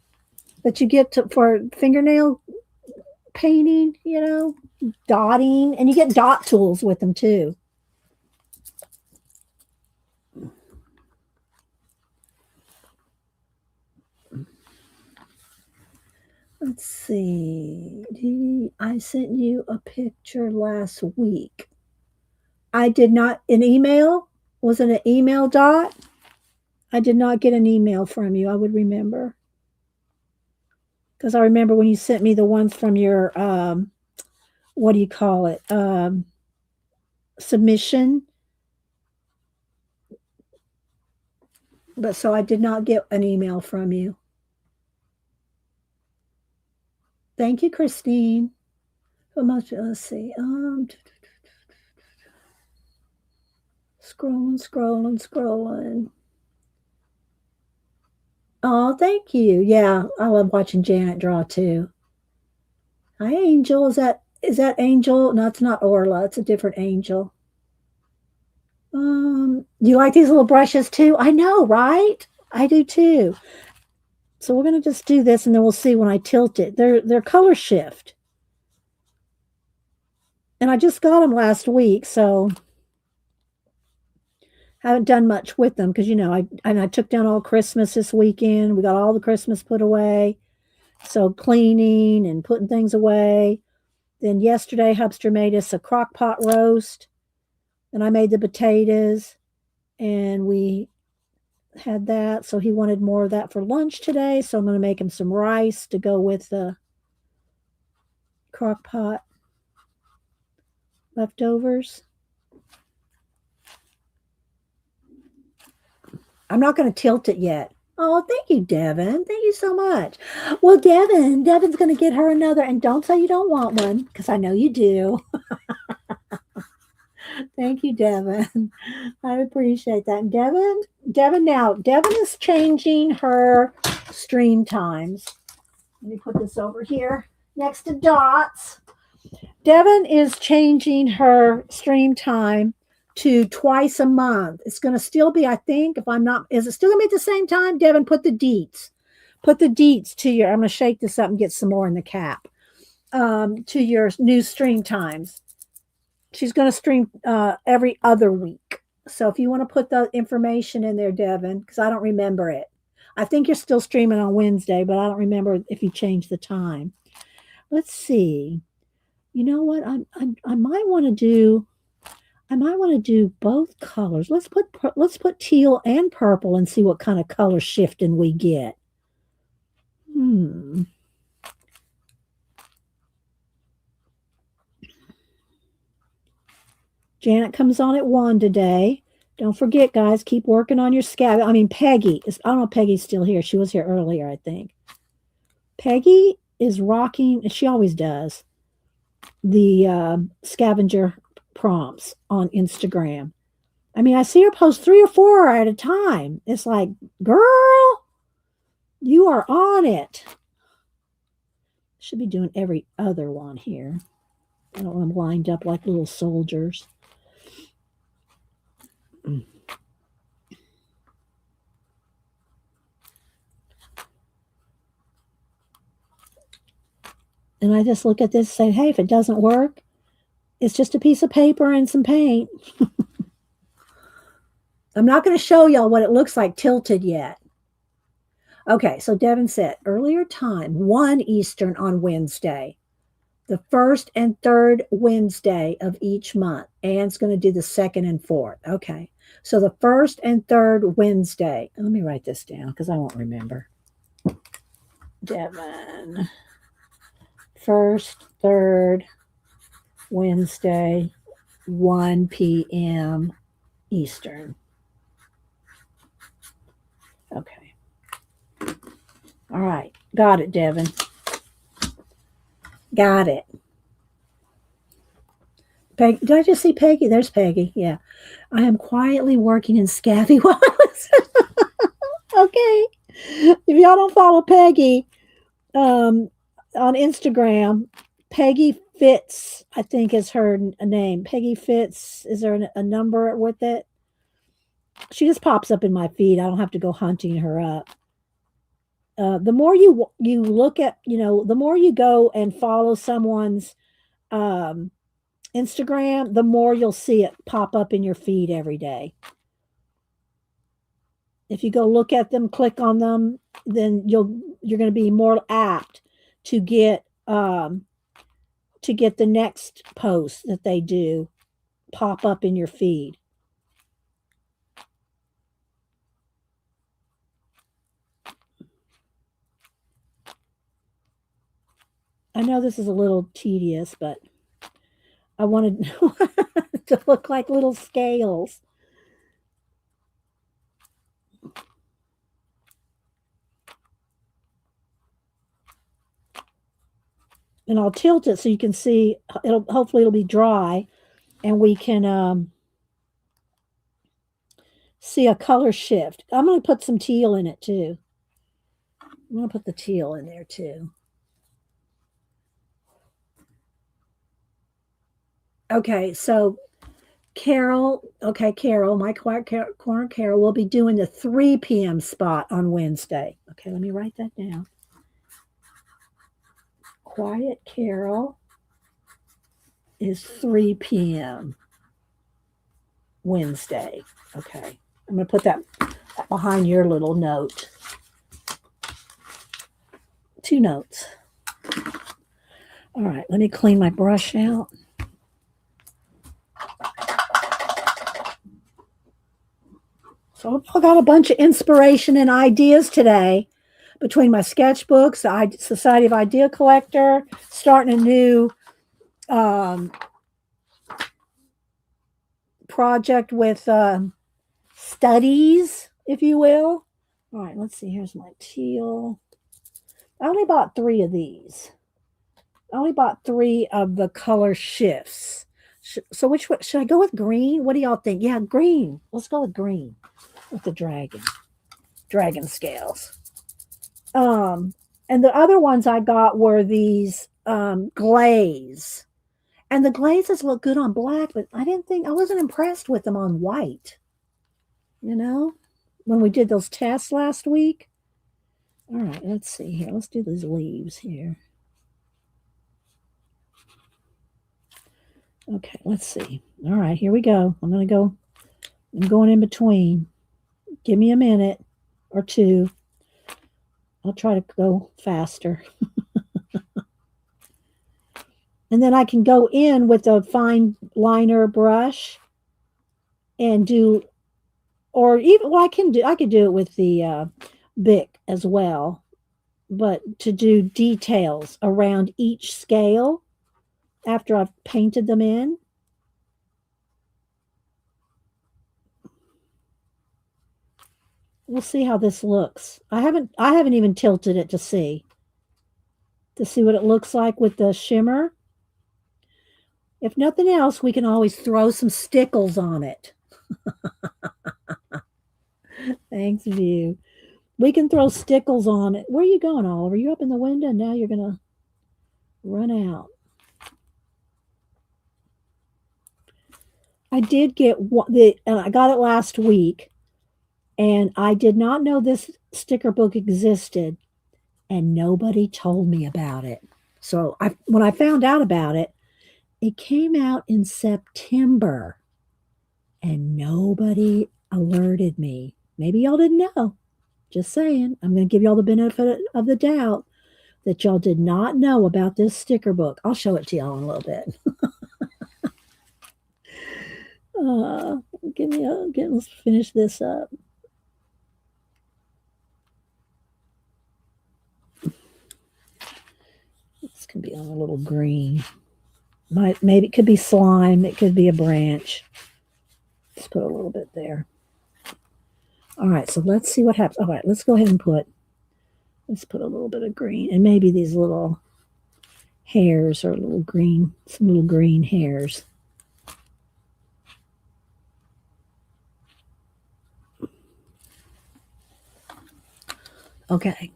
that you get for fingernail painting, dotting, and you get dot tools with them too. Let's see. I sent you a picture last week. I did not, an email? Was it an email, Dot? I did not get an email from you. I would remember. Because I remember when you sent me the ones from your, what do you call it? Submission. But so I did not get an email from you. Thank you, Christine. How much? Let's see. Scrolling. Oh, thank you. Yeah, I love watching Janet draw too. Hi, Angel. Is that Angel? No, it's not Orla. It's a different Angel. You like these little brushes too? I know, right? I do too. So we're gonna just do this, and then we'll see when I tilt it. They're color shift, and I just got them last week, so haven't done much with them because I took down all Christmas this weekend. We got all the Christmas put away, so cleaning and putting things away. Then yesterday, Hubster made us a crock pot roast, and I made the potatoes, and we had that. So he wanted more of that for lunch today. So I'm going to make him some rice to go with the crock pot leftovers. I'm not going to tilt it yet. Oh, thank you, Devin. Thank you so much. Well, Devin's going to get her another. And don't say you don't want one because I know you do. Thank you, Devin. I appreciate that. And Devin is changing her stream times. Let me put this over here next to Dot's. Devin is changing her stream time to twice a month. It's going to still be, I think, if I'm not, is it still going to be at the same time? Devin, put the deets. Put the deets to your, I'm going to shake this up and get some more in the cap, to your new stream times. She's going to stream every other week. So if you want to put the information in there, Devin, because I don't remember it. I think you're still streaming on Wednesday, but I don't remember if you changed the time. Let's see. You know what? I might want to do both colors. Let's put teal and purple and see what kind of color shifting we get. Janet comes on at 1 today. Don't forget, guys, keep working on your scab. I mean, Peggy. I don't know if Peggy's still here. She was here earlier, I think. Peggy is rocking, she always does, the scavenger prompts on Instagram. I mean, I see her post 3 or 4 at a time. It's like, girl, you are on it. Should be doing every other one here. I don't want them lined up like little soldiers. And I just look at this and say, hey, if it doesn't work, it's just a piece of paper and some paint. I'm not going to show y'all what it looks like tilted yet. Okay, so Devin said earlier time, 1 Eastern on Wednesday, the first and third Wednesday of each month. Anne's going to do the second and fourth. Okay, so the first and third Wednesday. Let me write this down because I won't remember. Devin, first, third Wednesday, 1 p.m. Eastern. Okay. All right. Got it, Devin. Got it. Peggy, did I just see Peggy? There's Peggy. Yeah. I am quietly working in Scabby Wallace. Okay. If y'all don't follow Peggy on Instagram, Peggy Fitz, I think is her name. Peggy Fitz. Is there a number with it? She just pops up in my feed. I don't have to go hunting her up. The more you look at, the more you go and follow someone's Instagram, the more you'll see it pop up in your feed every day. If you go look at them, click on them, then you're going to be more apt to get the next post that they do pop up in your feed. I know this is a little tedious, but I wanted to look like little scales. And I'll tilt it so you can see. Hopefully it'll be dry, and we can see a color shift. I'm going to put some teal in it too. I'm going to put the teal in there too. Okay, so Carol, my corner Carol will be doing the 3 p.m. spot on Wednesday. Okay, let me write that down. Quiet Carol is 3 p.m. Wednesday. Okay, I'm going to put that behind your little note. 2 notes. All right, let me clean my brush out. So I got a bunch of inspiration and ideas today between my sketchbooks, the Society of Idea Collector, starting a new project with studies, if you will. All right, let's see. Here's my teal. I only bought 3 of these. I only bought 3 of the color shifts. So which one? Should I go with green? What do y'all think? Yeah, green. Let's go with green with the dragon scales. And the other ones I got were these glaze. And the glazes look good on black, but I wasn't impressed with them on white. When we did those tests last week. All right, let's see here. Let's do these leaves here. Okay, let's see. All right, here we go. I'm going in between. Give me a minute or 2. I'll try to go faster. And then I can go in with a fine liner brush and do, or even, well, I could do it with the Bic as well, but to do details around each scale after I've painted them in. We'll see how this looks. I haven't even tilted it to see what it looks like with the shimmer. If nothing else, we can always throw some stickles on it. Thanks, View. We can throw stickles on it. Where are you going, Oliver? You up in the window? Now you're going to run out. I did get I got it last week, and I did not know this sticker book existed, and nobody told me about it. So when I found out about it, it came out in September, and nobody alerted me. Maybe y'all didn't know. Just saying. I'm going to give y'all the benefit of the doubt that y'all did not know about this sticker book. I'll show it to y'all in a little bit. Uh, let's finish this up. This can be on a little green. Maybe it could be slime. It could be a branch. Let's put a little bit there. All right, so let's see what happens. All right, let's go ahead and let's put a little bit of green, and maybe these little hairs are some little green hairs. Okay.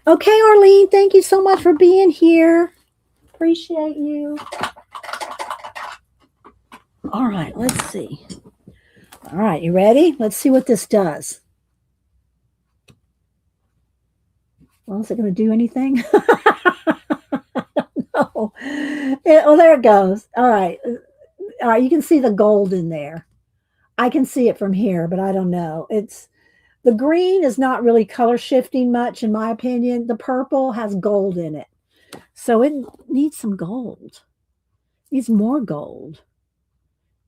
Okay, Arlene, thank you so much for being here. Appreciate you. All right, let's see. All right, you ready? Let's see what this does. Well, is it going to do anything? No. Oh, there it goes. All right. All right, you can see the gold in there. I can see it from here, but I don't know. The green is not really color shifting much, in my opinion. The purple has gold in it. So it needs some gold. It needs more gold.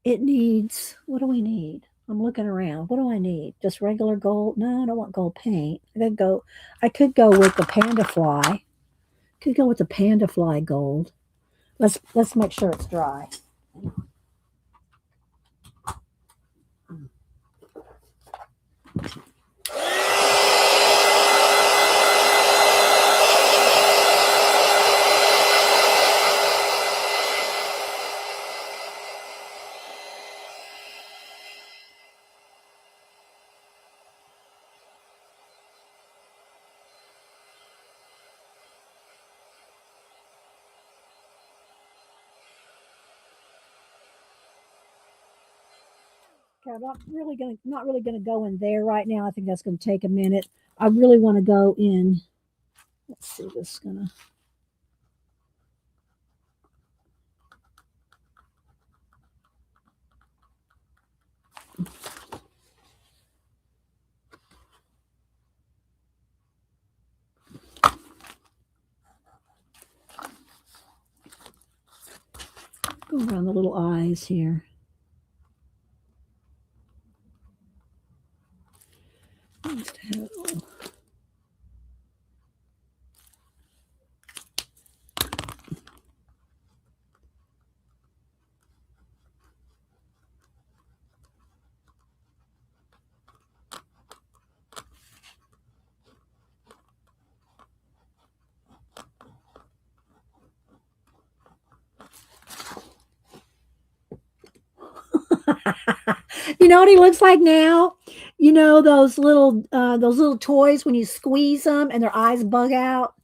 It needs, what do we need? I'm looking around. What do I need? Just regular gold? No, I don't want gold paint. I could go with the panda fly. Could go with the panda fly gold. Let's make sure it's dry. Okay, I'm not really gonna go in there right now. I think that's gonna take a minute. I really want to go in. Let's see. This is gonna. Go around the little eyes here. You know what he looks like now? You know those little toys when you squeeze them and their eyes bug out.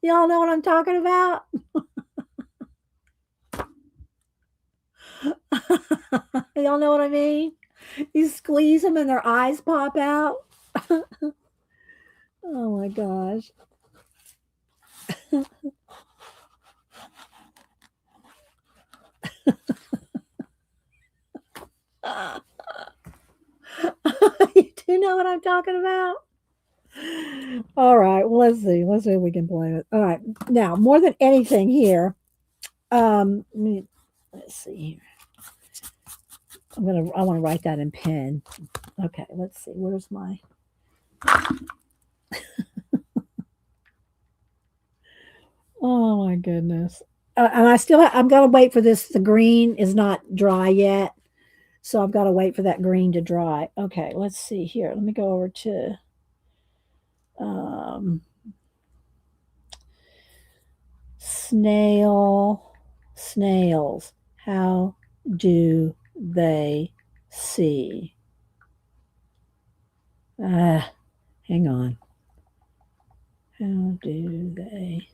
Y'all know what I'm talking about? Y'all know what I mean? You squeeze them and their eyes pop out. Oh my gosh. You do know what I'm talking about? All right, well, let's see. Let's see if we can play it. All right. Now, more than anything here, let's see here. I want to write that in pen. Okay, let's see. Where's my Oh my goodness. And I'm gonna wait for this. The green is not dry yet, so I've got to wait for that green to dry. Okay, let's see here. Let me go over to um, snails. How do they see? Ah, hang on. How do they?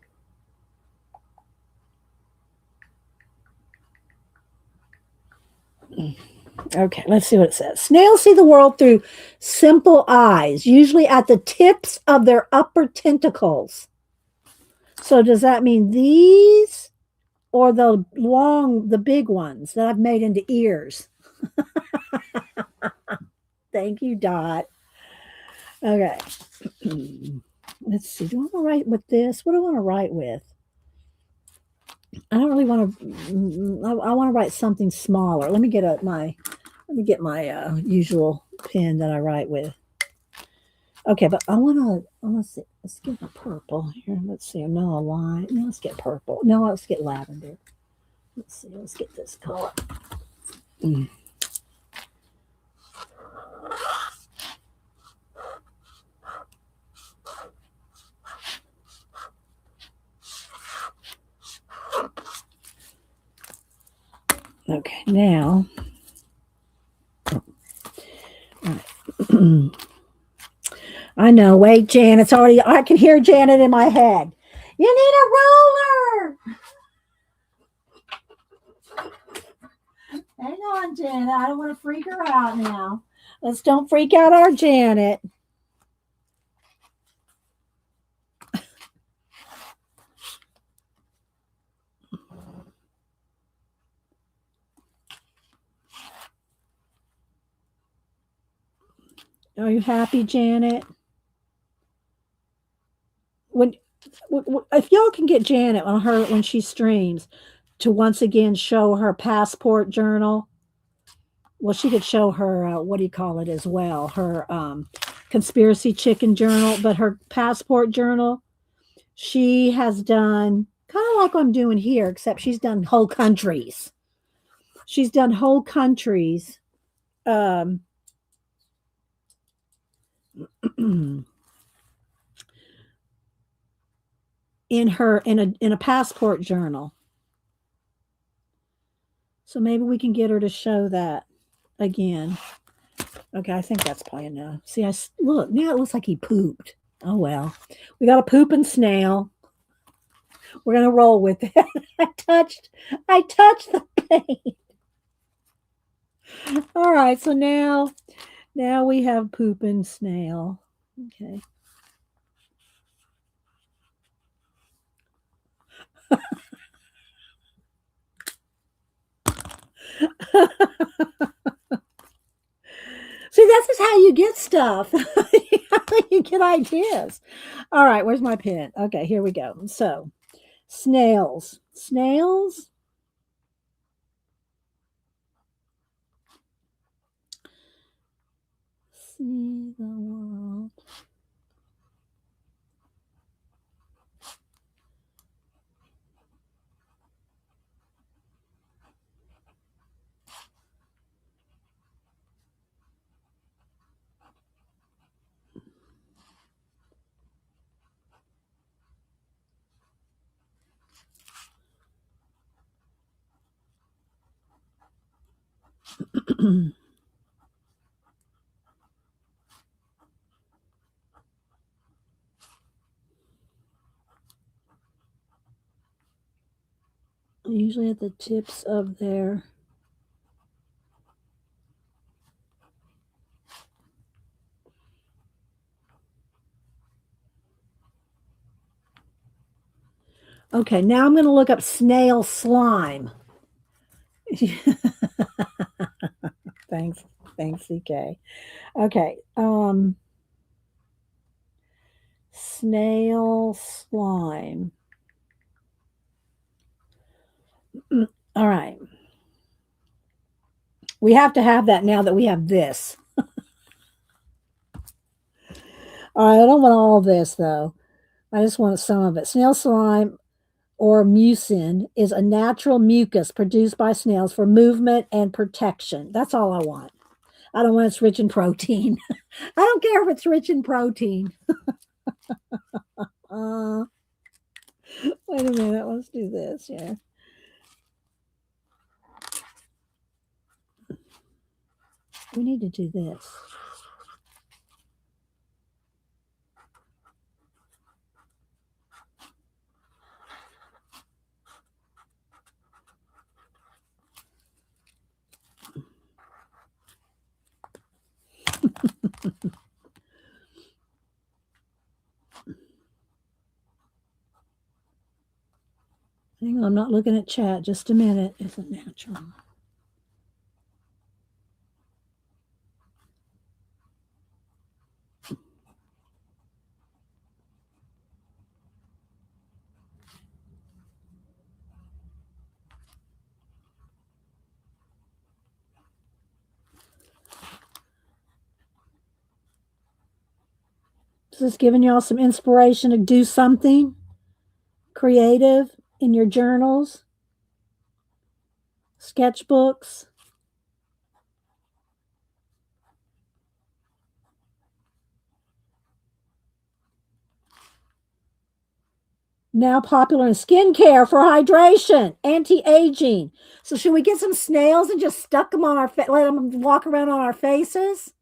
Okay, let's see what it says. Snails see the world through simple eyes, usually at the tips of their upper tentacles. So does that mean these or the big ones that I've made into ears? Thank you, Dot. Okay. Let's see. Do I want to write with this? What do I want to write with? I don't really want to. I want to write something smaller. Let me get my usual pen that I write with. Okay, but I want to. Let's see. Let's get a purple here. Let's see. No, a line. No, let's get purple. No, let's get lavender. Let's see. Let's get this color. Mm. Okay, now. I know. Wait, Jan. It's already. I can hear Janet in my head. You need a roller. Hang on, Janet. I don't want to freak her out now. Let's don't freak out our Janet. Are you happy, Janet? When if y'all can get Janet on her when she streams to once again show her passport journal. Well, she could show her what do you call it as well, her conspiracy chicken journal, but her passport journal she has done kind of like I'm doing here, except she's done whole countries. She's done whole countries. Um, in a passport journal. So maybe we can get her to show that again. Okay, I think that's probably enough. See, look now. It looks like he pooped. Oh well, we got a pooping snail. We're gonna roll with it. I touched the paint. All right, so now we have pooping snail. Okay. See, that's just how you get stuff. You get ideas. All right, where's my pen? Okay, here we go. So, snails. Snails. See the world. Usually at the tips of their Okay, now I'm going to look up snail slime. Thanks, CK. Okay, snail slime. All right. We have to have that now that we have this. All right, I don't want all this though. I just want some of it. Snail slime or mucin is a natural mucus produced by snails for movement and protection. That's all I want. I don't want it's rich in protein. I don't care if it's rich in protein. Wait a minute. Let's do this. Yeah. We need to do this. Hang on, I'm not looking at chat. Just a minute. Isn't natural. This is giving y'all some inspiration to do something creative in your journals, sketchbooks. Now popular in skincare for hydration, anti-aging. So should we get some snails and just stuck them on our face, let them walk around on our faces?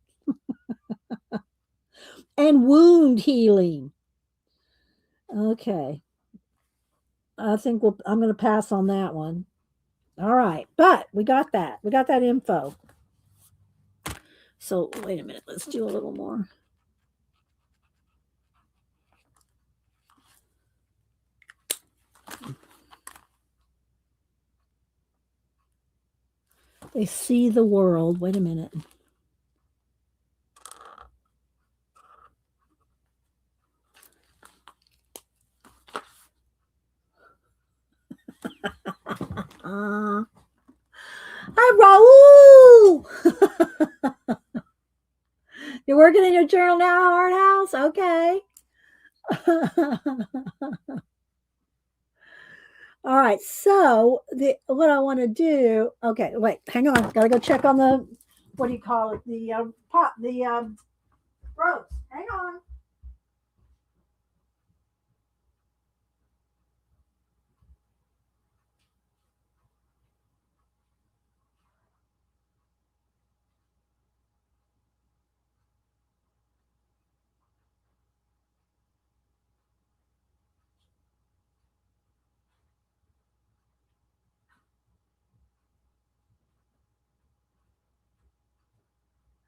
And wound healing. Okay. I think I'm going to pass on that one. All right. But we got that. We got that info. So wait a minute. Let's do a little more. They see the world. Wait a minute. Hi, Raul. You're working in your journal now, Hard House? Okay. All right. So what I want to do. Okay, wait. Hang on. Got to go check on the. What do you call it? The pot. The ropes. Hang on.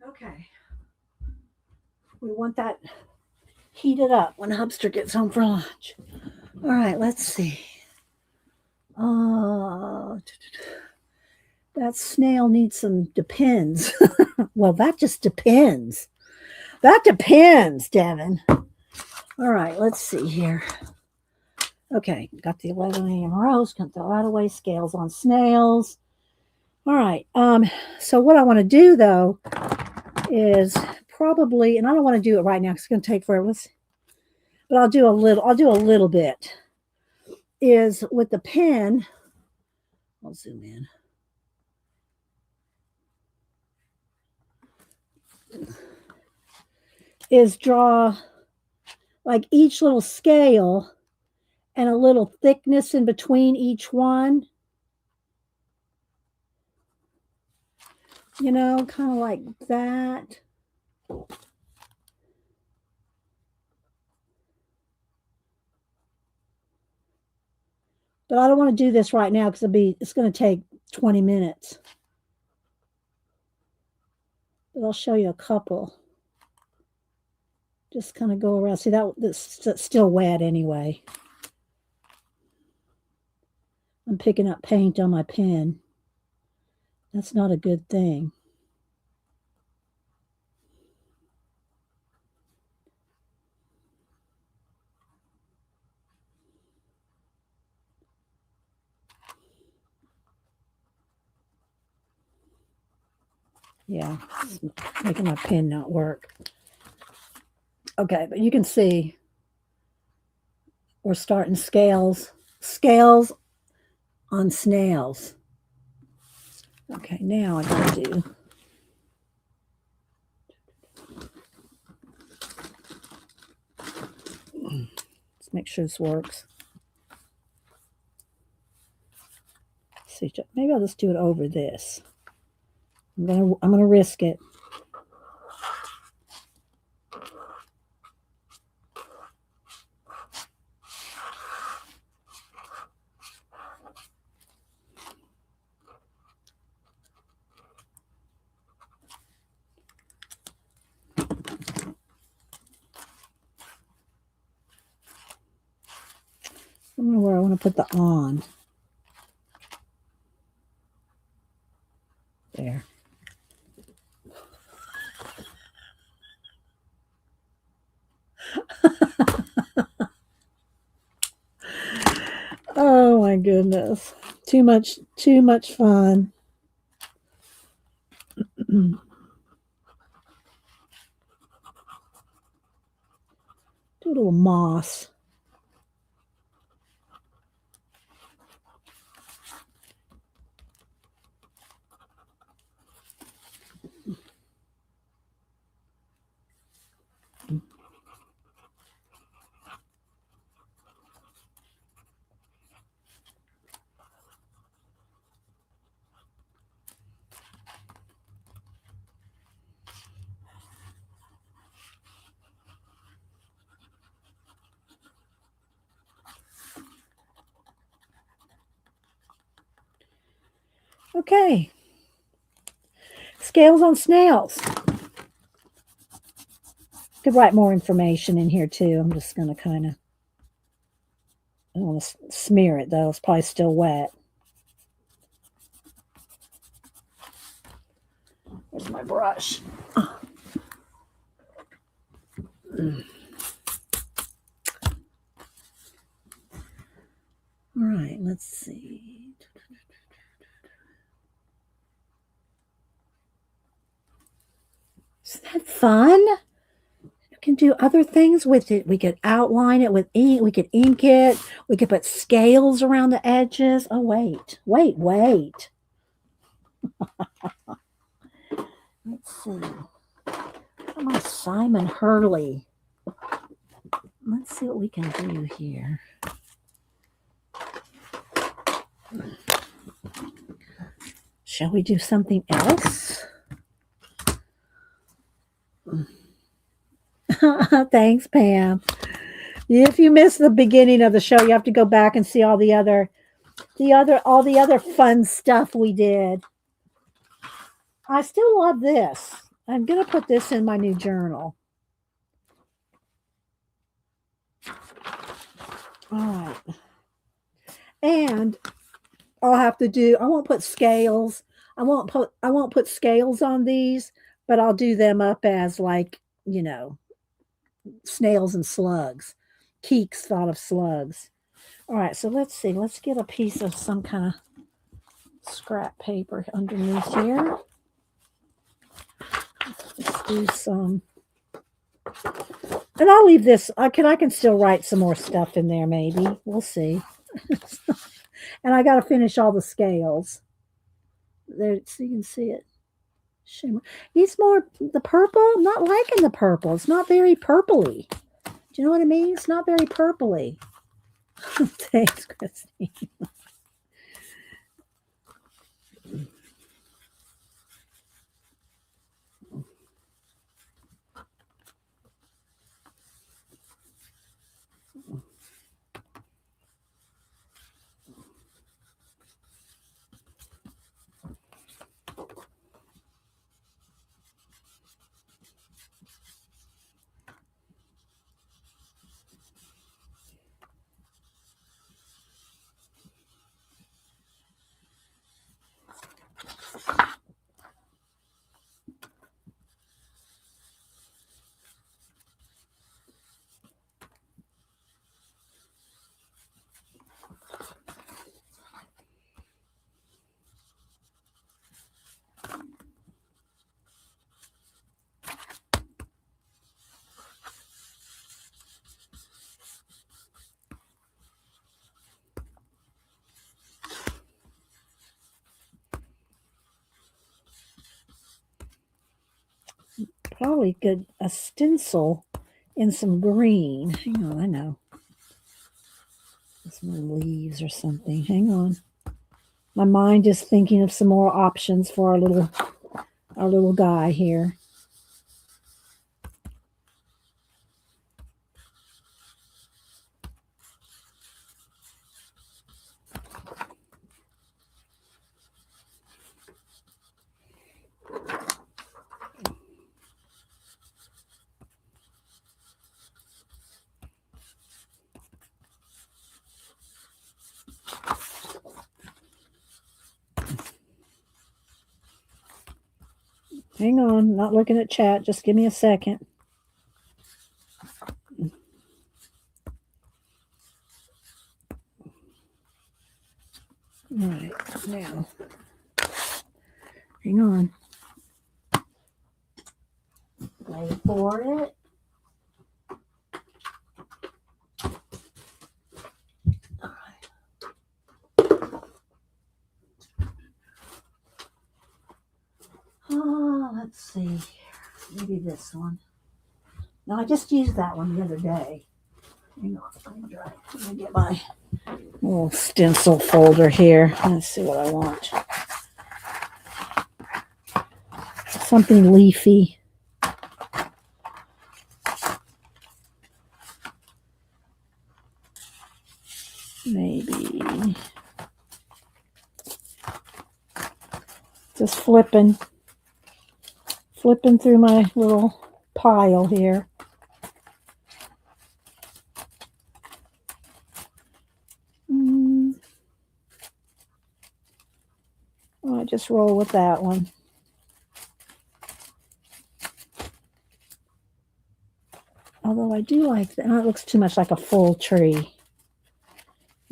Okay. We want that heated up when Hubster gets home for lunch. All right. Let's see. That snail needs some depends. Well, that just depends. That depends, Devin. All right, let's see here. Okay, got the 11 a.m. roast, got the out-of-way scales on snails. All right, so what I want to do though is probably, and I don't want to do it right now because it's going to take forever. But I'll do a little bit. Is with the pen. I'll zoom in. Is draw like each little scale and a little thickness in between each one. You know, kind of like that. But I don't want to do this right now because it's going to take 20 minutes. But I'll show you a couple. Just kind of go around. See, that's still wet anyway. I'm picking up paint on my pen. That's not a good thing. Yeah, it's making my pen not work. Okay, but you can see we're starting scales on snails. Okay, now I gotta do. Let's make sure this works. See, maybe I'll just do it over this. I'm gonna risk it. don't know where I want to put the on. There. Oh my goodness. Too much fun. Do a little moss. Okay. Scales on snails. Could write more information in here too. I'm just going to kind of, I don't want to smear it though. It's probably still wet. Where's my brush? All right, let's see. Isn't that fun? You can do other things with it. We could outline it with ink. We could ink it. We could put scales around the edges. Oh, wait. Let's see. Come on, Simon Hurley. Let's see what we can do here. Shall we do something else? Thanks, Pam. If you missed the beginning of the show, you have to go back and see all the other fun stuff we did. I still love this. I'm going to put this in my new journal. All right. And I'll have to do, I won't put scales. I won't put scales on these, but I'll do them up as like, you know, snails and slugs. Keeks thought of slugs. All right, so let's see. Let's get a piece of some kind of scrap paper underneath here. Let's do some. And I'll leave this. I can still write some more stuff in there, maybe. We'll see. And I got to finish all the scales. There, so you can see it. Shimmer. He's more the purple. I'm not liking the purple. It's not very purpley. Do you know what I mean? It's not very purpley. Thanks, Christine. Probably good a stencil in some green. Hang on, I know. Some leaves or something. Hang on. My mind is thinking of some more options for our little guy here. Hang on, not looking at chat. Just give me a second. All right, now, hang on. Wait for it. All right. Oh, let's see. Maybe this one. No, I just used that one the other day. Hang on, let me get my little stencil folder here. Let's see what I want. Something leafy. Maybe. Just flipping through my little pile here. I just roll with that one. Although I do like that. Oh, it looks too much like a full tree.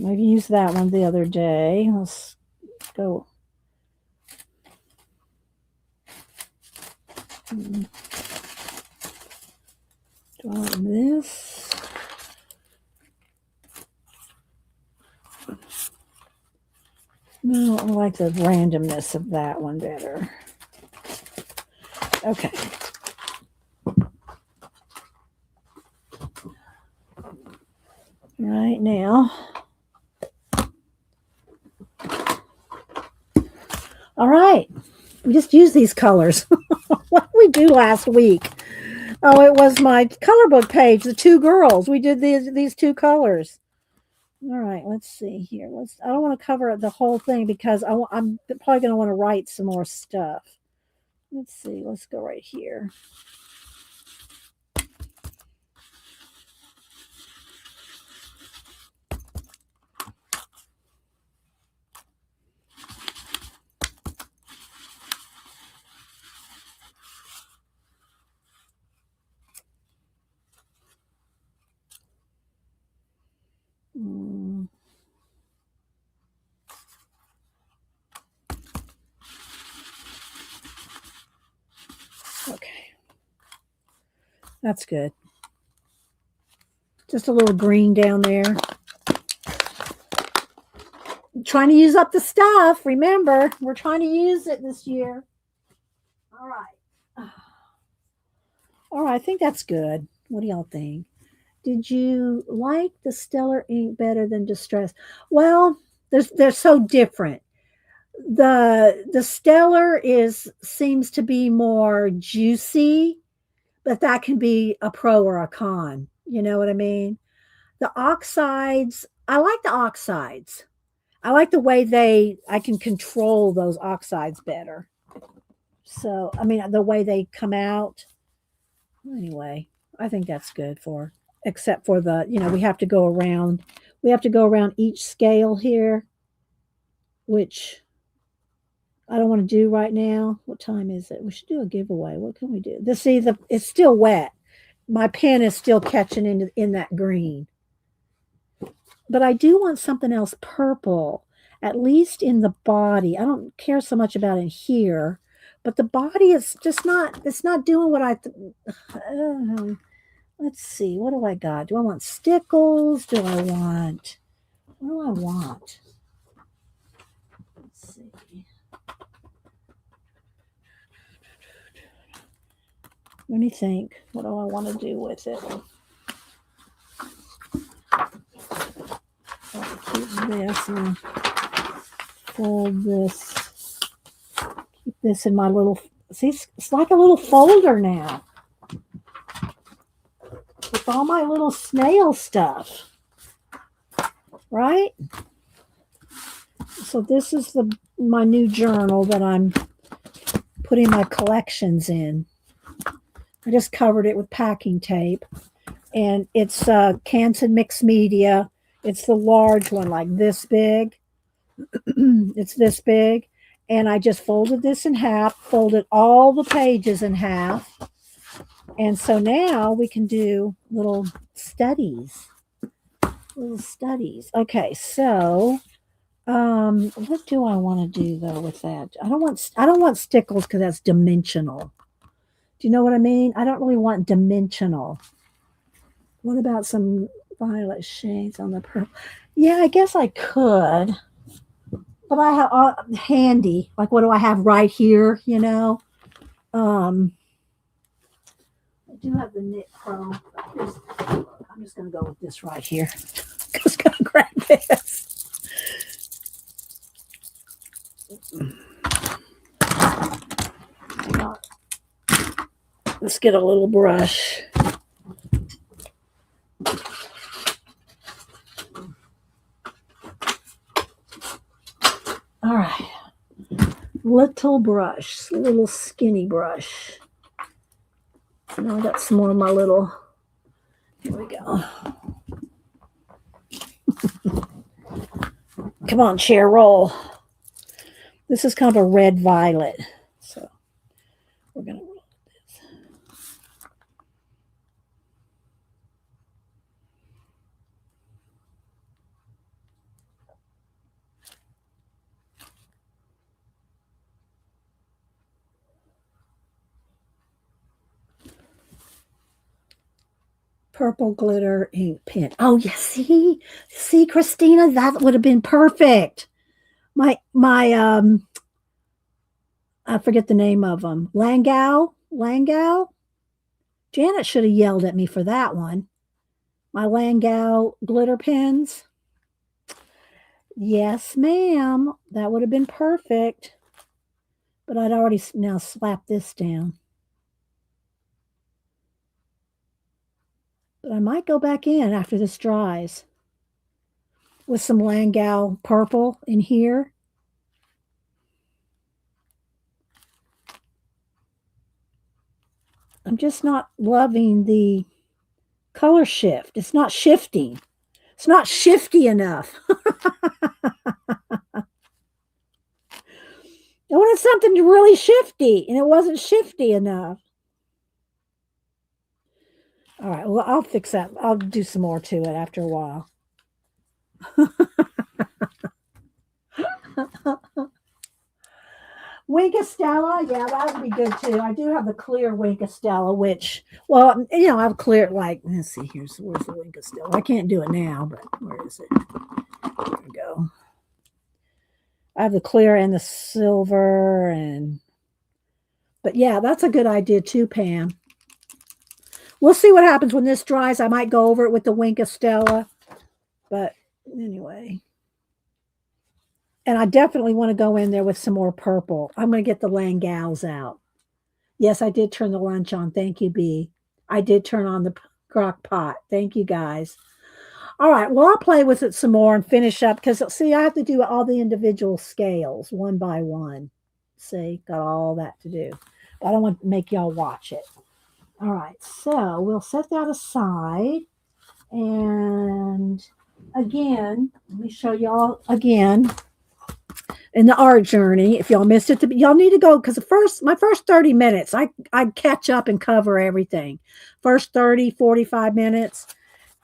I used that one the other day. Let's go. Do I want this? No, I like the randomness of that one better. Okay. Right now. All right. We just used these colors. What did we do last week? Oh, it was my color book page, the two girls. We did these two colors. All right, let's see here. I don't want to cover the whole thing because I'm probably going to want to write some more stuff. Let's see. Let's go right here. Okay. That's good. Just a little green down there. I'm trying to use up the stuff. Remember, we're trying to use it this year. All right. All right, I think that's good. What do y'all think? Did you like the Stellar ink better than Distress? Well, they're so different. The Stellar seems to be more juicy, but that can be a pro or a con. You know what I mean? The oxides, I like the oxides. I like the way I can control those oxides better. So, I mean, the way they come out. Anyway, I think that's good except for we have to go around each scale here, which I don't want to do right now. What time is it? We should do a giveaway. What can we do? It's still wet. My pen is still catching in that green. But I do want something else purple, at least in the body. I don't care so much about in here, but the body is just it's not doing what let's see. What do I got? Do I want stickles? What do I want? Let's see. Let me think. What do I want to do with it? I'll keep this and fold this. Keep this in my little. See, it's like a little folder now with all my little snail stuff. Right? So this is my new journal that I'm putting my collections in. I just covered it with packing tape, and it's Canton Mixed Media. It's the large one, like this big. It's this big, And I just folded this in half, folded all the pages in half. And so now we can do little studies. Little studies. Okay, so what do I want to do though with that? I don't want stickles because that's dimensional. Do you know what I mean? I don't really want dimensional. What about some violet shades on the purple? Yeah, I guess I could. But I have handy. Like, what do I have right here? You know, I do have the Knit Pro. I'm just going to go with this right here. Just going to grab this. Let's get a little brush. All right. Little brush, little skinny brush. Now I got some more of my little, here we go. Come on, chair, roll. This is kind of a red violet. So we're going to roll this. Purple glitter ink pen. Oh, yeah, see, Christina, that would have been perfect. My I forget the name of them. Langau. Janet should have yelled at me for that one. My Langau glitter pens. Yes, ma'am. That would have been perfect. But I'd already now slapped this down. But I might go back in after this dries with some Langau purple in here. I'm just not loving the color shift. It's not shifting. It's not shifty enough. I wanted something really shifty, and it wasn't shifty enough. All right, well, I'll fix that. I'll do some more to it after a while. Winkostella, yeah, that would be good too. I do have the clear Winkostella, which, well, you know, I've cleared like, let's see, where's the Winkostella? I can't do it now, but where is it? There we go. I have the clear and the silver, but yeah, that's a good idea too, Pam. We'll see what happens when this dries. I might go over it with the Winkostella, but anyway. And I definitely want to go in there with some more purple. I'm going to get the Langaus out. Yes, I did turn the lunch on. Thank you, B. I did turn on the crock pot. Thank you, guys. All right, well, I'll play with it some more and finish up because, see, I have to do all the individual scales one by one. See, got all that to do. But I don't want to make y'all watch it. All right, so we'll set that aside. And again, let me show y'all again in the art journey. If y'all missed it, y'all need to go because my first 30 minutes, I catch up and cover everything. First 30, 45 minutes.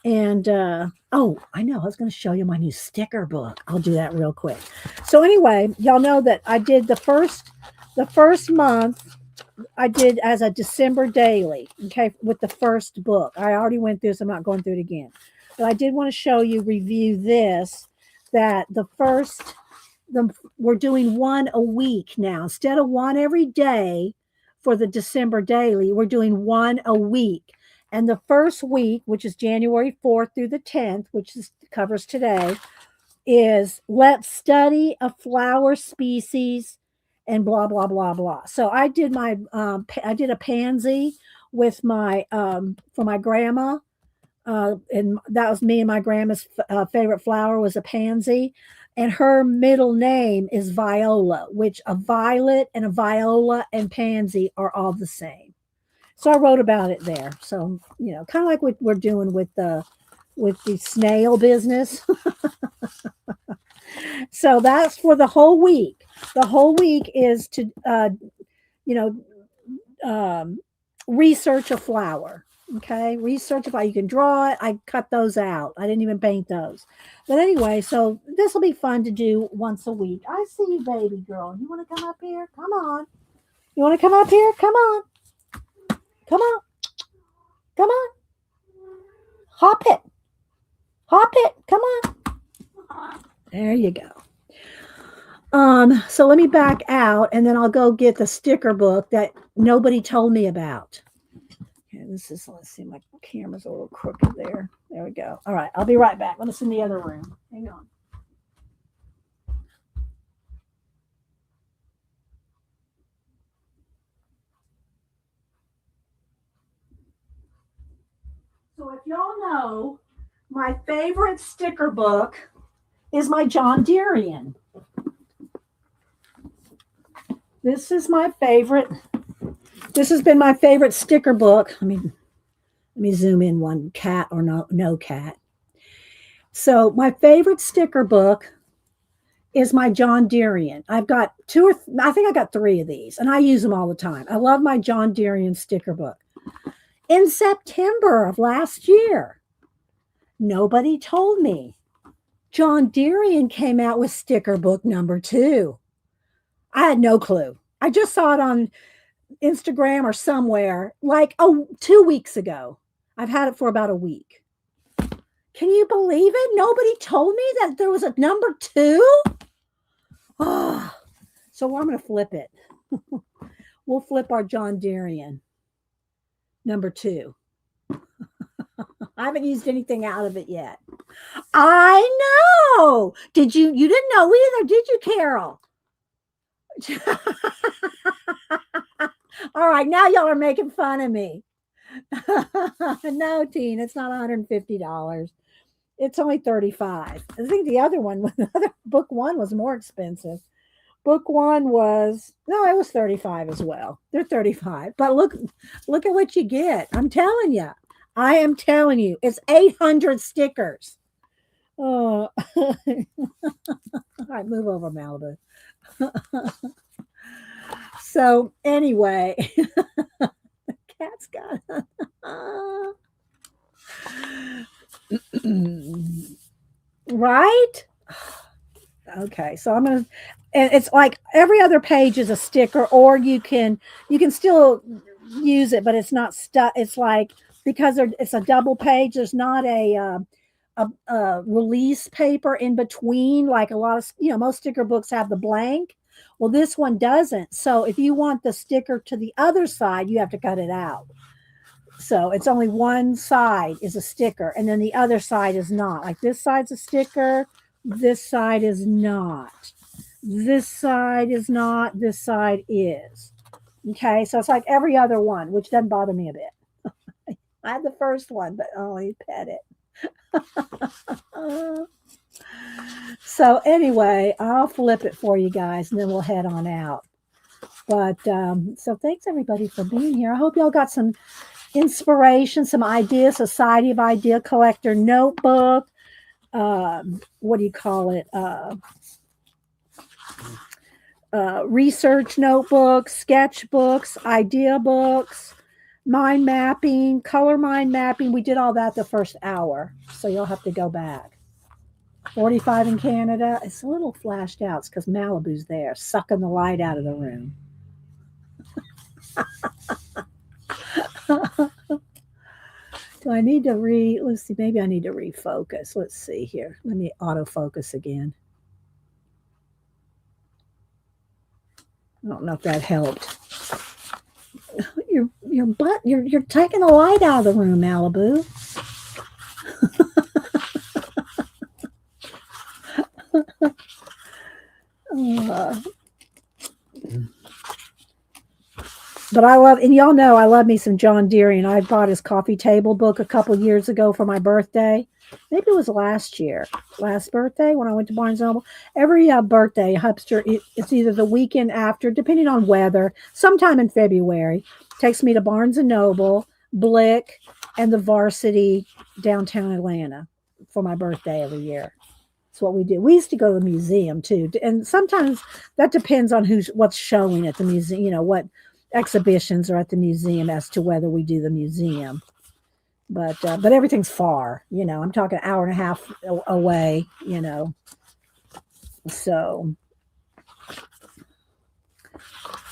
And oh, I know, I was going to show you my new sticker book. I'll do that real quick. So anyway, y'all know that I did the first month. I did as a December daily, okay, with the first book. I already went through this. I'm not going through it again. But I did want to show you, review this, that we're doing one a week now. Instead of one every day for the December daily, we're doing one a week. And the first week, which is January 4th through the 10th, which covers today, is let's study a flower species and blah, blah, blah, blah. So I did I did a pansy with for my grandma. And that was me and my grandma's favorite flower was a pansy. And her middle name is Viola, which a violet and a viola and pansy are all the same. So I wrote about it there. So, you know, kind of like what we're doing with the snail business. So that's for the whole week. The whole week is to, you know, research a flower. Okay, research a flower. You can draw it. I cut those out. I didn't even paint those. But anyway, so this will be fun to do once a week. I see you, baby girl. You want to come up here? Come on. You want to come up here? Come on. Come on. Come on. Hop it. Hop it. Come on. There you go. So let me back out and then I'll go get the sticker book that nobody told me about. Okay, this is, let's see, my camera's a little crooked there. There we go. All right, I'll be right back. Let us in the other room. Hang on. So if y'all know, my favorite sticker book is my John Deerean. This is my favorite. This has been my favorite sticker book. Let me zoom in one cat or no cat. So my favorite sticker book is my John Deerean. I've got I think I got 3 of these and I use them all the time. I love my John Deerean sticker book. In September of last year, nobody told me John Deerean came out with sticker book number 2. I had no clue. I just saw it on Instagram or somewhere like 2 weeks ago. I've had it for about a week. Can you believe it? Nobody told me that there was a number 2. Oh, so I'm going to flip it. We'll flip our John Deerean number 2. I haven't used anything out of it yet. I know. You didn't know either, did you, Carol? All right, now y'all are making fun of me. No, Teen, it's not $150. It's only $35. I think the other book 1 was more expensive. Book 1 was, no, it was 35 as well. They're 35. But look at what you get. I'm telling you. I am telling you. It's 800 stickers. Oh. All right, move over, Malibu. So anyway, the cat's got right. Okay, so I'm gonna, and it's like every other page is a sticker, or you can still use it, but it's not stuck. It's like, because it's a double page. There's not a release paper in between, like a lot of, most sticker books have the blank. Well, this one doesn't. So if you want the sticker to the other side, you have to cut it out. So it's only one side is a sticker, and then the other side is not. Like this side's a sticker, this side is not. This side is not, this side is. Okay, so it's like every other one, which doesn't bother me a bit. I had the first one, but only pet it. So anyway, I'll flip it for you guys and then we'll head on out. But so thanks everybody for being here. I hope y'all got some inspiration, some ideas, Society of Idea Collector notebook. What do you call it? Research notebooks, sketchbooks, idea books, mind mapping, color mind mapping. We did all that the first hour, so you'll have to go back. 45 in Canada. It's a little flashed out. It's because Malibu's there, sucking the light out of the room. Do I need to let's see, maybe I need to refocus. Let's see here. Let me autofocus again. I don't know if that helped. Your butt, you're taking the light out of the room, Malibu. But I love, and y'all know I love me some John Deerean. I bought his coffee table book a couple years ago for my birthday. Maybe it was last birthday when I went to Barnes & Noble. Every birthday, Hubster, it's either the weekend after, depending on weather, sometime in February, takes me to Barnes & Noble, Blick, and the Varsity downtown Atlanta for my birthday every year. That's what we do. We used to go to the museum too, and sometimes that depends on what's showing at the museum. What exhibitions are at the museum as to whether we do the museum. But everything's far. I'm talking an hour and a half away. So.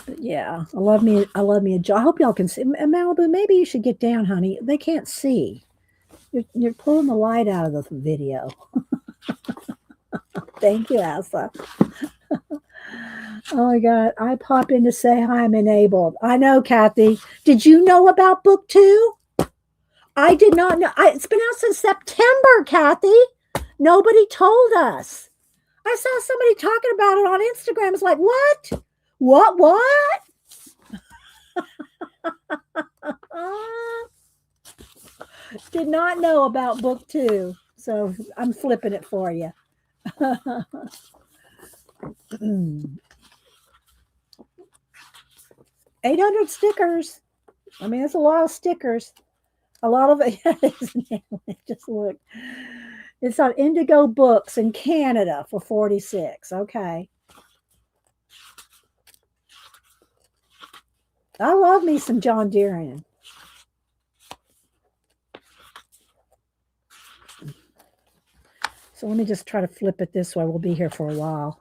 But yeah, I love me a job. I hope y'all can see. Malibu, maybe you should get down, honey. They can't see. You're pulling the light out of the video. Thank you, Asa. Oh my God. I pop in to say hi, I'm enabled. I know, Kathy. Did you know about book 2? I did not know. It's been out since September, Kathy. Nobody told us. I saw somebody talking about it on Instagram. It's like, what? What? Did not know about book 2. So I'm flipping it for you. 800 stickers. I mean, that's a lot of stickers. A lot of it. Just look. It's on Indigo Books in Canada for $46. Okay. I love me some John Deere. So let me just try to flip it this way. We'll be here for a while.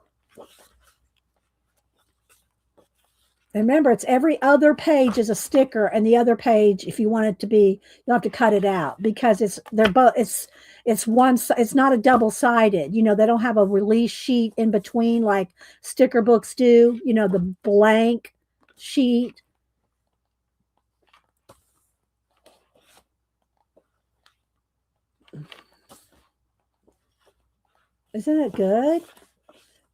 And remember, it's every other page is a sticker, and the other page, if you want it to be, you have to cut it out because it's one. It's not a double-sided. They don't have a release sheet in between like sticker books do. The blank sheet. Isn't it good?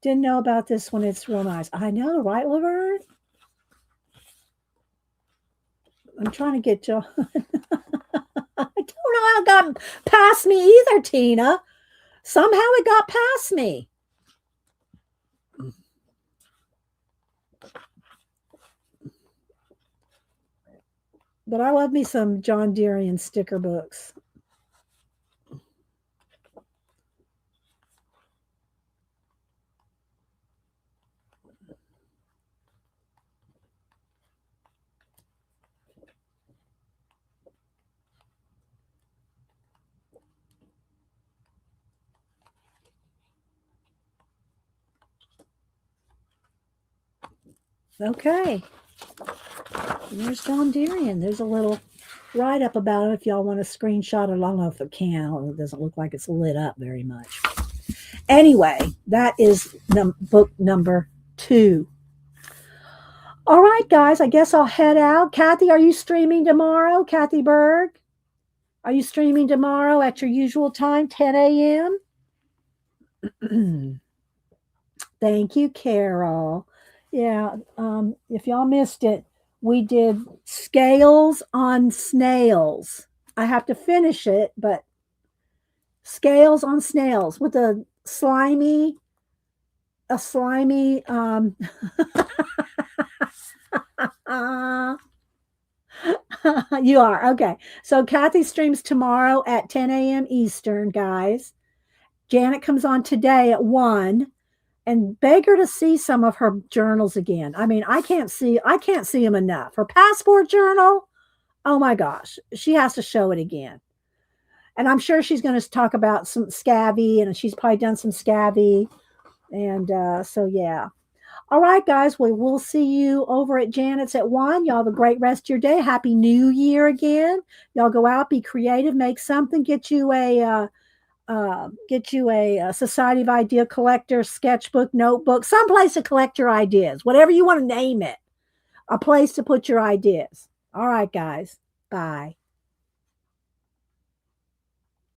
Didn't know about this one. It's real nice. I know, right, Laverne? I'm trying to get John. I don't know how it got past me either, Tina. Somehow it got past me. But I love me some John Deere sticker books. Okay. There's John Deere. There's a little write-up about it if y'all want to screenshot it. I don't know if it can. It doesn't look like it's lit up very much. Anyway, that is book number 2. All right, guys, I guess I'll head out. Kathy, are you streaming tomorrow? Kathy Berg? Are you streaming tomorrow at your usual time, 10 a.m.? Thank you, Carol. Yeah, if y'all missed it, we did scales on snails. I have to finish it, but scales on snails with a slimy you are okay. So Kathy streams tomorrow at 10 a.m. Eastern, guys. Janet comes on today at 1, and beg her to see some of her journals again. I mean, I can't see them enough. Her passport journal, oh my gosh, she has to show it again. And I'm sure she's going to talk about some scabby, and she's probably done some scabby. And so, yeah. All right, guys. We'll see you over at Janet's at 1. Y'all have a great rest of your day. Happy New Year again. Y'all go out, be creative, make something, get you a Society of Idea Collector sketchbook, notebook, someplace to collect your ideas, whatever you want to name it, a place to put your ideas. All right, guys. Bye.